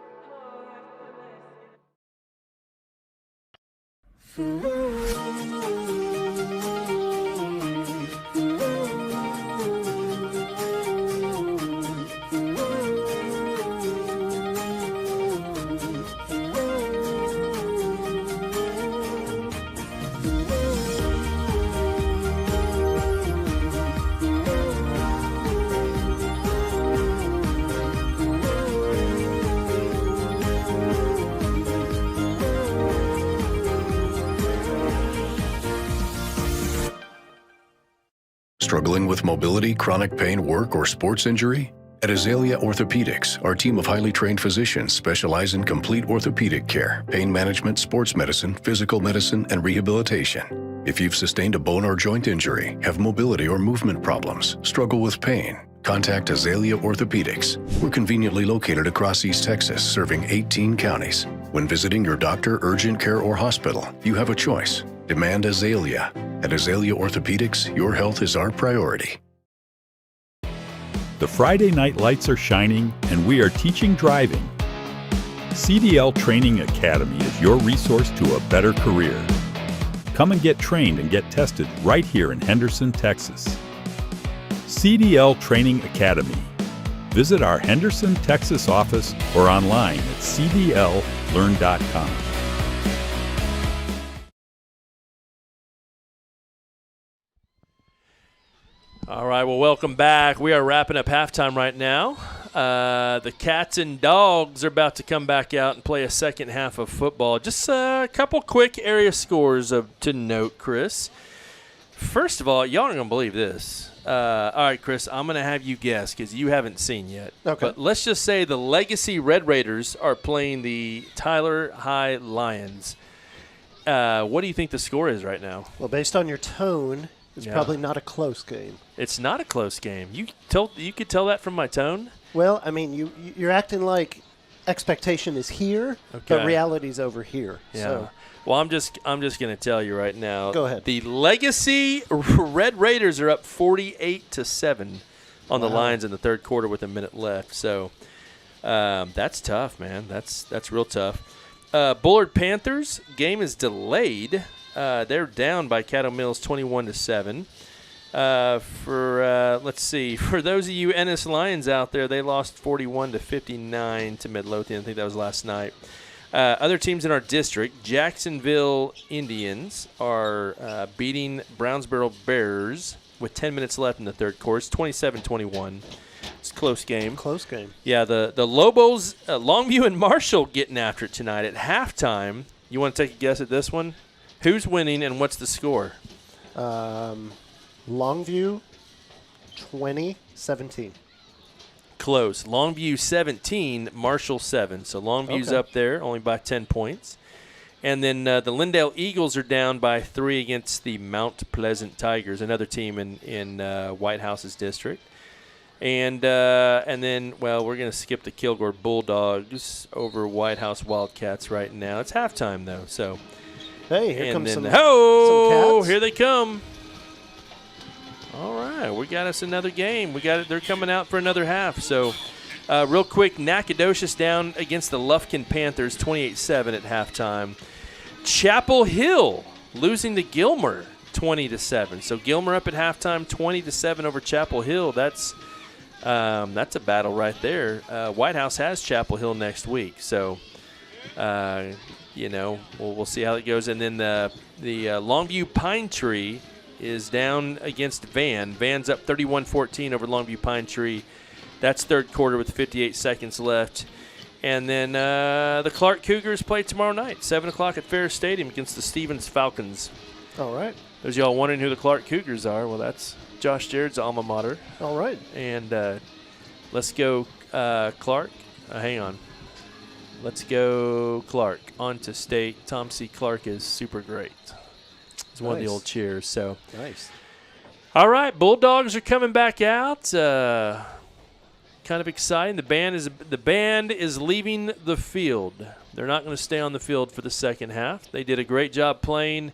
Struggling with mobility, chronic pain, work, or sports injury? At Azalea Orthopedics, our team of highly trained physicians specialize in complete orthopedic care, pain management, sports medicine, physical medicine, and rehabilitation. If you've sustained a bone or joint injury, have mobility or movement problems, struggle with pain, contact Azalea Orthopedics. We're conveniently located across East Texas, serving 18 counties. When visiting your doctor, urgent care, or hospital, you have a choice. Demand Azalea. At Azalea Orthopedics, your health is our priority. The Friday night lights are shining, and we are teaching driving. CDL Training Academy is your resource to a better career. Come and get trained and get tested right here in Henderson, Texas. CDL Training Academy. Visit our Henderson, Texas office or online at cdllearn.com. All right, well, welcome back. We are wrapping up halftime right now. The Cats and Dogs are about to come back out and play a second half of football. Just a couple quick area scores to note, Chris. First of all, y'all aren't going to believe this. All right, Chris, I'm going to have you guess because you haven't seen yet. Okay. But let's just say the Legacy Red Raiders are playing the Tyler High Lions. What do you think the score is right now? Well, based on your tone, it's probably not a close game. It's not a close game. You could tell that from my tone? Well, I mean, you're acting like expectation is here, but reality's over here. Yeah. So. Well, I'm just going to tell you right now. Go ahead. The Legacy Red Raiders are up 48-7 on the Lions in the third quarter with a minute left. So that's tough, man. That's real tough. Bullard Panthers game is delayed. They're down by Caddo Mills 21-7. Let's see. For those of you Ennis Lions out there, they lost 41-59 to Midlothian. I think that was last night. Other teams in our district, Jacksonville Indians are beating Brownsboro Bears with 10 minutes left in the third quarter. It's 27-21. It's a close game. Close game. Yeah, the Lobos, Longview and Marshall getting after it tonight at halftime. You want to take a guess at this one? Who's winning and what's the score? Longview 20-17. Close. Longview 17, Marshall 7. So Longview's up there, only by 10 points. And then the Lindale Eagles are down by 3 against the Mount Pleasant Tigers, another team in Whitehouse's district. And then, well, we're going to skip the Kilgore Bulldogs over Whitehouse Wildcats right now. It's halftime, though. So Hey, here comes some cats. Here they come. All right, we got us another game. They're coming out for another half. So, real quick, Nacogdoches down against the Lufkin Panthers, 28-7 at halftime. Chapel Hill losing to Gilmer, 20-7. So Gilmer up at halftime, 20-7 over Chapel Hill. That's a battle right there. Whitehouse has Chapel Hill next week, so we'll see how it goes. And then the Longview Pine Tree is down against Van. Van's up 31-14 over Longview Pine Tree. That's third quarter with 58 seconds left. And then the Clark Cougars play tomorrow night, 7 o'clock at Ferris Stadium against the Stevens Falcons. All right. Those y'all wondering who the Clark Cougars are, well, that's Josh Jared's alma mater. All right. And let's go Clark. Hang on. Let's go Clark. On to state. Tom C. Clark is super great. He's one of the old cheers. So nice. All right, Bulldogs are coming back out. Kind of exciting. The band is leaving the field. They're not going to stay on the field for the second half. They did a great job playing.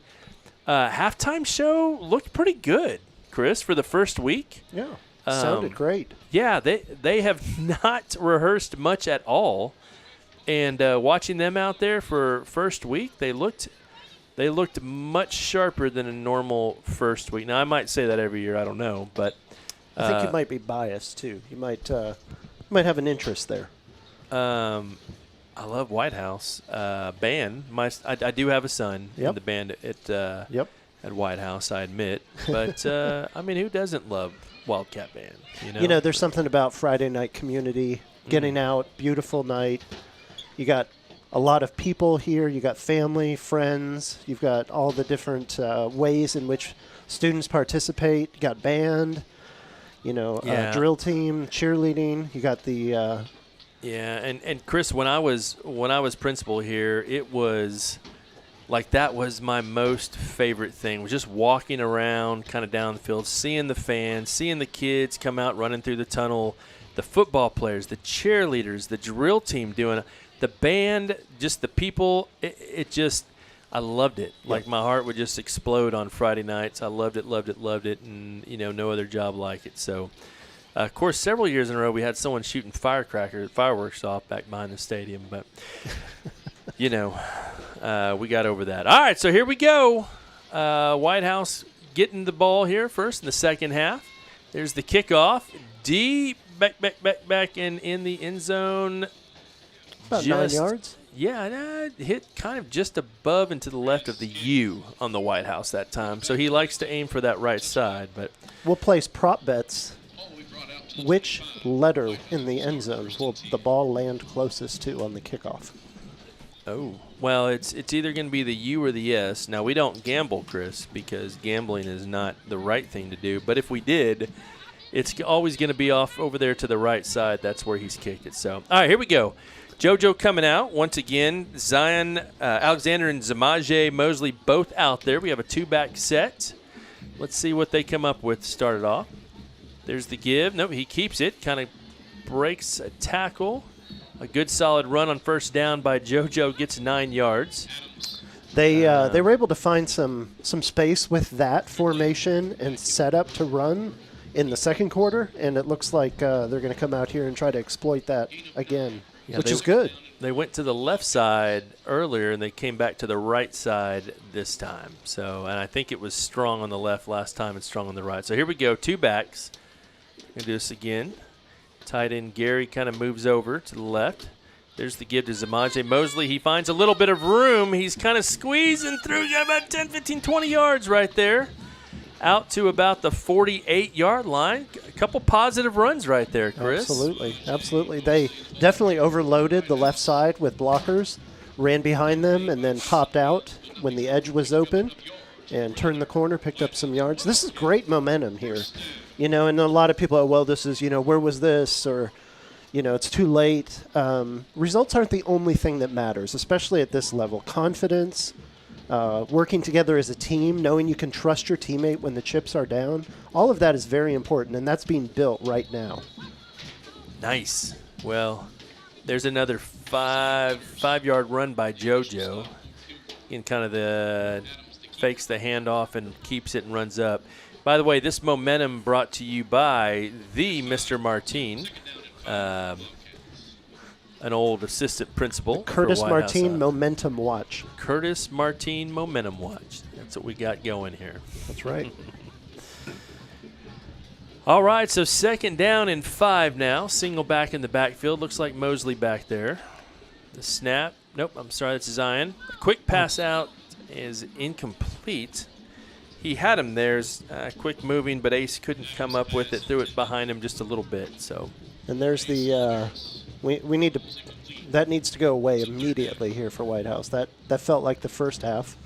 Halftime show looked pretty good, Chris, for the first week. Yeah, sounded great. Yeah, they have not rehearsed much at all. And watching them out there for first week, they looked much sharper than a normal first week. Now, I might say that every year. I don't know, but I think you might be biased too. You might have an interest there. I love Whitehouse band. I do have a son in the band at Whitehouse, I admit. But who doesn't love Wildcat Band? There's something about Friday night community, getting out, beautiful night. You got a lot of people here. You got family, friends. You've got all the different ways in which students participate. You got band. Drill team, cheerleading. You got the. And Chris, when I was principal here, it was like that was my most favorite thing. Was just walking around, kind of down the field, seeing the fans, seeing the kids come out running through the tunnel, the football players, the cheerleaders, the drill team doing it, the band, just the people. I loved it. Like my heart would just explode on Friday nights. I loved it, and no other job like it. So, of course, several years in a row we had someone shooting fireworks off back behind the stadium, but we got over that. All right, so here we go. Whitehouse getting the ball here first in the second half. There's the kickoff. Deep back in the end zone. About 9 yards. Yeah, hit kind of just above and to the left of the U on the Whitehouse that time. So he likes to aim for that right side. But we'll place prop bets. Which letter in the end zone will the ball land closest to on the kickoff? Oh, well, it's either going to be the U or the S. Now, we don't gamble, Chris, because gambling is not the right thing to do. But if we did, it's always going to be off over there to the right side. That's where he's kicked it. So, all right, here we go. JoJo coming out once again. Zion, Alexander, and Zamaje Mosley both out there. We have a two-back set. Let's see what they come up with to start it off. There's the give. Nope, he keeps it. Kind of breaks a tackle. A good solid run on first down by JoJo. Gets 9 yards. They were able to find some space with that formation and set up to run in the second quarter, and it looks like they're going to come out here and try to exploit that again. Yeah, which is good. They went to the left side earlier, and they came back to the right side this time. So, and I think it was strong on the left last time and strong on the right. So here we go, two backs. Going to do this again. Tight end Gary kind of moves over to the left. There's the give to Zamaje Mosley. He finds a little bit of room. He's kind of squeezing through. Got about 10, 15, 20 yards right there. Out to about the 48-yard line. A couple positive runs right there, Chris. Absolutely. They definitely overloaded the left side with blockers, ran behind them, and then popped out when the edge was open and turned the corner, picked up some yards. This is great momentum here. And a lot of people are, well, this is, where was this? Or, it's too late. Results aren't the only thing that matters, especially at this level. Confidence, working together as a team, knowing you can trust your teammate when the chips are down, all of that is very important, and that's being built right now. Nice. Well, there's another five-yard run by JoJo. in kind of the fakes the handoff and keeps it and runs up. By the way, this momentum brought to you by the Mr. Martin, an old assistant principal. Curtis Martin Momentum Watch. Curtis Martin Momentum Watch. That's what we got going here. That's right. All right, so 2nd down and 5 now. Single back in the backfield. Looks like Mosley back there. The snap. Nope, I'm sorry, that's Zion. Quick pass out is incomplete. He had him there, quick moving, but Ace couldn't come up with it. Threw it behind him just a little bit. So, and there's the we need to that needs to go away immediately here for Whitehouse. That felt like the first half,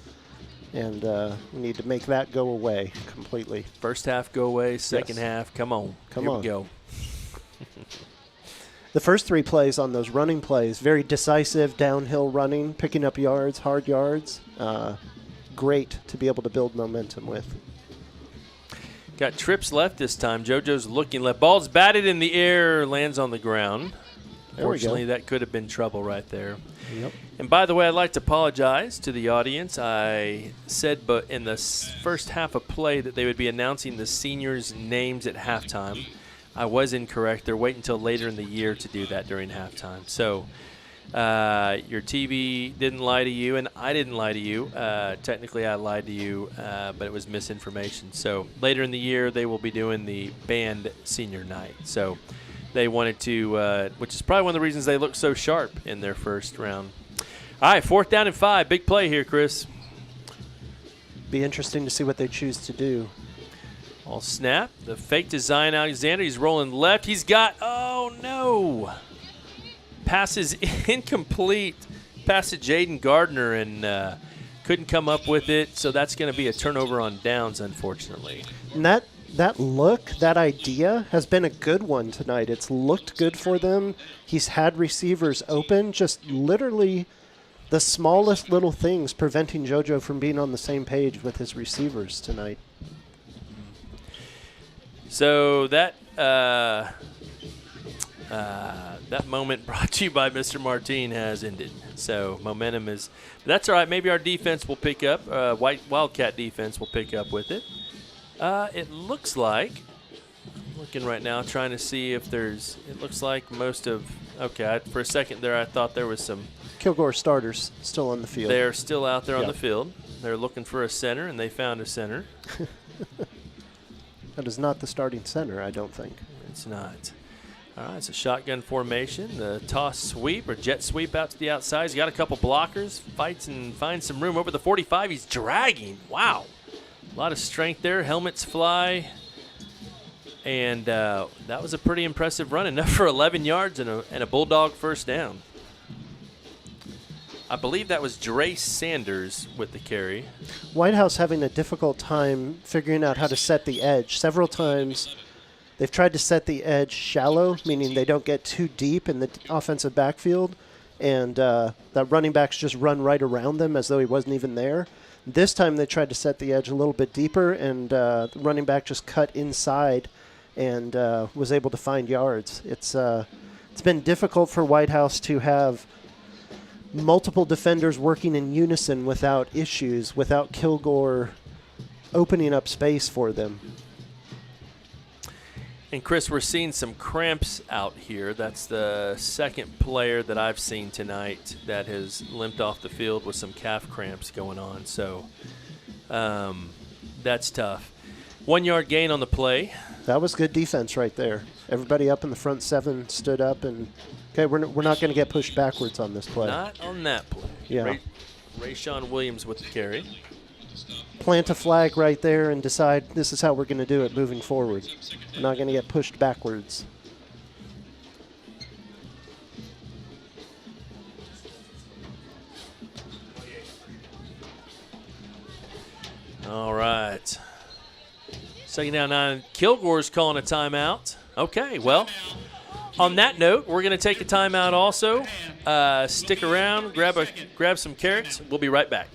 and we need to make that go away completely. First half go away, second half come on. Here we go. The first 3 plays on those running plays, very decisive downhill running, picking up yards, hard yards. Great to be able to build momentum with. Got trips left this time. JoJo's looking left. Ball's batted in the air, lands on the ground. Fortunately, that could have been trouble right there. Yep. And by the way, I'd like to apologize to the audience. I said but in the first half of play that they would be announcing the seniors' names at halftime. I was incorrect. They're waiting until later in the year to do that during halftime. So your TV didn't lie to you, and I didn't lie to you. Technically, I lied to you, but it was misinformation. So later in the year, they will be doing the band senior night. So they wanted to, which is probably one of the reasons they looked so sharp in their first round. All right, 4th down and 5. Big play here, Chris. Be interesting to see what they choose to do. All snap. The fake to Zion Alexander. He's rolling left. He's got, oh, no. Pass is incomplete. Pass to Jaden Gardner and couldn't come up with it. So that's going to be a turnover on downs, unfortunately. And that look, that idea has been a good one tonight. It's looked good for them. He's had receivers open, just literally the smallest little things preventing JoJo from being on the same page with his receivers tonight. So that moment brought to you by Mr. Martin has ended. So momentum is – that's all right. Maybe our defense will pick up. Wildcat defense will pick up with it. It looks like – I'm looking right now trying to see if there's – it looks like most of – okay, for a second there I thought there was some – Kilgore starters still on the field. They're still out there on the field. They're looking for a center, and they found a center. That is not the starting center, I don't think. It's not. All right, it's a shotgun formation. The toss sweep or jet sweep out to the outside. He's got a couple blockers, fights and finds some room over the 45. He's dragging. Wow. A lot of strength there. Helmets fly. And that was a pretty impressive run, enough for 11 yards and a Bulldog first down. I believe that was Dre Sanders with the carry. Whitehouse having a difficult time figuring out how to set the edge. Several times they've tried to set the edge shallow, meaning they don't get too deep in the offensive backfield, and that running backs just run right around them as though he wasn't even there. This time they tried to set the edge a little bit deeper, and the running back just cut inside and was able to find yards. It's been difficult for Whitehouse to have multiple defenders working in unison without issues, without Kilgore opening up space for them. And, Chris, we're seeing some cramps out here. That's the second player that I've seen tonight that has limped off the field with some calf cramps going on. So that's tough. 1 yard gain on the play. That was good defense right there. Everybody up in the front 7 stood up and – okay, we're not going to get pushed backwards on this play. Not on that play. Yeah. Rayshawn Williams with the carry. Plant a flag right there and decide this is how we're going to do it moving forward. We're not going to get pushed backwards. All right. 2nd down 9. Kilgore's calling a timeout. Okay, well, on that note, we're going to take a timeout also. Stick around, grab some carrots. We'll be right back.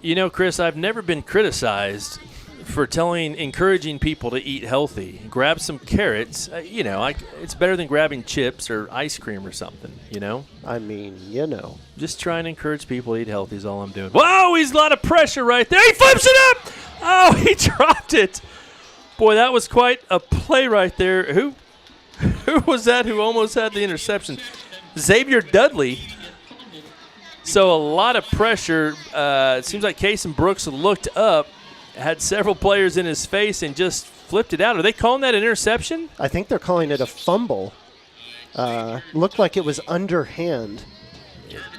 You know, Chris, I've never been criticized for encouraging people to eat healthy. Grab some carrots. It's better than grabbing chips or ice cream or something, I mean, Just trying to encourage people to eat healthy is all I'm doing. Whoa, he's a lot of pressure right there. He flips it up. Oh, he dropped it. Boy, that was quite a play right there. Who was that who almost had the interception? Xavier Dudley. So a lot of pressure. It seems like Kason Brooks looked up, had several players in his face, and just flipped it out. Are they calling that an interception? I think they're calling it a fumble. Looked like it was underhand.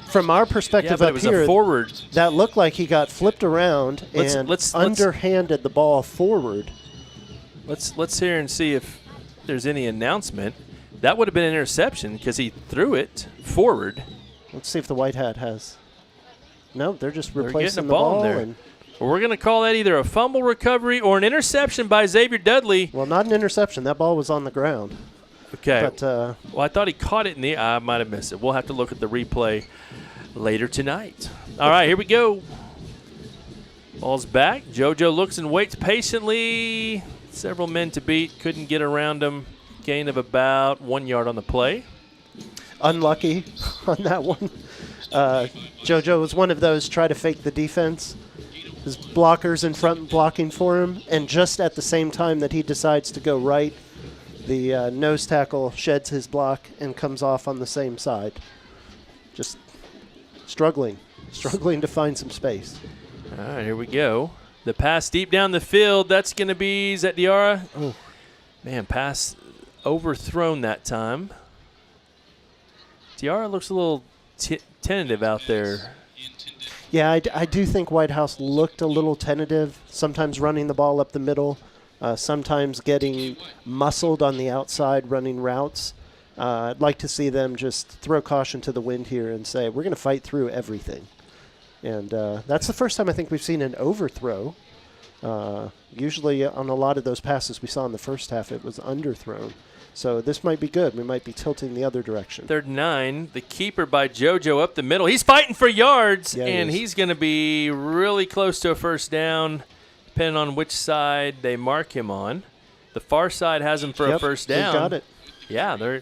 From our perspective but up it was here, a forward. That looked like he got flipped around and underhanded the ball forward. Let's hear and see if there's any announcement. That would have been an interception because he threw it forward. Let's see if the white hat has. No, they're just replacing the ball there. And well, we're going to call that either a fumble recovery or an interception by Xavier Dudley. Well, not an interception. That ball was on the ground. Okay. But, well, I thought he caught it in the eye. I might have missed it. We'll have to look at the replay later tonight. All right, here we go. Ball's back. JoJo looks and waits patiently. Several men to beat. Couldn't get around him. Gain of about 1 yard on the play. Unlucky on that one. JoJo was one of those try to fake the defense. His blockers in front blocking for him, and just at the same time that he decides to go right, the nose tackle sheds his block and comes off on the same side. Just struggling to find some space. All right, here we go. The pass deep down the field. That's going to be, is that Diarra? Oh, man, pass overthrown that time. Diarra looks a little tentative out there. Yeah, I do think Whitehouse looked a little tentative, sometimes running the ball up the middle, sometimes getting muscled on the outside running routes. I'd like to see them just throw caution to the wind here and say, we're going to fight through everything. And that's the first time I think we've seen an overthrow. Usually on a lot of those passes we saw in the first half, it was underthrown. So this might be good. We might be tilting the other direction. 3rd and 9. The keeper by JoJo up the middle. He's fighting for yards, Yeah, and he's going to be really close to a first down, depending on which side they mark him on. The far side has him for a first down. They got it. Yeah,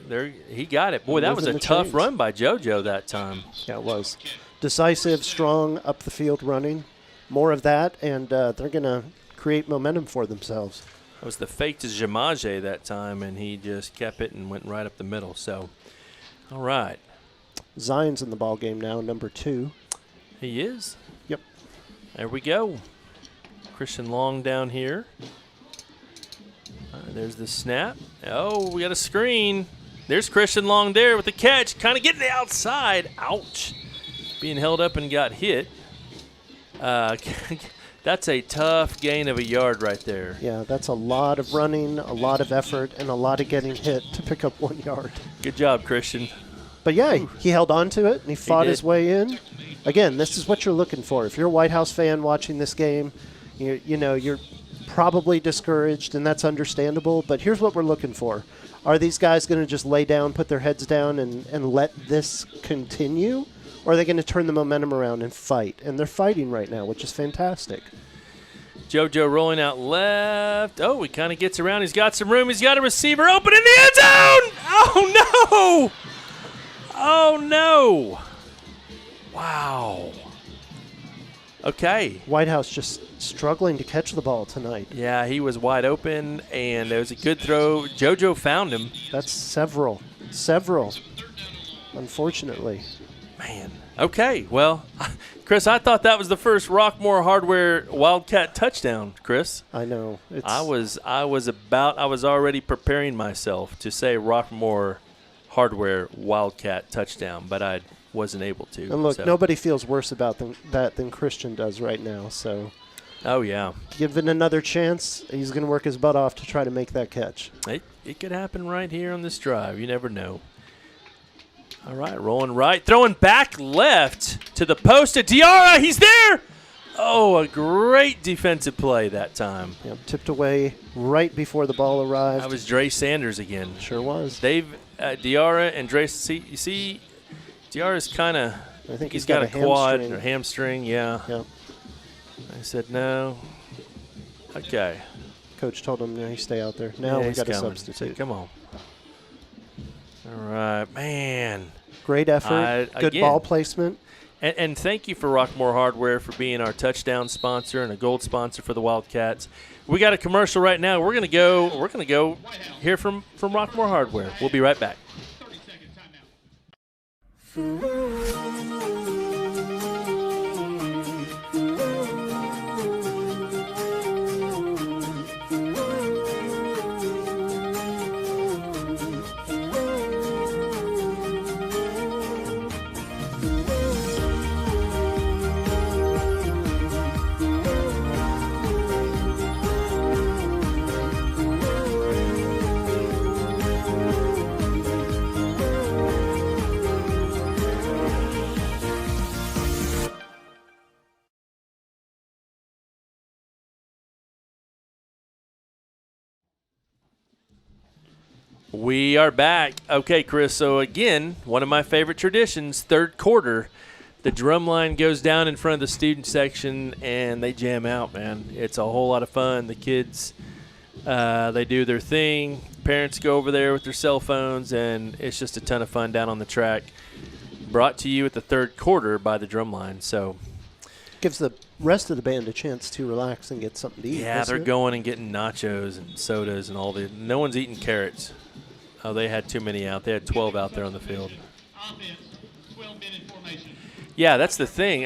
he got it. Boy, that was a tough run by JoJo that time. Yeah, it was. Decisive, strong, up the field running. More of that, and they're going to create momentum for themselves. That was the fake to Jamaje that time, and he just kept it and went right up the middle. So, all right. Zion's in the ball game now, number 2. He is? Yep. There we go. Christian Long down here. There's the snap. Oh, we got a screen. There's Christian Long there with the catch. Kind of getting the outside. Ouch. Being held up and got hit. That's a tough gain of a yard right there. Yeah, that's a lot of running, a lot of effort, and a lot of getting hit to pick up 1 yard. Good job, Christian. But, yeah, he held on to it, and he fought his way in. Again, this is what you're looking for. If you're a Whitehouse fan watching this game, you're probably discouraged, and that's understandable. But here's what we're looking for. Are these guys going to just lay down, put their heads down, and let this continue? Or are they going to turn the momentum around and fight? And they're fighting right now, which is fantastic. JoJo rolling out left. Oh, he kind of gets around. He's got some room. He's got a receiver open in the end zone. Oh, no. Oh, no. Wow. Okay. Whitehouse just struggling to catch the ball tonight. Yeah, he was wide open, and it was a good throw. JoJo found him. That's several, unfortunately. Man. Okay, well, Chris, I thought that was the first Rockmore Hardware Wildcat touchdown, Chris. I know. I was already preparing myself to say Rockmore Hardware Wildcat touchdown, but I wasn't able to. And look, nobody feels worse about that than Christian does right now. So, oh yeah, given another chance, he's going to work his butt off to try to make that catch. It could happen right here on this drive. You never know. All right, rolling right, throwing back left to the post to Diarra. He's there. Oh, a great defensive play that time. Yep, tipped away right before the ball arrived. That was Dre Sanders again. Sure was. Diarra and Dre. You see, Diarra's kind of. I think he's got a quad or hamstring. Yeah. Yep. said no. Okay. Coach told him, no, you stay out there. Now we got a substitute. Said, come on. All right, man. Great effort. Good ball placement. And thank you for Rockmore Hardware for being our touchdown sponsor and a gold sponsor for the Wildcats. We got a commercial right now. We're gonna go hear from Rockmore Hardware. We'll be right back. We are back. Okay, Chris, so again, one of my favorite traditions, third quarter, the drum line goes down in front of the student section, and they jam out, man. It's a whole lot of fun. The kids, they do their thing. Parents go over there with their cell phones, and it's just a ton of fun down on the track. Brought to you at the third quarter by the drum line. So gives the rest of the band a chance to relax and get something to eat. Yeah, they're going and getting nachos and sodas and all the – no one's eating carrots. Oh, they had too many out. They had 12 out there on the field. Yeah, that's the thing.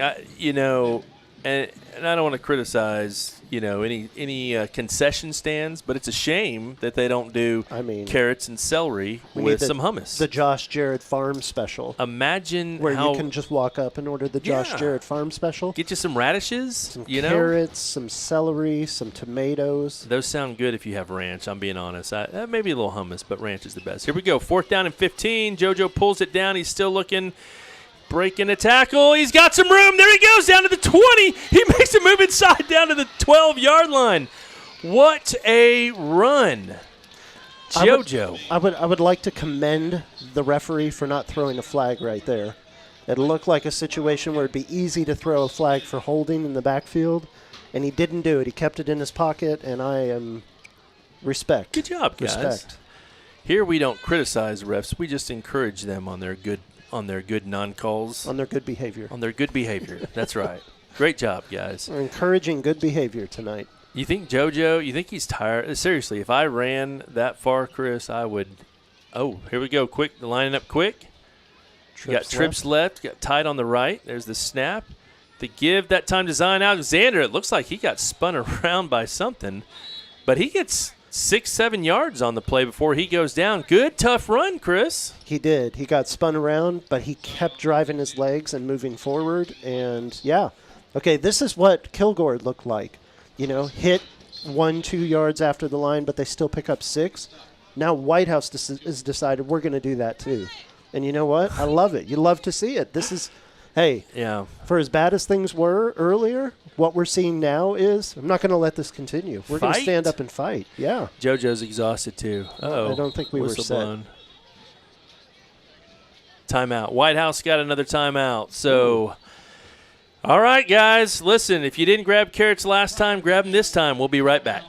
And I don't want to criticize, any concession stands, but it's a shame that they don't do carrots and celery with some hummus. The Josh Jarrett Farm Special. Imagine where how you can just walk up and order the Josh Jarrett Farm Special. Get you some radishes, some carrots, some celery, some tomatoes. Those sound good if you have ranch, I'm being honest. Maybe a little hummus, but ranch is the best. Here we go. 4th down and 15. JoJo pulls it down. He's still looking. Breaking a tackle. He's got some room. There he goes down to the 20. He makes a move inside down to the 12-yard line. What a run. JoJo. I would like to commend the referee for not throwing a flag right there. It looked like a situation where it'd be easy to throw a flag for holding in the backfield, and he didn't do it. He kept it in his pocket, and I am respect. Good job, guys. Respect. Here we don't criticize refs. We just encourage them on their good non-calls. On their good behavior. On their good behavior. That's right. Great job, guys. We're encouraging good behavior tonight. You think he's tired? Seriously, if I ran that far, Chris, I would. Oh, here we go. Quick, lining up quick. Got trips left. Got tight on the right. There's the snap. The give that time to Zion Alexander. It looks like he got spun around by something. But he gets 6-7 yards on the play before he goes down. Good, tough run, Chris. He did. He got spun around, but he kept driving his legs and moving forward. And, yeah. Okay, this is what Kilgore looked like. Hit 1-2 yards after the line, but they still pick up 6. Now Whitehouse has decided we're going to do that too. And you know what? I love it. You love to see it. This is, hey, for as bad as things were earlier, what we're seeing now is I'm not going to let this continue. We're going to stand up and fight. Yeah. JoJo's exhausted too. I don't think we were set. Blown. Timeout. Whitehouse got another timeout. So, all right, guys. Listen, if you didn't grab carrots last time, grab them this time. We'll be right back.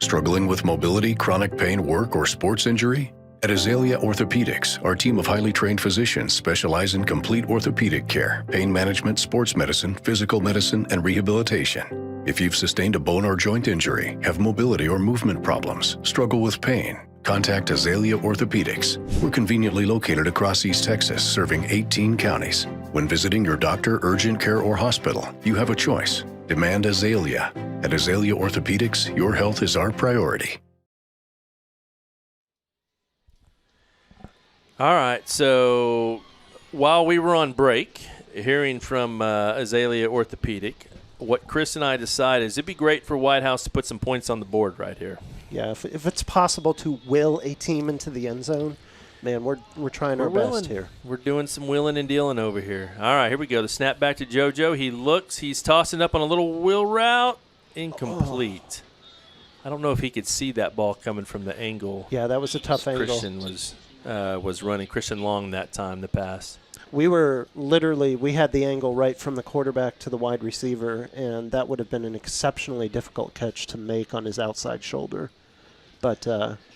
Struggling with mobility, chronic pain, work, or sports injury? At Azalea Orthopedics, our team of highly trained physicians specialize in complete orthopedic care, pain management, sports medicine, physical medicine, and rehabilitation. If you've sustained a bone or joint injury, have mobility or movement problems, struggle with pain, contact Azalea Orthopedics. We're conveniently located across East Texas, serving 18 counties. When visiting your doctor, urgent care, or hospital, you have a choice. Demand Azalea. At Azalea Orthopedics, your health is our priority. All right, so while we were on break, hearing from Azalea Orthopedic, what Chris and I decided is it'd be great for Whitehouse to put some points on the board right here. Yeah, if it's possible to will a team into the end zone, man, we're trying our best here. We're doing some willing and dealing over here. All right, here we go. The snap back to JoJo. He looks. He's tossing up on a little wheel route. Incomplete. I don't know if he could see that ball coming from the angle. Yeah, that was a tough angle. Christian was running. Christian Long that time, the pass. We had the angle right from the quarterback to the wide receiver, and that would have been an exceptionally difficult catch to make on his outside shoulder. But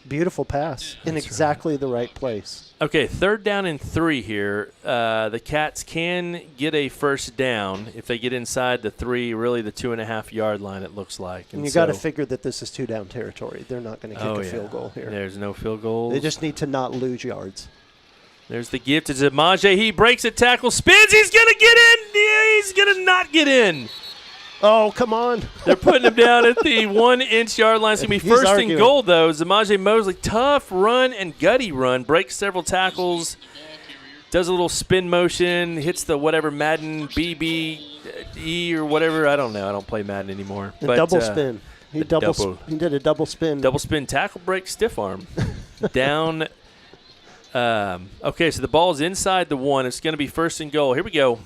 beautiful pass in exactly the right place. Okay, 3rd down and 3 here. The Cats can get a first down if they get inside the 3, really the 2.5-yard line, it looks like. And you got to figure that this is 2-down territory. They're not going to kick a field goal here. There's no field goals. They just need to not lose yards. There's the gift to Zamaje. He breaks a tackle, spins. He's going to get in. Yeah, he's going to not get in. Oh, come on. They're putting him down at the 1-inch yard line. It's going to be first and goal, though. Zamaje Mosley, tough run and gutty run. Breaks several tackles. Does a little spin motion. Hits the whatever Madden BBE or whatever. I don't know. I don't play Madden anymore. But, double spin. He did a double spin. Double spin tackle break stiff arm. Down. Okay, so the ball's inside the 1. It's going to be first and goal. Here we go.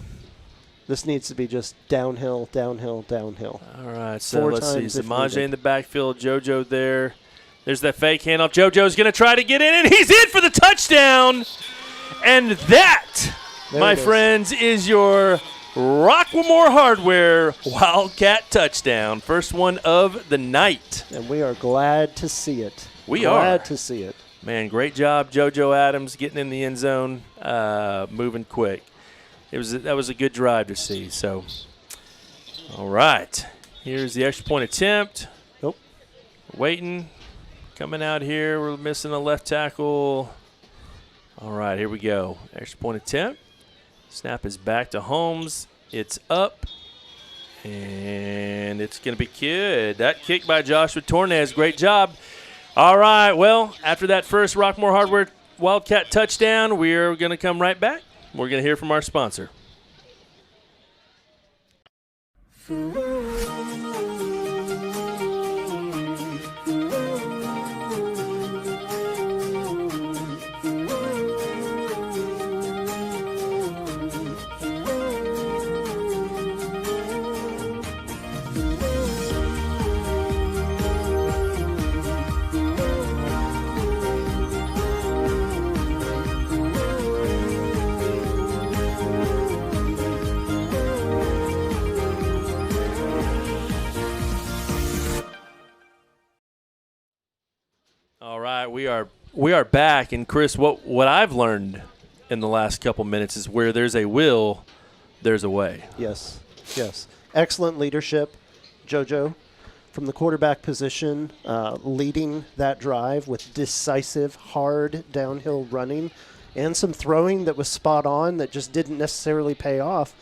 This needs to be just downhill, downhill, downhill. All right, so let's see. Zamaje in the backfield, JoJo there. There's that fake handoff. JoJo's going to try to get in, and he's in for the touchdown. And that, my friends, is your Rocklemore Hardware Wildcat touchdown. First one of the night. And we are glad to see it. Glad to see it. Man, great job, JoJo Adams, getting in the end zone, moving quick. That was a good drive to see. So, all right. Here's the extra point attempt. Nope. Waiting. Coming out here. We're missing a left tackle. All right, here we go. Extra point attempt. Snap is back to Holmes. It's up. And it's going to be good. That kick by Joshua Tornes. Great job. All right, well, after that first Rockmore Hardware Wildcat touchdown, we're going to come right back. We're going to hear from our sponsor. All right, we are back, and Chris, what I've learned in the last couple minutes is where there's a will, there's a way. Yes. Excellent leadership, JoJo, from the quarterback position, leading that drive with decisive, hard downhill running and some throwing that was spot on that just didn't necessarily pay off.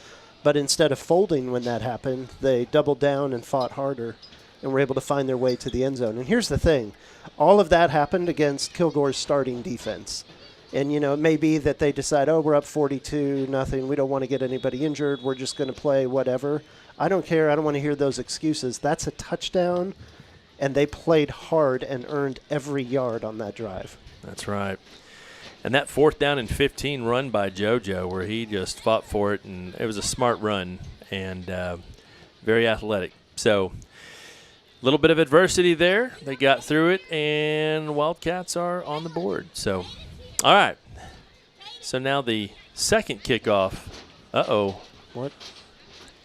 But instead of folding when that happened, they doubled down and fought harder and were able to find their way to the end zone. And here's the thing. All of that happened against Kilgore's starting defense. And, it may be that they decide, we're up 42-0. We don't want to get anybody injured. We're just going to play whatever. I don't care. I don't want to hear those excuses. That's a touchdown, and they played hard and earned every yard on that drive. That's right. And that 4th down and 15 run by JoJo where he just fought for it, and it was a smart run and very athletic. So a little bit of adversity there. They got through it, and Wildcats are on the board. So, all right. So now the second kickoff. Uh-oh. What?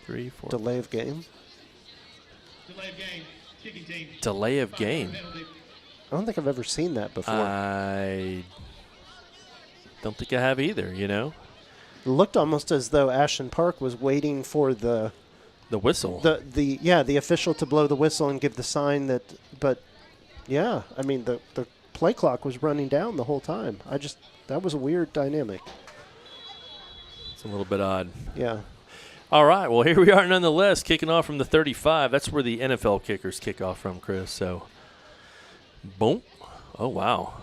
3, 4. Delay of game? Delay of game. Kicking team. Delay of game. I don't think I've ever seen that before. I don't think I have either, It looked almost as though Ashton Park was waiting for the whistle. The official to blow the whistle and give the sign that, but yeah, I mean the play clock was running down the whole time. That was a weird dynamic. It's a little bit odd. Yeah. All right, well, here we are nonetheless, kicking off from the 35. That's where the NFL kickers kick off from, Chris. So, boom. Oh, wow.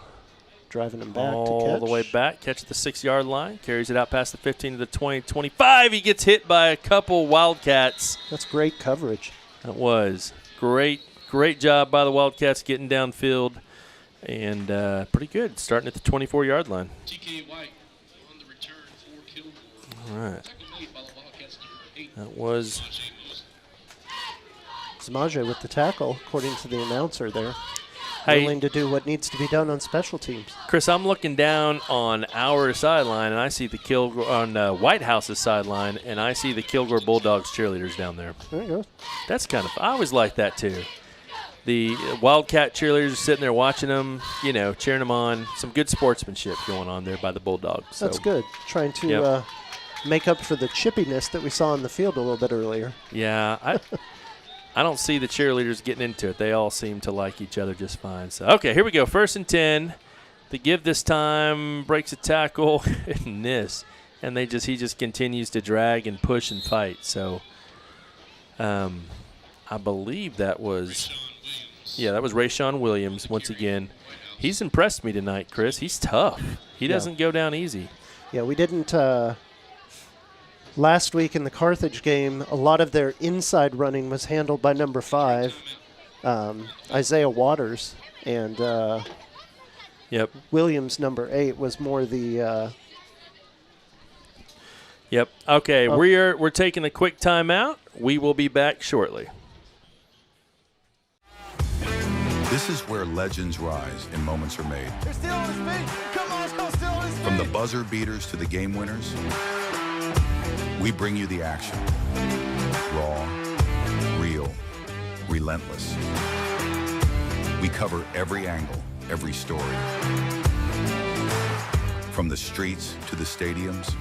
Driving him back all to catch. the way back, catch at the 6-yard line, carries it out past the 15 to the 20, 25. He gets hit by a couple Wildcats. That's great coverage. That was great job by the Wildcats getting downfield, and pretty good, starting at the 24-yard line. TK White on the return for Kilgore. All right. That was Zamaje with the tackle, according to the announcer there. willing to do what needs to be done on special teams. Chris, I'm looking down on our sideline, and I see the Kilgore on Whitehouse's sideline, and I see the Kilgore Bulldogs cheerleaders down there. There you go. That's kind of – I always like that too. The Wildcat cheerleaders are sitting there watching them, cheering them on. Some good sportsmanship going on there by the Bulldogs. That's good. Trying to make up for the chippiness that we saw in the field a little bit earlier. Yeah, I don't see the cheerleaders getting into it. They all seem to like each other just fine. So, okay, here we go. 1st and 10. The give this time, breaks a tackle, and this. And he just continues to drag and push and fight. So, I believe that was Rayshawn Williams once again. He's impressed me tonight, Chris. He's tough. He doesn't go down easy. Yeah, we didn't last week in the Carthage game, a lot of their inside running was handled by number 5, Isaiah Waters, and Williams, number 8, was more the Yep. Okay, we're taking a quick timeout. We will be back shortly. This is where legends rise and moments are made. They're still on his feet. Come on, still on his feet. From the buzzer beaters to the game winners, we bring you the action. Raw, real, relentless. We cover every angle, every story. From the streets to the stadiums,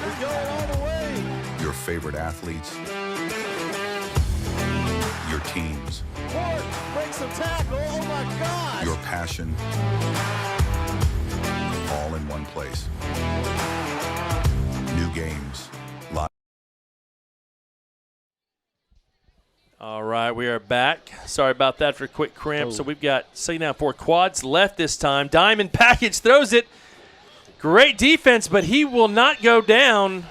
We're going all the way. your favorite athletes, your teams, Ward breaks some tackle. Oh, my gosh. your passion, all in one place. New games, live. All right, we are back. Sorry about that for a quick cramp. So we've got 4 quads left this time. Diamond package throws it. Great defense, but he will not go down.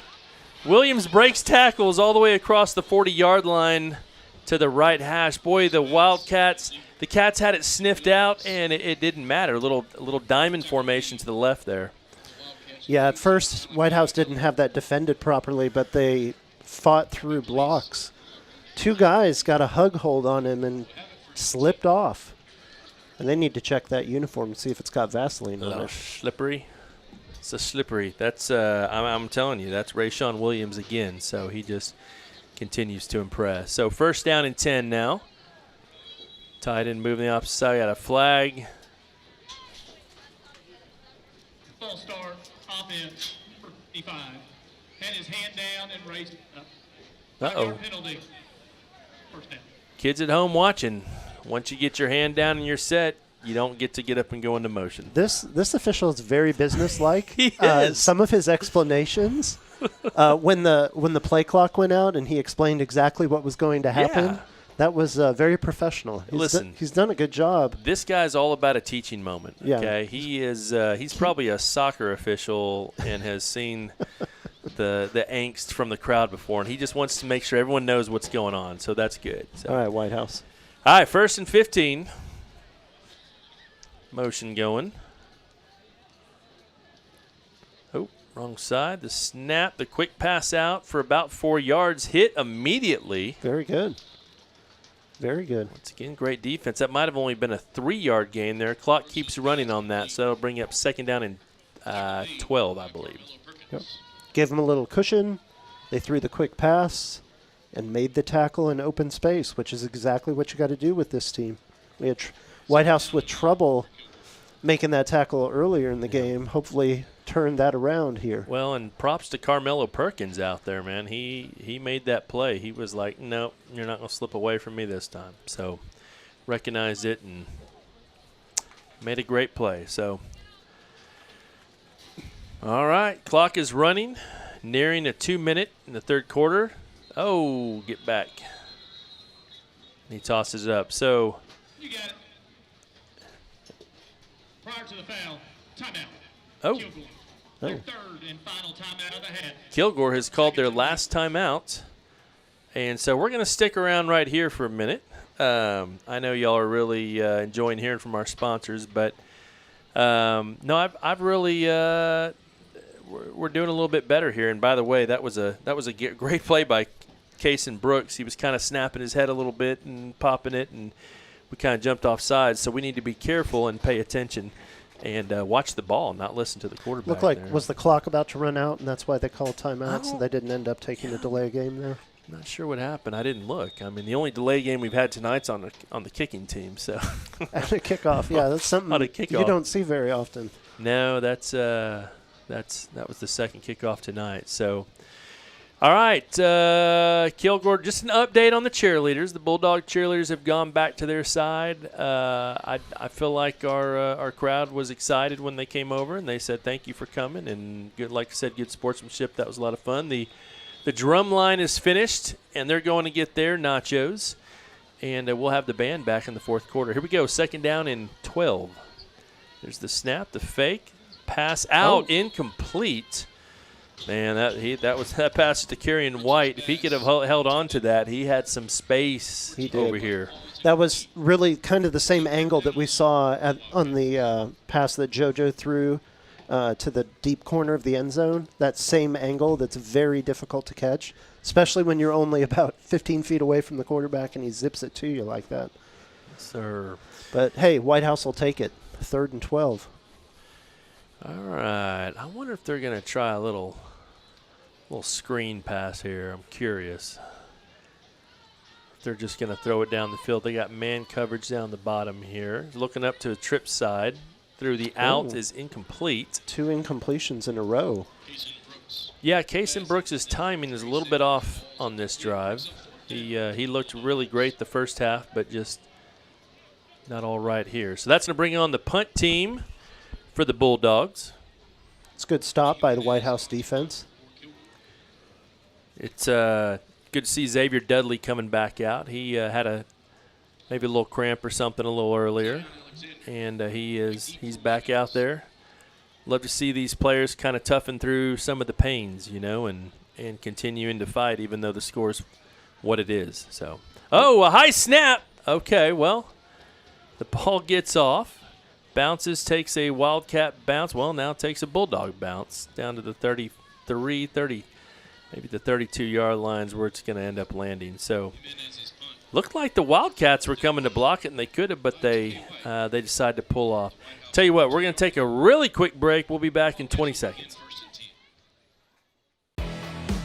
Williams breaks tackles all the way across the 40-yard line to the right hash. Boy, the Wildcats, the Cats had it sniffed out, and it didn't matter. A little diamond formation to the left there. Yeah, at first, Whitehouse didn't have that defended properly, but they fought through blocks. 2 guys got a hug hold on him and slipped off. And they need to check that uniform and see if it's got Vaseline on it. Slippery. It's a slippery. That's I'm telling you, that's Rayshawn Williams again. So he just continues to impress. So 1st down and 10 now. Tight end moving the opposite side. Got a flag. False start, offense, 55. Had his hand down and raised it up. Uh-oh. Penalty. 1st down. Kids at home watching. Once you get your hand down and you're set, you don't get to get up and go into motion. This official is very businesslike. He is. Some of his explanations, when the play clock went out and he explained exactly what was going to happen, that was very professional. He's done a good job. This guy's all about a teaching moment. Yeah. Okay, he is. He's probably a soccer official and has seen the angst from the crowd before, and he just wants to make sure everyone knows what's going on. So that's good. So. All right, Whitehouse. All right, 1st and 15. Motion going. Oh, wrong side. The snap, the quick pass out for about 4 yards. Hit immediately. Very good. Very good. Once again, great defense. That might have only been a 3-yard gain there. Clock keeps running on that, so that'll bring up 2nd down and 12, I believe. Yep. Give him a little cushion. They threw the quick pass and made the tackle in open space, which is exactly what you got to do with this team. We had Whitehouse with trouble making that tackle earlier in the game. Hopefully turn that around here. Well, and props to Carmelo Perkins out there, man. He made that play. He was like, nope, you're not going to slip away from me this time. So recognized it and made a great play. So, all right, clock is running, nearing a 2-minute in the 3rd quarter. Oh, get back. He tosses it up. So, You got it. Prior to the foul, timeout. Oh. Kilgore. Their 3rd and final timeout of the half. Kilgore has called their last timeout. And so we're going to stick around right here for a minute. I know y'all are really enjoying hearing from our sponsors, but no, I've really we're doing a little bit better here. And by the way, that was a great play by Cason Brooks. He was kind of snapping his head a little bit and popping it, and we kind of jumped off sides. So we need to be careful and pay attention and watch the ball, not listen to the quarterback. Looked like, there. was the clock about to run out, and that's why they called timeout, so they didn't end up taking a delay game there? Not sure what happened. I didn't look. I mean, the only delay game we've had tonight's on the kicking team. So At a kickoff, yeah, that's something you don't see very often. No, that was the second kickoff tonight. So, all right, Kilgore. Just an update on the cheerleaders. The Bulldog cheerleaders have gone back to their side. I feel like our crowd was excited when they came over, and they said thank you for coming, and good, like I said, good sportsmanship. That was a lot of fun. The drum line is finished, and they're going to get their nachos, and we'll have the band back in the fourth quarter. Here we go, 2nd down and 12. There's the snap, the fake, pass out, incomplete. Man, that pass to Kerrion White. If he could have held on to that, he had some space over here. That was really kind of the same angle that we saw on the pass that JoJo threw to the deep corner of the end zone. That same angle that's very difficult to catch, especially when you're only about 15 feet away from the quarterback and he zips it to you like that. Sir. But, hey, Whitehouse will take it. 3rd and 12. All right. I wonder if they're going to try a little screen pass here. I'm curious. If they're just going to throw it down the field. They got man coverage down the bottom here. Looking up to a trip side. Through the out is incomplete. 2 incompletions in a row. Yeah, Kason Brooks' timing is a little bit off on this drive. He looked really great the first half, but just not all right here. So that's going to bring on the punt team for the Bulldogs. It's a good stop by the Whitehouse defense. It's good to see Xavier Dudley coming back out. He had maybe a little cramp or something a little earlier, and he's back out there. Love to see these players kind of toughen through some of the pains, and continuing to fight even though the score's what it is. So, a high snap. Okay, well, the ball gets off, bounces, takes a Wildcat bounce. Well, now takes a Bulldog bounce down to the 33, 30, maybe the 32-yard lines where it's going to end up landing. So, looked like the Wildcats were coming to block it, and they could have, but they decided to pull off. Tell you what, we're going to take a really quick break. We'll be back in 20 seconds.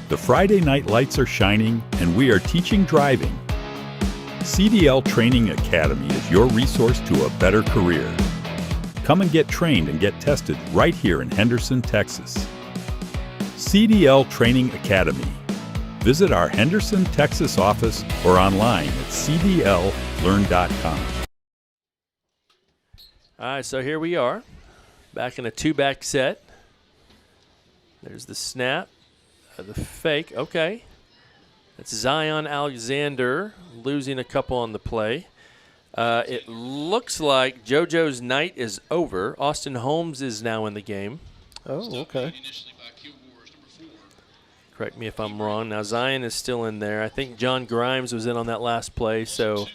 The Friday night lights are shining, and we are teaching driving. CDL Training Academy is your resource to a better career. Come and get trained and get tested right here in Henderson, Texas. CDL Training Academy. Visit our Henderson, Texas office or online at cdllearn.com. All right, so here we are, back in a 2-back set. There's the snap, the fake. Okay. That's Zion Alexander losing a couple on the play. It looks like JoJo's night is over. Austin Holmes is now in the game. Oh, okay. Correct me if I'm wrong. Now, Zion is still in there. I think John Grimes was in on that last play, so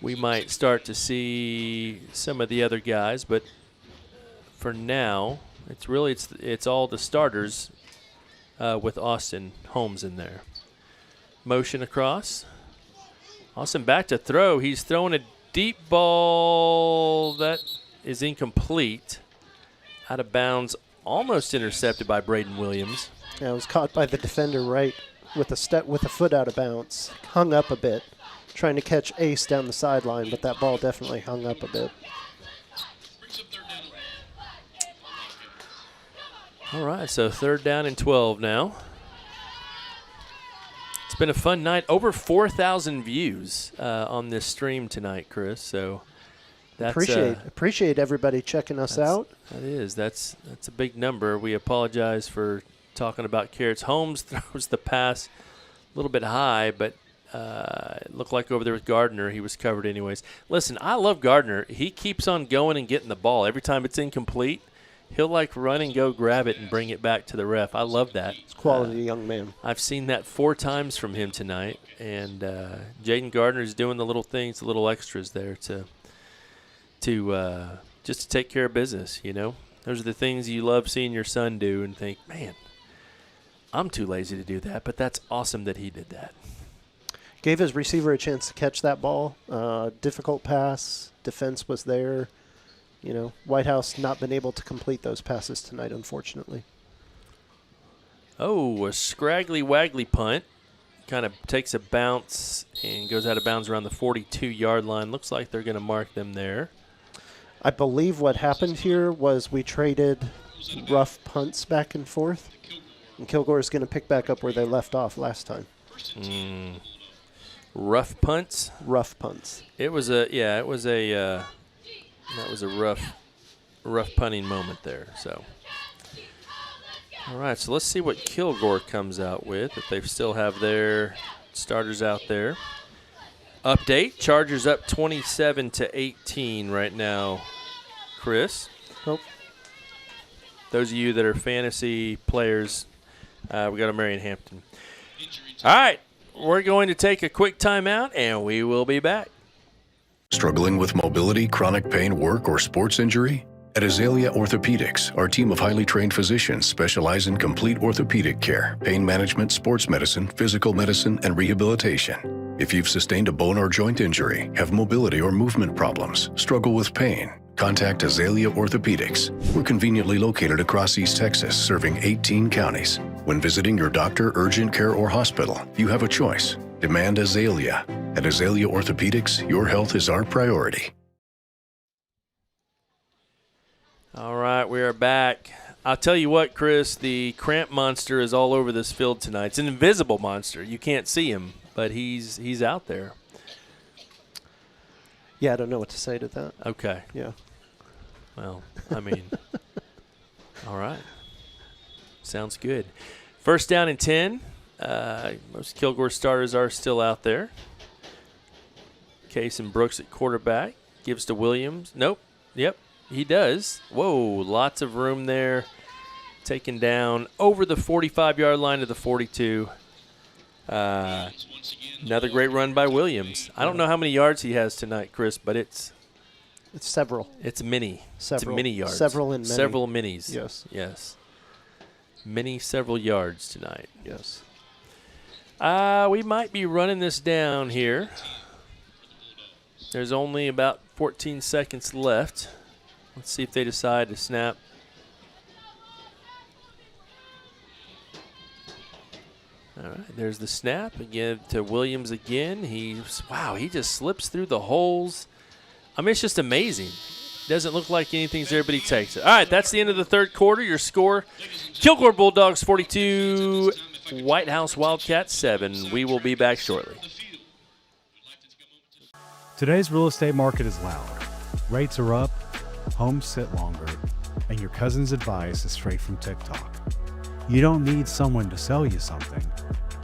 we might start to see some of the other guys. But for now, it's all the starters with Austin Holmes in there. Motion across. Austin back to throw. He's throwing a deep ball that is incomplete. Out of bounds, almost intercepted by Braden Williams. Yeah, it was caught by the defender right with a foot out of bounds. Hung up a bit, trying to catch Ace down the sideline, but that ball definitely hung up a bit. All right, so 3rd down and 12 now. It's been a fun night. Over 4,000 views on this stream tonight, Chris. So that's appreciate everybody checking us out. That's a big number. We apologize for talking about Carrots. Holmes throws the pass a little bit high, but it looked like over there with Gardner, he was covered anyways. Listen, I love Gardner. He keeps on going and getting the ball. Every time it's incomplete, he'll run and go grab it and bring it back to the ref. I love that. It's quality young man. I've seen that 4 times from him tonight, and Jaden Gardner is doing the little things, the little extras there to just to take care of business, Those are the things you love seeing your son do and think, man, I'm too lazy to do that, but that's awesome that he did that. gave his receiver a chance to catch that ball. Difficult pass. Defense was there. You know, Whitehouse not been able to complete those passes tonight, unfortunately. Oh, a scraggly waggly punt. Kind of takes a bounce and goes out of bounds around the 42-yard line. Looks like they're going to mark them there. I believe what happened here was we traded rough punts back and forth, and Kilgore is going to pick back up where they left off last time. Rough punts? Rough punts. It was a rough punting moment there. So, all right, so let's see what Kilgore comes out with, if they still have their starters out there. Update, Chargers up 27-18 right now, Chris. Nope. Those of you that are fantasy players, we got a Marion Hampton. All right, we're going to take a quick timeout, and we will be back. Struggling with mobility, chronic pain, work, or sports injury? At Azalea Orthopedics, our team of highly trained physicians specialize in complete orthopedic care, pain management, sports medicine, physical medicine, and rehabilitation. If you've sustained a bone or joint injury, have mobility or movement problems, struggle with pain, contact Azalea Orthopedics. We're conveniently located across East Texas, serving 18 counties. When visiting your doctor, urgent care, or hospital, you have a choice. Demand Azalea. At Azalea Orthopedics, your health is our priority. All right, we are back. I'll tell you what, Chris, the cramp monster is all over this field tonight. It's an invisible monster. You can't see him, but he's out there. Yeah, I don't know what to say to that. Okay. Yeah. Well, I mean, all right. Sounds good. First down and 10. Most Kilgore starters are still out there. Case and Brooks at quarterback. Gives to Williams. Nope. Yep. He does. Whoa, lots of room there. Taken down over the 45-yard line to the 42. Another great run by Williams. I don't know how many yards he has tonight, Chris, but it's several. It's many. Several. It's many yards. Several and many. Several minis. Yes. Yes. Several yards tonight. Yes. We might be running this down here. There's only about 14 seconds left. Let's see if they decide to snap. All right, there's the snap. Again to Williams again. He just slips through the holes. I mean, it's just amazing. Doesn't look like anything's there, but he takes it. All right, that's the end of the third quarter. Your score, Kilgore Bulldogs 42, Whitehouse Wildcats 7. We will be back shortly. Today's real estate market is loud. Rates are up, homes sit longer, and your cousin's advice is straight from TikTok. You don't need someone to sell you something.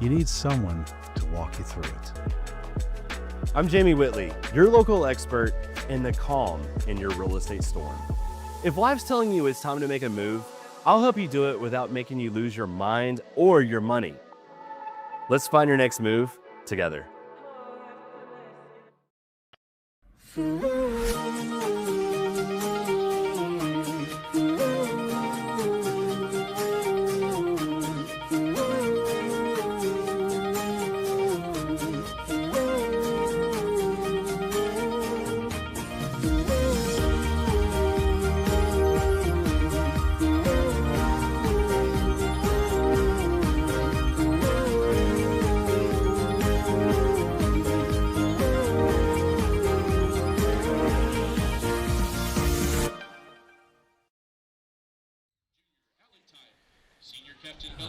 You need someone to walk you through it. I'm Jamie Whitley, your local expert in the calm in your real estate storm. If life's telling you it's time to make a move, I'll help you do it without making you lose your mind or your money. Let's find your next move together.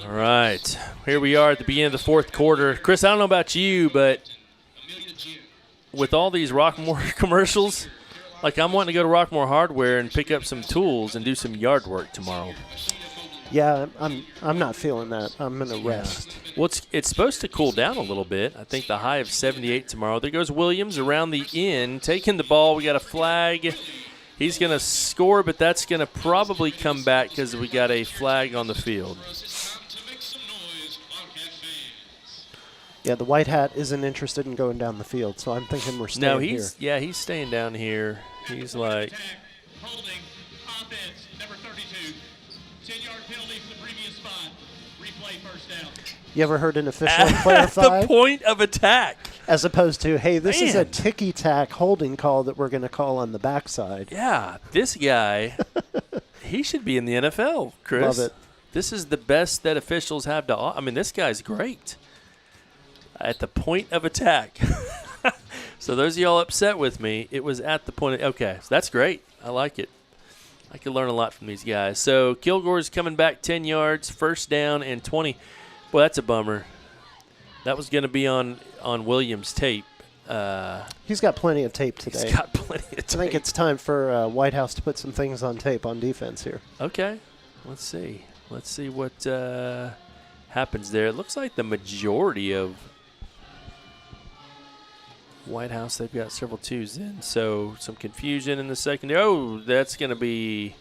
All right, here we are at the beginning of the fourth quarter. Chris, I don't know about you, but with all these Rockmore commercials, like I'm wanting to go to Rockmore Hardware and pick up some tools and do some yard work tomorrow. Yeah, I'm not feeling that. I'm going to rest. Well, it's supposed to cool down a little bit. I think the high of 78 tomorrow. There goes Williams around the end, taking the ball. We got a flag. He's going to score, but that's going to probably come back because we got a flag on the field. Yeah, the white hat isn't interested in going down the field, so I'm thinking we're staying here. Yeah, he's staying down here. He's like, Holding, offense, number 32. 10-yard penalty from the previous spot. Replay first down. You ever heard an official clarify? At the point of attack. As opposed to, hey, this is a ticky-tack holding call that we're going to call on the backside. Yeah, this guy, he should be in the NFL, Chris. Love it. This is the best that officials have to offer. I mean, this guy's great at the point of attack. So those of y'all upset with me, it was at the point okay, so that's great. I like it. I can learn a lot from these guys. So Kilgore's coming back 10 yards, first down and 20. Boy, that's a bummer. That was going to be on Williams' tape. He's got plenty of tape today. He's got plenty of tape. I think it's time for Whitehouse to put some things on tape on defense here. Okay. Let's see. Let's see what happens there. It looks like the majority of Whitehouse, they've got several twos in. So some confusion in the secondary. Oh, that's going to be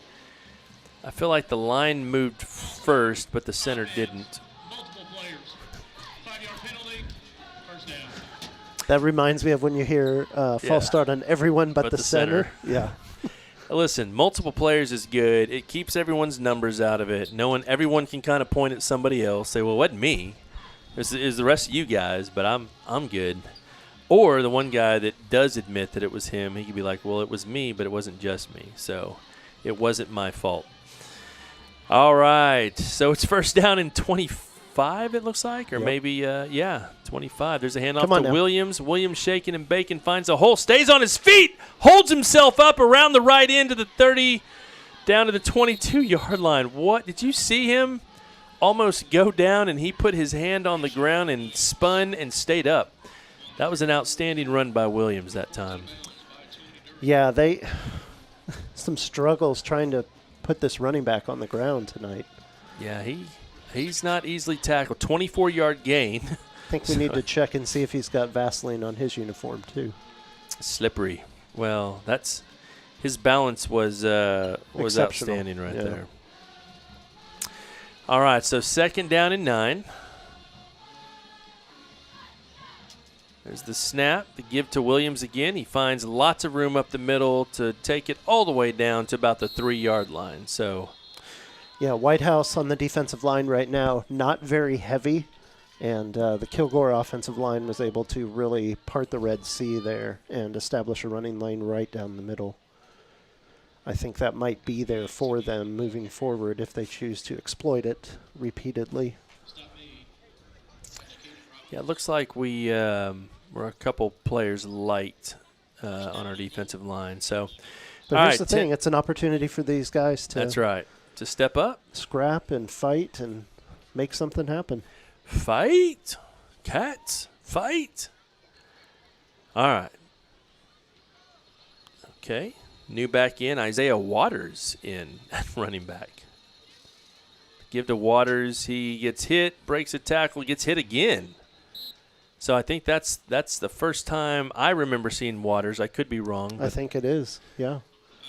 – I feel like the line moved first, but the center didn't. Multiple players. 5-yard penalty. First down. That reminds me of when you hear false start on everyone but the center. Yeah. Listen, multiple players is good. It keeps everyone's numbers out of it. Everyone can kind of point at somebody else, say, well, it wasn't me. This is the rest of you guys, but I'm good. Or the one guy that does admit that it was him, he could be like, well, it was me, but it wasn't just me. So it wasn't my fault. All right. So it's first down and 25, it looks like. Or maybe, 25. There's a handoff to Williams. Williams shaking and baking, finds a hole, stays on his feet, holds himself up around the right end of the 30, down to the 22-yard line. What? Did you see him almost go down, and he put his hand on the ground and spun and stayed up? That was an outstanding run by Williams that time. Yeah, some struggles trying to put this running back on the ground tonight. Yeah, he's not easily tackled. 24-yard gain. I think we need to check and see if he's got Vaseline on his uniform too. Slippery. Well, his balance was outstanding right there. All right, so second down and 9. There's the snap, the give to Williams again. He finds lots of room up the middle to take it all the way down to about the 3-yard line. So, yeah, Whitehouse on the defensive line right now, not very heavy, and the Kilgore offensive line was able to really part the Red Sea there and establish a running lane right down the middle. I think that might be there for them moving forward if they choose to exploit it repeatedly. Yeah, it looks like we're a couple players light on our defensive line. So, but here's the thing: it's an opportunity for these guys to. That's right. To step up, scrap and fight and make something happen. Fight, Cats, fight. All right. Okay, new back in. Isaiah Waters in running back. Give to Waters. He gets hit, breaks a tackle, gets hit again. So I think that's the first time I remember seeing Waters. I could be wrong. I think it is. Yeah.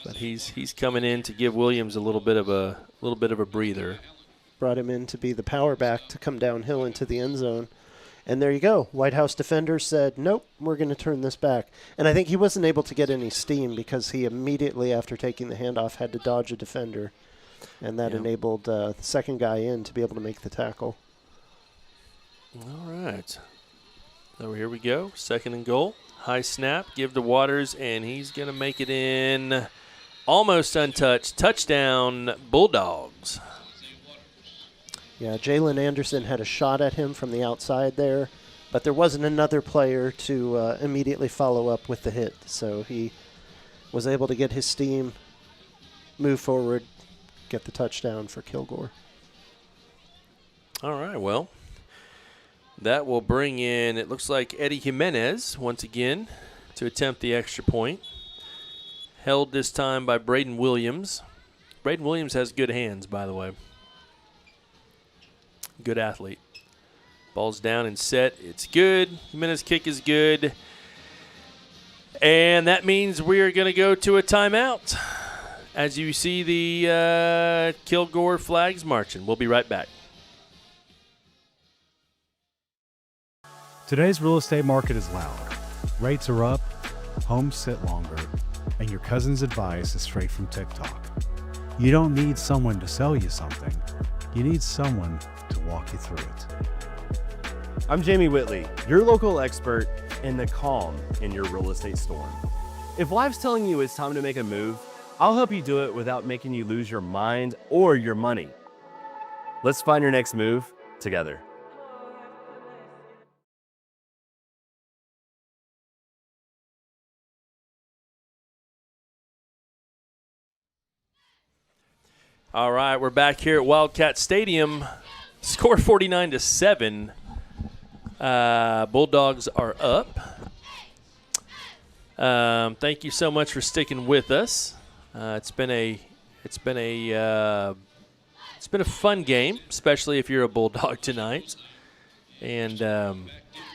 But he's coming in to give Williams a little bit of a breather. Brought him in to be the power back to come downhill into the end zone. And there you go. Whitehouse defenders said, nope, we're going to turn this back. And I think he wasn't able to get any steam because he immediately after taking the handoff had to dodge a defender. And that enabled the second guy in to be able to make the tackle. All right. So here we go. Second and goal. High snap. Give to Waters, and he's going to make it in almost untouched. Touchdown, Bulldogs. Yeah, Jalen Anderson had a shot at him from the outside there, but there wasn't another player to immediately follow up with the hit. So he was able to get his steam, move forward, get the touchdown for Kilgore. All right, well. That will bring in, it looks like Eddie Jimenez once again to attempt the extra point. Held this time by Braden Williams. Braden Williams has good hands, by the way. Good athlete. Ball's down and set. It's good. Jimenez kick is good. And that means we are going to go to a timeout as you see the Kilgore flags marching. We'll be right back. Today's real estate market is loud. Rates are up, homes sit longer, and your cousin's advice is straight from TikTok. You don't need someone to sell you something. You need someone to walk you through it. I'm Jamie Whitley, your local expert and the calm in your real estate storm. If life's telling you it's time to make a move, I'll help you do it without making you lose your mind or your money. Let's find your next move together. All right, we're back here at Wildcat Stadium. Score 49-7. Bulldogs are up. Thank you so much for sticking with us. It's been a fun game, especially if you're a Bulldog tonight. And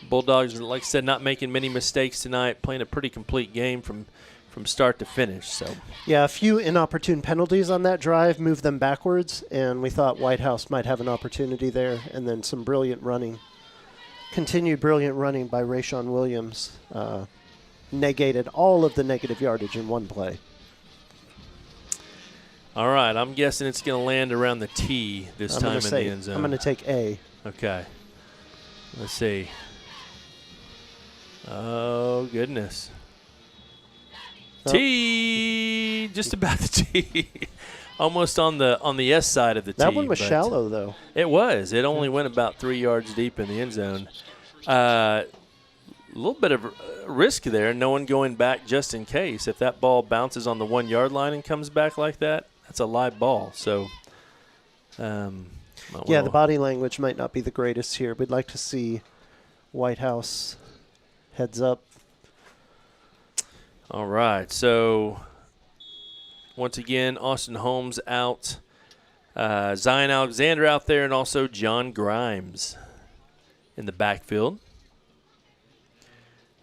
Bulldogs, like I said, not making many mistakes tonight, playing a pretty complete game from start to finish. So yeah, a few inopportune penalties on that drive moved them backwards, and we thought Whitehouse might have an opportunity there, and then some brilliant running. Continued brilliant running by Rayshawn Williams negated all of the negative yardage in one play. All right, I'm guessing it's going to land around the T this time in the end zone. I'm going to take A. Okay. Let's see. Oh, goodness. T, just about the T. Almost on the S side of the T. That one was shallow, though. It was. It only went about 3 yards deep in the end zone. A little bit of risk there, no one going back just in case. If that ball bounces on the 1 yard line and comes back like that, that's a live ball. So, yeah, the body language might not be the greatest here. We'd like to see Whitehouse heads up. All right, so once again, Austin Holmes out, Zion Alexander out there, and also John Grimes in the backfield.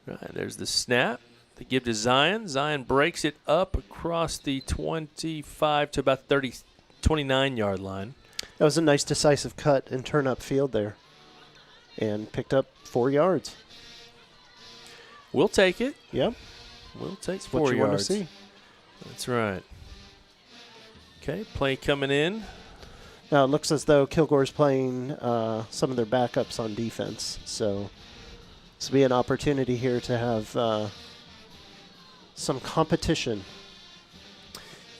All right, there's the snap. They give to Zion. Zion breaks it up across the 25 to about 29-yard line. That was a nice decisive cut and turn up field there, and picked up 4 yards. We'll take it. Yep. We'll take That's 4 what you yards. want to see. That's right. Okay, play coming in. Now it looks as though Kilgore's playing some of their backups on defense, so this will be an opportunity here to have some competition.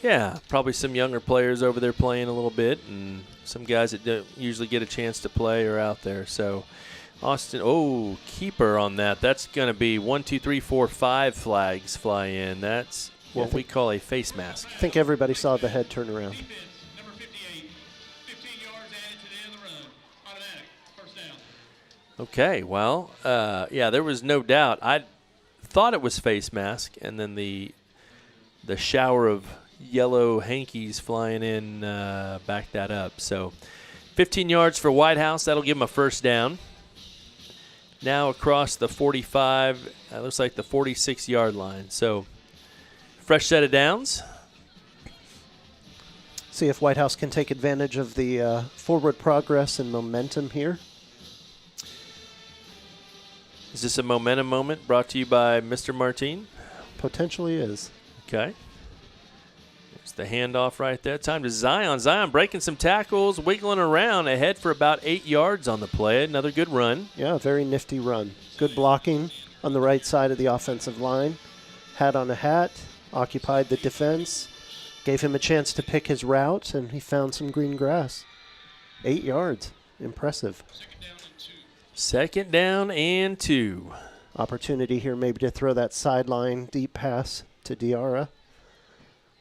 Yeah, probably some younger players over there playing a little bit, and some guys that don't usually get a chance to play are out there. So Austin, keeper on that. That's going to be 1, 2, 3, 4, 5 flags fly in. That's what we call a face mask. I think everybody saw the head turn around. Okay, well, yeah, there was no doubt. I thought it was face mask, and then the shower of yellow hankies flying in backed that up. So 15 yards for Whitehouse. That'll give them a first down. Now across the 45, it looks like the 46-yard line. So fresh set of downs. See if Whitehouse can take advantage of the forward progress and momentum here. Is this a momentum moment brought to you by Mr. Martin? Potentially is. Okay. There's the handoff right there. Time to Zion. Zion breaking some tackles, wiggling around, ahead for about 8 yards on the play. Another good run. Yeah, very nifty run. Good blocking on the right side of the offensive line. Hat on a hat, occupied the defense, gave him a chance to pick his route, and he found some green grass. 8 yards. Impressive. Second down and 2. Opportunity here maybe to throw that sideline deep pass to Diarra.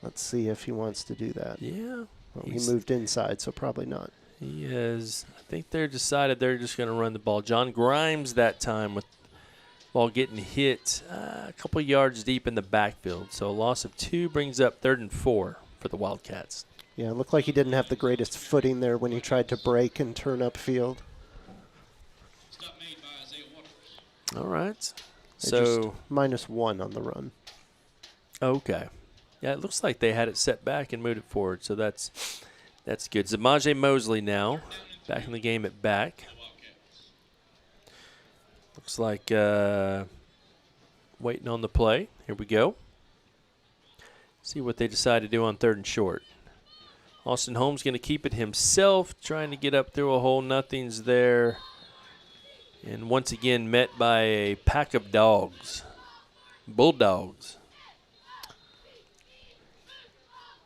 Let's see if he wants to do that. Yeah. Well, he moved inside, so probably not. He is. I think they're decided they're just going to run the ball. John Grimes that time with ball getting hit a couple yards deep in the backfield. So a loss of 2 brings up 3rd and 4 for the Wildcats. Yeah, it looked like he didn't have the greatest footing there when he tried to break and turn upfield. All right. So -1 on the run. Okay. Yeah, it looks like they had it set back and moved it forward, so that's good. Zamaje Mosley now back in the game at back. Looks like waiting on the play. Here we go. See what they decide to do on 3rd and short. Austin Holmes going to keep it himself, trying to get up through a hole. Nothing's there. And once again met by a pack of dogs, bulldogs.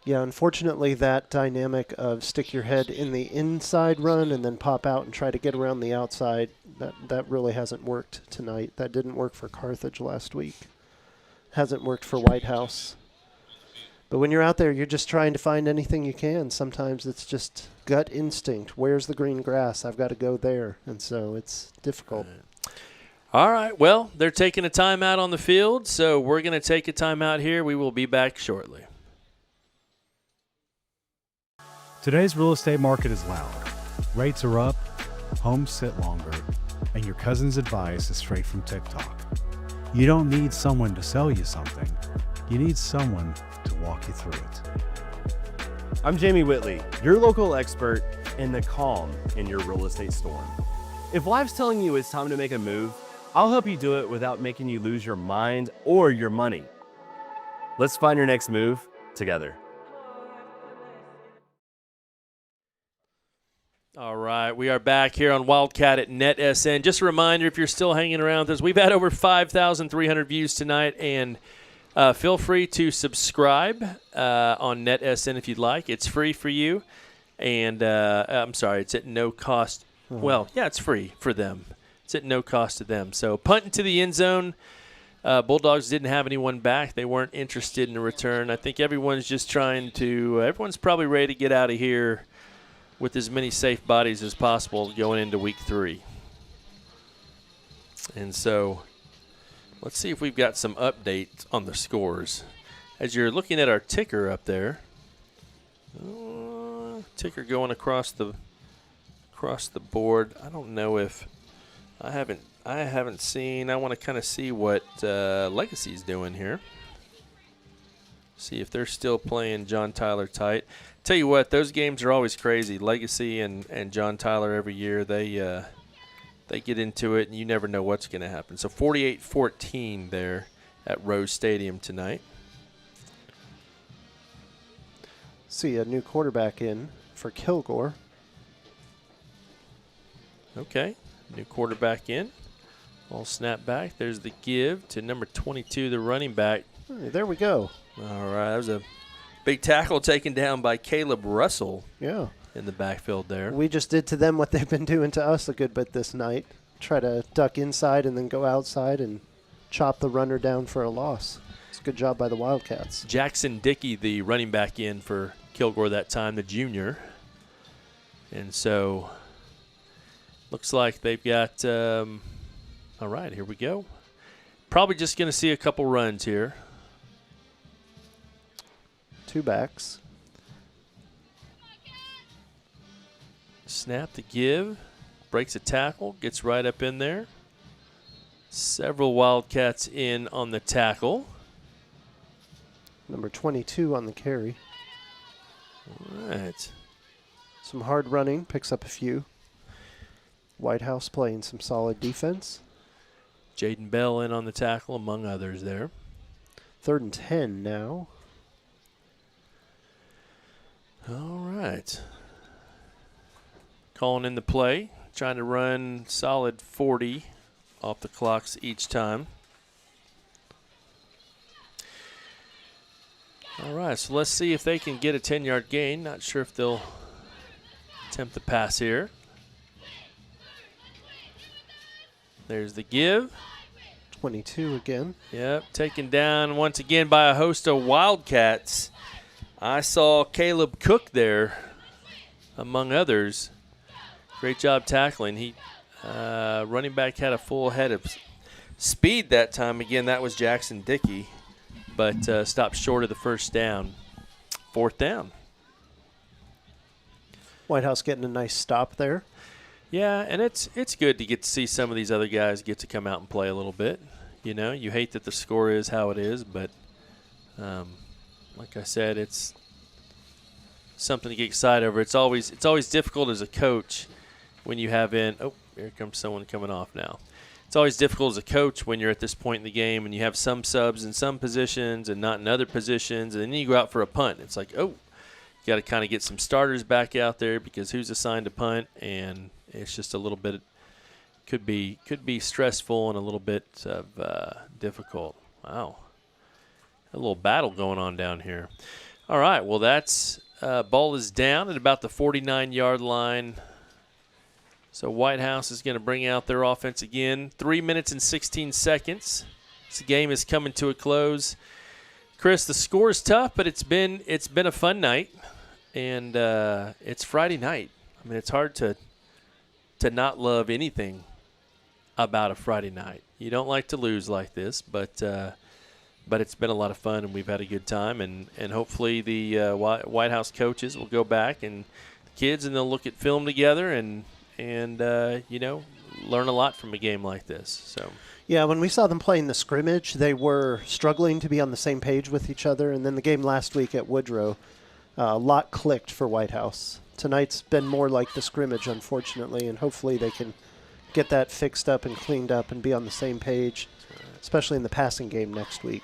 Yeah, unfortunately, that dynamic of stick your head in the inside run and then pop out and try to get around the outside, that really hasn't worked tonight. That didn't work for Carthage last week. Hasn't worked for Whitehouse. But when you're out there, you're just trying to find anything you can. Sometimes it's just gut instinct. Where's the green grass? I've got to go there. And so it's difficult. All right. Well, they're taking a timeout on the field, so we're going to take a timeout here. We will be back shortly. Today's real estate market is loud. Rates are up, homes sit longer, and your cousin's advice is straight from TikTok. You don't need someone to sell you something. You need someone to walk you through it. I'm Jamie Whitley, your local expert in the calm in your real estate storm. If life's telling you it's time to make a move, I'll help you do it without making you lose your mind or your money. Let's find your next move together. All right, we are back here on Wildcat at NETSN. Just a reminder, if you're still hanging around with us, we've had over 5,300 views tonight, and feel free to subscribe on NETSN if you'd like. It's free for you, and I'm sorry, it's at no cost. Well, yeah, it's free for them. It's at no cost to them. So punt into the end zone. Bulldogs didn't have anyone back. They weren't interested in a return. I think everyone's just trying to everyone's probably ready to get out of here with as many safe bodies as possible going into week 3. And so let's see if we've got some updates on the scores. As you're looking at our ticker up there, ticker going across the board. I don't know if I haven't seen. I want to kind of see what Legacy's doing here. See if they're still playing John Tyler tight. Tell you what, those games are always crazy. Legacy and John Tyler every year, they get into it, and you never know what's going to happen. So 48-14 there at Rose Stadium tonight. See a new quarterback in for Kilgore. Okay, new quarterback in. All snap back. There's the give to number 22, the running back. Hey, there we go. All right, that was a big tackle taken down by Caleb Russell. Yeah. In the backfield there. We just did to them what they've been doing to us a good bit this night. Try to duck inside and then go outside and chop the runner down for a loss. It's a good job by the Wildcats. Jackson Dickey, the running back in for Kilgore that time, the junior. And so looks like they've got all right, here we go. Probably just going to see a couple runs here. 2 backs. Snap the give. Breaks a tackle. Gets right up in there. Several Wildcats in on the tackle. Number 22 on the carry. All right. Some hard running. Picks up a few. Whitehouse playing some solid defense. Jaden Bell in on the tackle, among others there. 3rd and 10 now. All right. Calling in the play. Trying to run solid 40 off the clocks each time. All right, so let's see if they can get a 10-yard gain. Not sure if they'll attempt the pass here. There's the give. 22 again. Yep, taken down once again by a host of Wildcats. I saw Caleb Cook there, among others. Great job tackling. He running back had a full head of speed that time. Again, that was Jackson Dickey, but stopped short of the first down. 4th down. Whitehouse getting a nice stop there. Yeah, and it's good to get to see some of these other guys get to come out and play a little bit. You know, you hate that the score is how it is, but like I said, it's something to get excited over. It's always difficult as a coach when you have in – oh, here comes someone coming off now. It's always difficult as a coach when you're at this point in the game and you have some subs in some positions and not in other positions, and then you go out for a punt. It's like, oh, you got to kind of get some starters back out there because who's assigned to punt, and it's just a little bit could be stressful and a little bit of difficult. Wow. A little battle going on down here. All right, well, that's ball is down at about the 49-yard line. So Whitehouse is going to bring out their offense again. 3 minutes and 16 seconds. This game is coming to a close. Chris, the score is tough, but it's been a fun night, and it's Friday night. I mean, it's hard to not love anything about a Friday night. You don't like to lose like this, but it's been a lot of fun, and we've had a good time, and hopefully the Whitehouse coaches will go back and kids, and they'll look at film together and learn a lot from a game like this. So. Yeah, when we saw them playing the scrimmage, they were struggling to be on the same page with each other. And then the game last week at Woodrow, a lot clicked for Whitehouse. Tonight's been more like the scrimmage, unfortunately, and hopefully they can get that fixed up and cleaned up and be on the same page, especially in the passing game next week.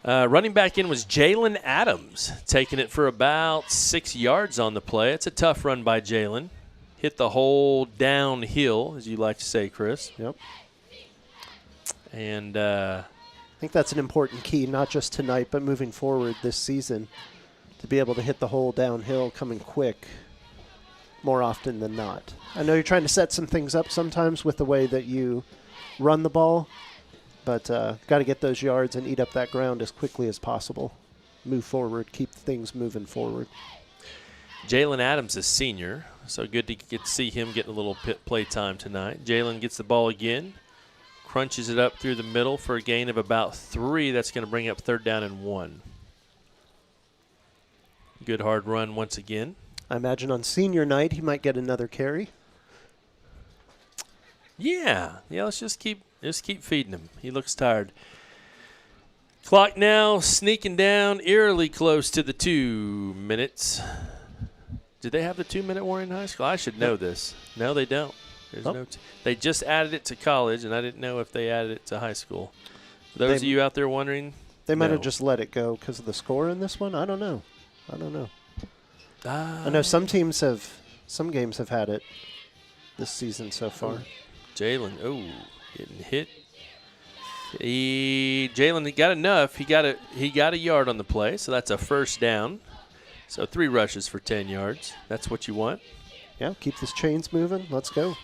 Running back in was Jalen Adams, taking it for about 6 yards on the play. It's a tough run by Jalen. Hit the hole downhill, as you like to say, Chris. Yep. And I think that's an important key, not just tonight, but moving forward this season, to be able to hit the hole downhill coming quick more often than not. I know you're trying to set some things up sometimes with the way that you run the ball, but got to get those yards and eat up that ground as quickly as possible. Move forward, keep things moving forward. Jalen Adams is senior, so good to get to see him getting a little play time tonight. Jalen gets the ball again, crunches it up through the middle for a gain of about 3. That's going to bring up 3rd down and 1. Good hard run once again. I imagine on senior night he might get another carry. Yeah. Let's just keep feeding him. He looks tired. Clock now sneaking down eerily close to the 2 minutes. Did they have the 2-minute warning in high school? I should know this. No, they don't. There's they just added it to college, and I didn't know if they added it to high school. For those of you out there wondering, they might have just let it go because of the score in this one. I don't know. I know some games have had it this season so far. Jalen, getting hit. Jalen got enough. He got a yard on the play, so that's a 1st down. So 3 rushes for 10 yards. That's what you want. Yeah, keep this chains moving. Let's go.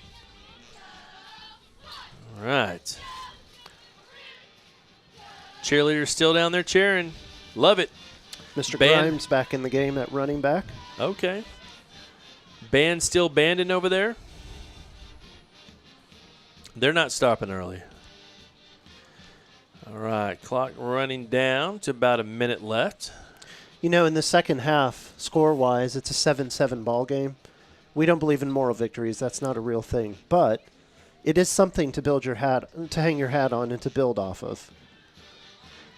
All right. Cheerleaders still down there cheering. Love it. Mr. Grimes back in the game at running back. Okay. Band still banding over there. They're not stopping early. All right, clock running down to about a minute left. You know, in the second half, score-wise, it's a 7-7 ball game. We don't believe in moral victories. That's not a real thing. But it is something to hang your hat on and to build off of.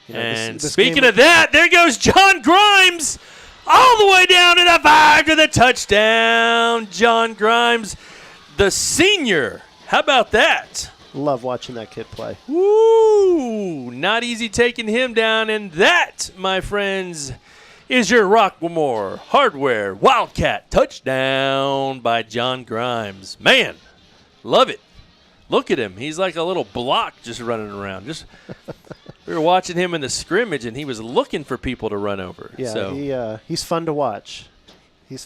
You know, and speaking of that, there goes John Grimes all the way down to the 5 to the touchdown. John Grimes, the senior. How about that? Love watching that kid play. Woo! Not easy taking him down. And that, my friends, is your Rockmore Hardware Wildcat touchdown by John Grimes. Man, love it. Look at him. He's like a little block just running around. We were watching him in the scrimmage, and he was looking for people to run over. Yeah, so. He's fun to watch. He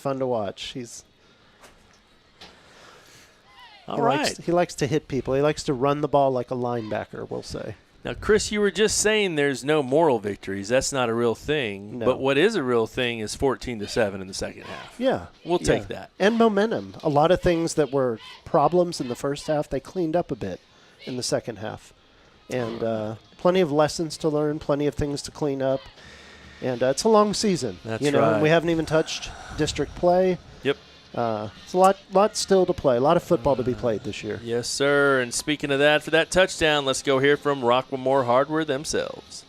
likes to hit people. He likes to run the ball like a linebacker, we'll say. Now, Chris, you were just saying there's no moral victories. That's not a real thing. No. But what is a real thing is 14-7 in the second half. Yeah. We'll take that. And momentum. A lot of things that were problems in the first half, they cleaned up a bit in the second half. And plenty of lessons to learn, plenty of things to clean up. And it's a long season. That's right. right. We haven't even touched district play. Yep. It's a lot still to play. A lot of football to be played this year. Yes, sir. And speaking of that, for that touchdown, let's go hear from Rockmore Hardware themselves.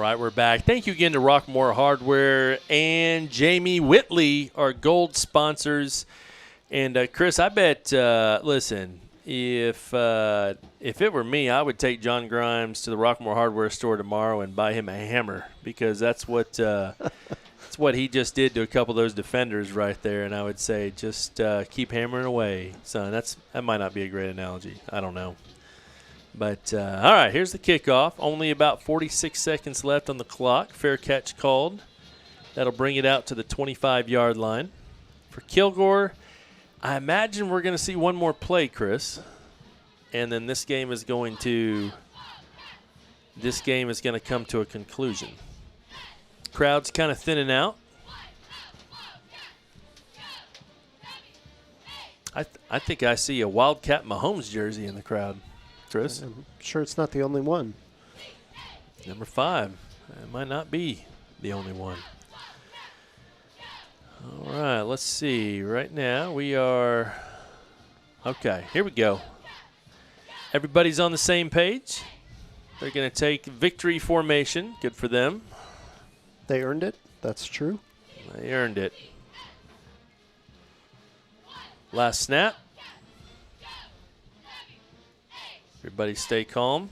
right, we're back. Thank you again to Rockmore Hardware and Jamie Whitley, our gold sponsors. And, Chris, I bet, listen, if it were me, I would take John Grimes to the Rockmore Hardware store tomorrow and buy him a hammer, because that's what that's what he just did to a couple of those defenders right there. And I would say just keep hammering away, son. That might not be a great analogy. I don't know. But, all right, here's the kickoff. Only about 46 seconds left on the clock. Fair catch called. That'll bring it out to the 25-yard line. For Kilgore, I imagine we're going to see one more play, Chris. And then this game is going to come to a conclusion. Crowd's kind of thinning out. I think I see a Wildcat Mahomes jersey in the crowd. Chris? I'm sure it's not the only one. Number 5. It might not be the only one. All right, let's see. Right now we are – okay, here we go. Everybody's on the same page. They're going to take victory formation. Good for them. They earned it. That's true. They earned it. Last snap. Everybody stay calm.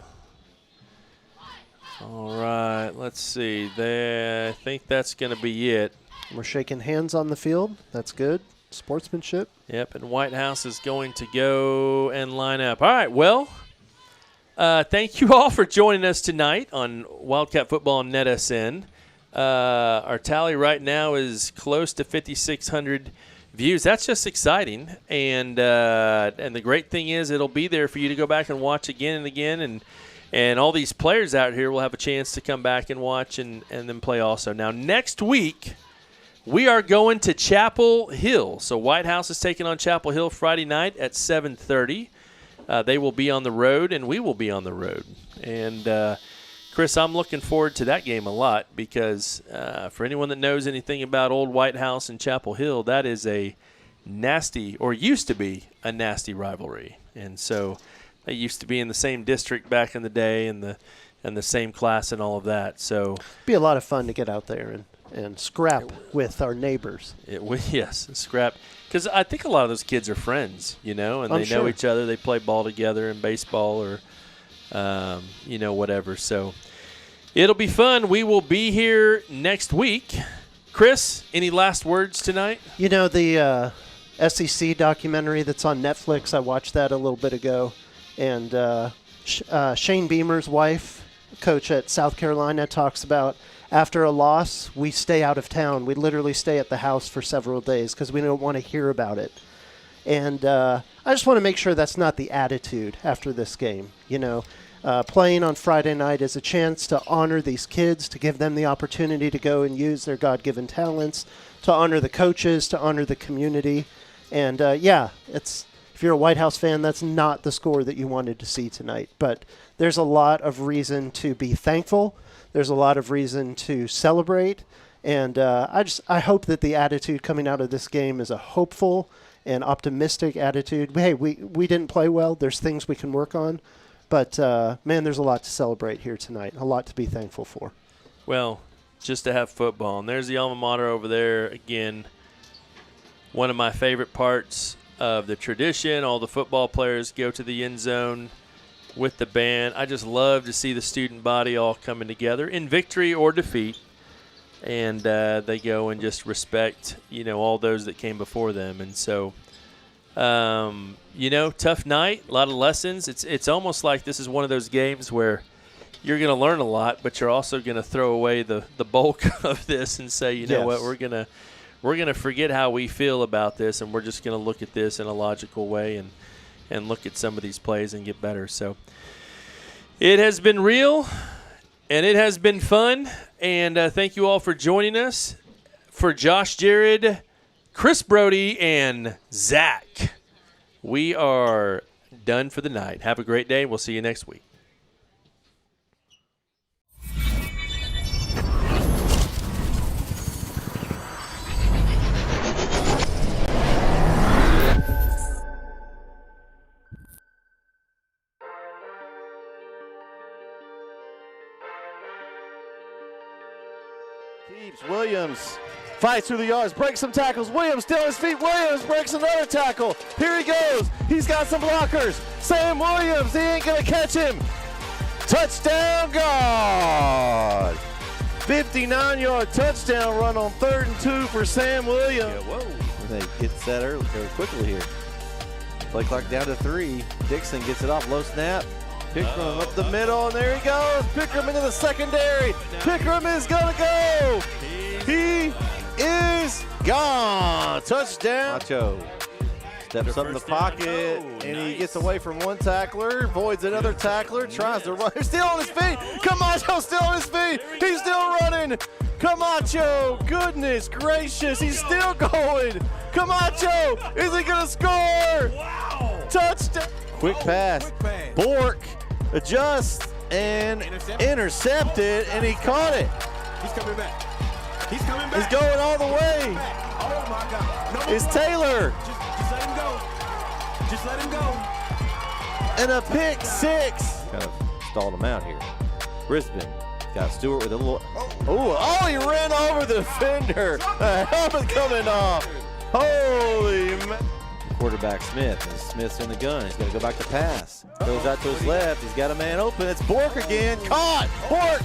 All right, let's see. I think that's going to be it. We're shaking hands on the field. That's good. Sportsmanship. Yep, and Whitehouse is going to go and line up. All right, well, thank you all for joining us tonight on Wildcat Football on NETSN. Our tally right now is close to 5,600 views. That's just exciting, and the great thing is it'll be there for you to go back and watch again and again, and all these players out here will have a chance to come back and watch and then play also. Now, next week, we are going to Chapel Hill. So Whitehouse is taking on Chapel Hill Friday night at 7:30. They will be on the road, and we will be on the road. And, Chris, I'm looking forward to that game a lot because for anyone that knows anything about old Whitehouse and Chapel Hill, that is a nasty, or used to be a nasty rivalry. And so they used to be in the same district back in the day and the same class and all of that. So it'd be a lot of fun to get out there and scrap with our neighbors. Yes, scrap. Because I think a lot of those kids are friends, and they know each other. They play ball together in baseball or, whatever. So it'll be fun. We will be here next week. Chris, any last words tonight? The SEC documentary that's on Netflix, I watched that a little bit ago. And Shane Beamer's wife, coach at South Carolina, talks about after a loss, we stay out of town. We literally stay at the house for several days because we don't want to hear about it. And I just want to make sure that's not the attitude after this game. Playing on Friday night is a chance to honor these kids, to give them the opportunity to go and use their God-given talents, to honor the coaches, to honor the community. And, if you're a Whitehouse fan, that's not the score that you wanted to see tonight. But there's a lot of reason to be thankful. There's a lot of reason to celebrate. And I hope that the attitude coming out of this game is a hopeful and optimistic attitude. Hey, we didn't play well. There's things we can work on. But, man, there's a lot to celebrate here tonight, a lot to be thankful for. Well, just to have football. And there's the alma mater over there. Again, one of my favorite parts of the tradition. All the football players go to the end zone with the band. I just love to see the student body all coming together in victory or defeat. And they go and just respect, all those that came before them. And so, tough night, a lot of lessons. It's almost like this is one of those games where you're going to learn a lot, but you're also going to throw away the bulk of this and say, you know what, we're going to forget how we feel about this, and we're just going to look at this in a logical way and look at some of these plays and get better. So it has been real, and it has been fun, and thank you all for joining us. For Josh Jared, Chris Brody, and Zach, we are done for the night. Have a great day. We'll see you next week. Williams fights through the yards, breaks some tackles. Williams still on his feet. Williams breaks another tackle. Here he goes. He's got some blockers. Sam Williams, he ain't going to catch him. Touchdown, God. 59-yard touchdown run on 3rd and 2 for Sam Williams. Yeah, whoa. They get set early, or quickly here. Play clock down to 3. Dixon gets it off, low snap. Pickram up the middle, and there he goes. Pickram into the secondary. Pickram is going to go. He is gone. Touchdown. Macho steps up in the pocket, and he gets away from one tackler, avoids another tackler, tries to run. He's still on his feet. Camacho's still on his feet. He's still running. Camacho, goodness gracious, he's still going. Camacho, is he going to score? Wow. Touchdown. Quick pass. Bork adjusts and intercepted, and he caught it. He's coming back. He's coming back. He's going all the way. Oh, my God. No, It's Taylor. Just let him go. Just let him go. And a pick six. Kind of stalled him out here. Brisbane got Stewart with a little. Oh, he ran over the defender. A helmet coming off. Holy man. Quarterback Smith. And Smith's in the gun. He's going to go back to pass. Goes out to his left. He's got a man open. It's Bork again. Caught. Bork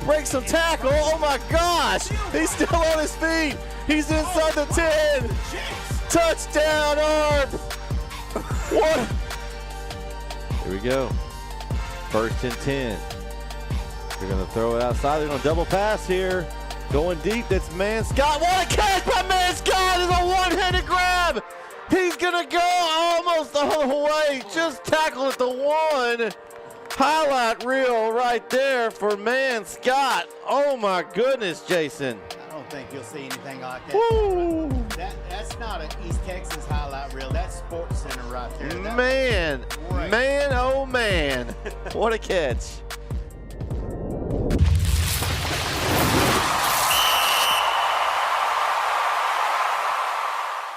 breaks some tackle. Oh my gosh. He's still on his feet. He's inside the 10. Touchdown, Arp. What? Here we go. 1st and 10. They're going to throw it outside. They're going to double pass here. Going deep. That's Man Scott. What a catch by Man Scott. It's a one-handed grab. He's going to go almost all the way. Just tackled at the 1. Highlight reel right there for Man Scott. Oh my goodness, Jason. I don't think you'll see anything like that. Woo. That's not an East Texas highlight reel. That's Sports Center right there. Man, oh man. What a catch.